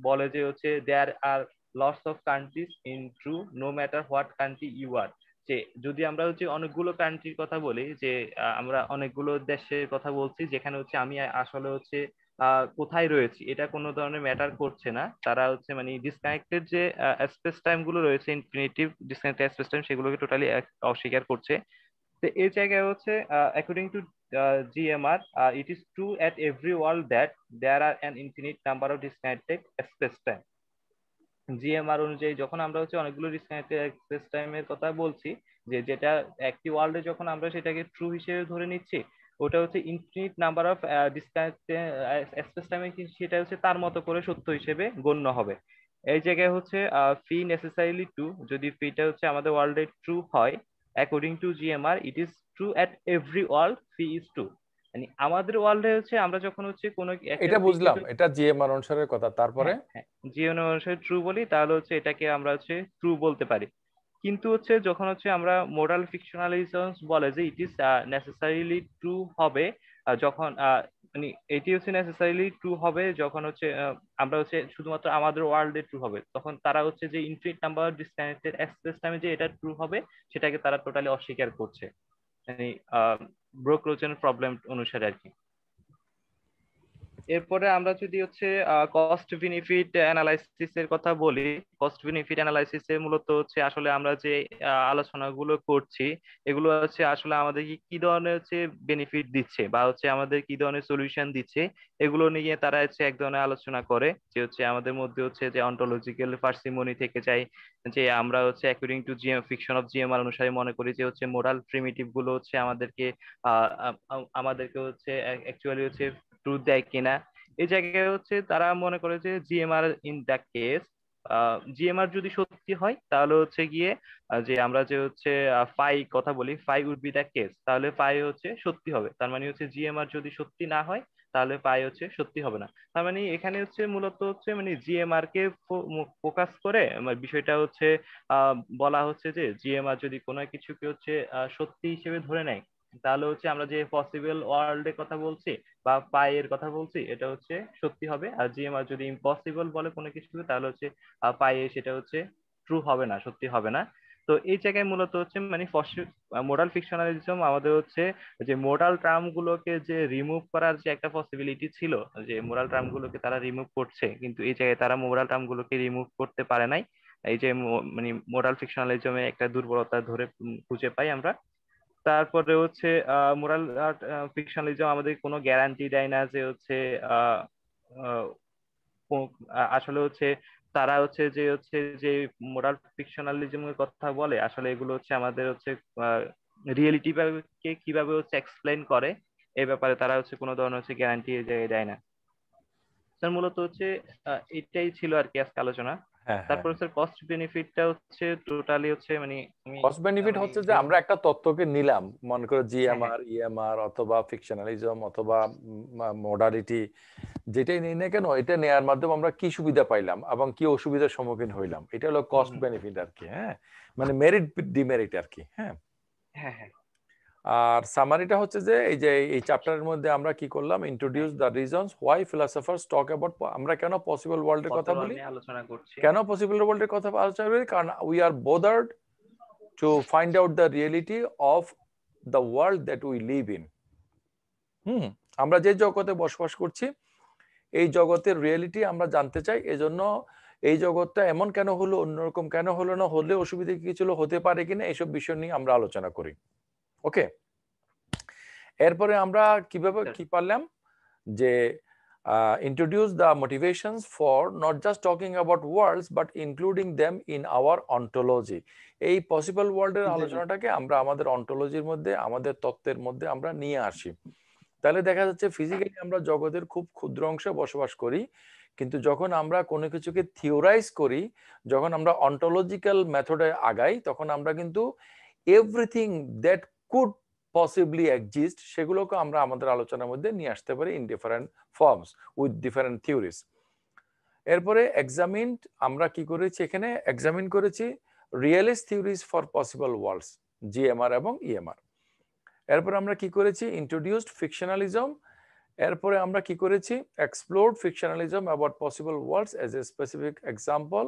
বলে যে হচ্ছে there are lots of countries in true no matter what country you are. যে যদি আমরা হচ্ছে অনেকগুলো কান্ট্রির কথা বলি, যে আমরা অনেকগুলো দেশের কথা বলছি যেখানে হচ্ছে আমি আসলে হচ্ছে কোথায় রয়েছি এটা কোনো ধরনের ম্যাটার করছে না। তারা হচ্ছে মানে ডিসকানেক্টেড যে স্পেস টাইম গুলো রয়েছে, ইনফিনিটিভ ডিসকানেক্টেড স্পেস টাইম, সেগুলোকে টোটালি অস্বীকার করছে। তো এই জায়গায় হচ্ছে according to GMR, it is true at every world that there are an infinite number of disconnected space time. GMR অনুযায়ী যখন আমরা হচ্ছে অনেকগুলো ডিসকানেক্টেড স্পেস টাইমের কথা বলছি, যে যেটা একটি ওয়ার্ল্ডে যখন আমরা সেটাকে ট্রু হিসেবে ধরে নিচ্ছি, ওটা হচ্ছে infinite number of disconnected space টাইমে, সেটা হচ্ছে তার মতো করে সত্য হিসেবে গণ্য হবে। এই জায়গায় হচ্ছে ফি নেসেসারিলি ট্রু, যদি ফিটা হচ্ছে আমাদের ওয়ার্ল্ডে ট্রু হয়, according to GMR it is true at every world, fee is true. মানে আমাদের ওয়ার্ল্ডে হচ্ছে আমরা যখন হচ্ছে কোনো এটা বুঝলাম, এটা জিএমআর অনুসারে কথা। তারপরে GMR অনুসারে ট্রু বলি, তাহলে হচ্ছে এটাকে আমরা হচ্ছে ট্রু বলতে পারি। কিন্তু হচ্ছে যখন হচ্ছে আমরা মোরাল ফিকশনালিজম বলে যে ইট ইজ নেসেসারিলি ট্রু হবে, যখন মানে এটি হচ্ছে নেসেসারিলি ট্রু হবে যখন হচ্ছে আমরা হচ্ছে শুধুমাত্র আমাদের ওয়ার্ল্ডে ট্রু হবে, তখন তারা হচ্ছে যে ইনফিনিট নাম্বার ডিসকানেক্টেড অ্যাক্সেস টাইমে যে এটা ট্রু হবে সেটাকে তারা টোটালি অস্বীকার করছে, মানে ব্রোক-রোচেন প্রবলেম অনুসারে আর কি। এরপরে আমরা যদি হচ্ছে কস্ট বেনিফিট অ্যানালাইসিস এর কথা বলি, কস্ট বেনিফিট অ্যানালাইসিস এ মূলত হচ্ছে আসলে আমরা যে আলোচনাগুলো করছি, এগুলো হচ্ছে আসলে আমাদের কি ধরনের হচ্ছে বেনিফিট দিচ্ছে বা হচ্ছে আমাদের কি ধরনের সলিউশন দিচ্ছে, এগুলো নিয়ে তারা হচ্ছে এক ধরনের আলোচনা করে। যে হচ্ছে আমাদের মধ্যে হচ্ছে যে অন্টোলজিক্যাল পার্সিমনি থেকে যায়, যে আমরা হচ্ছে according to fiction of GMR অনুসারে মনে করি যে হচ্ছে মোরাল প্রিমিটিভ গুলো হচ্ছে আমাদেরকে হচ্ছে অ্যাকচুয়ালি হচ্ছে ট্রুথ দেয় কিনা। এই জায়গায় হচ্ছে তারা মনে করে যে GMR in the case, GMR যদি সত্যি হয় তাহলে হচ্ছে গিয়ে যে আমরা যে হচ্ছে ফাই কথা বলি, phi would be the case, তাহলে ফাই হচ্ছে সত্যি হবে। তার মানে হচ্ছে GMR যদি সত্যি না হয় তাহলে ফাই হচ্ছে সত্যি হবে না। তার মানে এখানে হচ্ছে মূলত হচ্ছে মানে GMR কে ফোকাস করে বিষয়টা হচ্ছে বলা হচ্ছে যে GMR যদি কোনো কিছুকে হচ্ছে সত্যি হিসেবে ধরে নেয়, তাহলে হচ্ছে আমরা যে পসিবল ওয়ার্ল্ডের কথা বলছি বা পাই এর কথা বলছি এটা হচ্ছে সত্যি হবে। আর GMR যদি ইম্পসিবল বলে কোনো কিছুকে, তাহলে হচ্ছে পাই সেটা হচ্ছে ট্রু হবে না, সত্যি হবে না। তো এই জায়গায় মূলত হচ্ছে মানে মোরাল ফিকশনালিজম আমাদের হচ্ছে যে মোরাল টার্ম গুলোকে যে রিমুভ করার যে একটা পসিবিলিটি ছিল, যে মোরাল টার্ম গুলোকে তারা রিমুভ করছে, কিন্তু এই জায়গায় তারা মোরাল টার্ম গুলোকে রিমুভ করতে পারে নাই। এই যে মানে মোরাল ফিকশনালিজমে একটা দুর্বলতা ধরে খুঁজে পাই আমরা। তারপরে হচ্ছে মোরাল ফিকশনালিজম আমাদের কোনো গ্যারান্টি দেয় না যে হচ্ছে আহ, আহ, আসলে হচ্ছে তারা হচ্ছে যে মোরাল ফিকশনালিজমের কথা বলে, আসলে এগুলো হচ্ছে আমাদের হচ্ছে রিয়েলিটি কে কিভাবে হচ্ছে এক্সপ্লেন করে, এই ব্যাপারে তারা হচ্ছে কোনো ধরনের হচ্ছে গ্যারান্টি দেয় না। স্যার মূলত হচ্ছে এটাই ছিল আর কি আজকে আলোচনা। তারপর স্যার কস্ট বেনিফিটটা হচ্ছে টোটালি হচ্ছে মানে কস্ট বেনিফিট হচ্ছে যে আমরা একটা তত্ত্বকে নিলাম, মনে করো GMR, EMR অথবা ফিকশনালিজম অথবা মডালিটি, যেটাই নেই না কেন, এটা নেয়ার মাধ্যমে আমরা কি সুবিধা পাইলাম এবং কি অসুবিধার সম্মুখীন হইলাম, এটা হলো কস্ট বেনিফিট আর কি। হ্যাঁ, মানে মেরিট ডিমেরিট আর কি। হ্যাঁ, আর সামারিটা হচ্ছে যে এই চ্যাপ্টারের মধ্যে আমরা কি করলাম, introduce the reasons why philosophers talk about, আমরা কেন পসিবল ওয়ার্ল্ডের কথা বলি, আলোচনা করছি, কেন পসিবল ওয়ার্ল্ডের কথা আলোচনা করি, কারণ we are বোদার্ড to find out the reality of the world that we live in. আমরা যে জগতে বসবাস করছি এই জগতের রিয়েলিটি আমরা জানতে চাই, এজন্য এই জগৎটা এমন কেন হলো, অন্যরকম কেন হলো না, হলে অসুবিধা কি ছিল, হতে পারে কিনা, এইসব বিষয় নিয়ে আমরা আলোচনা করি। ওকে, এরপরে আমরা কিভাবে কি পারলাম যে introduce the motivations for not just talking about worlds but including them in our ontology. এই পসিবল ওয়ার্ল্ডের আলোচনাটাকে আমরা আমাদের অন্টোলজির মধ্যে, আমাদের তত্ত্বের মধ্যে আমরা নিয়ে আসি। তাহলে দেখা যাচ্ছে ফিজিক্যালি আমরা জগতের খুব ক্ষুদ্র অংশে বসবাস করি, কিন্তু যখন আমরা কোনো কিছুকে থিওরাইজ করি, যখন আমরা অন্টোলজিক্যাল মেথডে আগাই, তখন আমরা কিন্তু everything that could possibly exist সেগুলোকে আমরা আমাদের আলোচনার মধ্যে নিয়ে আসতে পারি in different forms with different theories. এরপরে এক্সামিনড, আমরা কি করেছি এখানে, এক্সামিন করেছি realist theories for possible worlds, GMR এবং EMR। এরপর আমরা কি করেছি, ইন্ট্রোডিউসড ফিকশনালিজম এরপরে আমরা কি করেছি, explored fictionalism about possible worlds as a specific example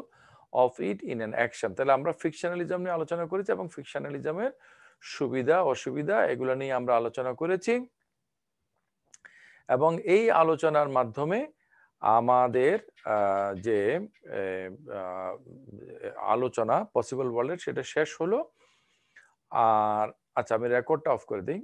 of it in an action. তাহলে আমরা ফিকশনালিজম নিয়ে আলোচনা করেছি এবং ফিকশনালিজমের সুবিধা অসুবিধা এগুলো নিয়ে আমরা আলোচনা করেছি, এবং এই আলোচনার মাধ্যমে আমাদের যে আলোচনা পসিবল ওয়ার্ল্ডের সেটা শেষ হলো। আর আচ্ছা, আমি রেকর্ডটা অফ করে দিই।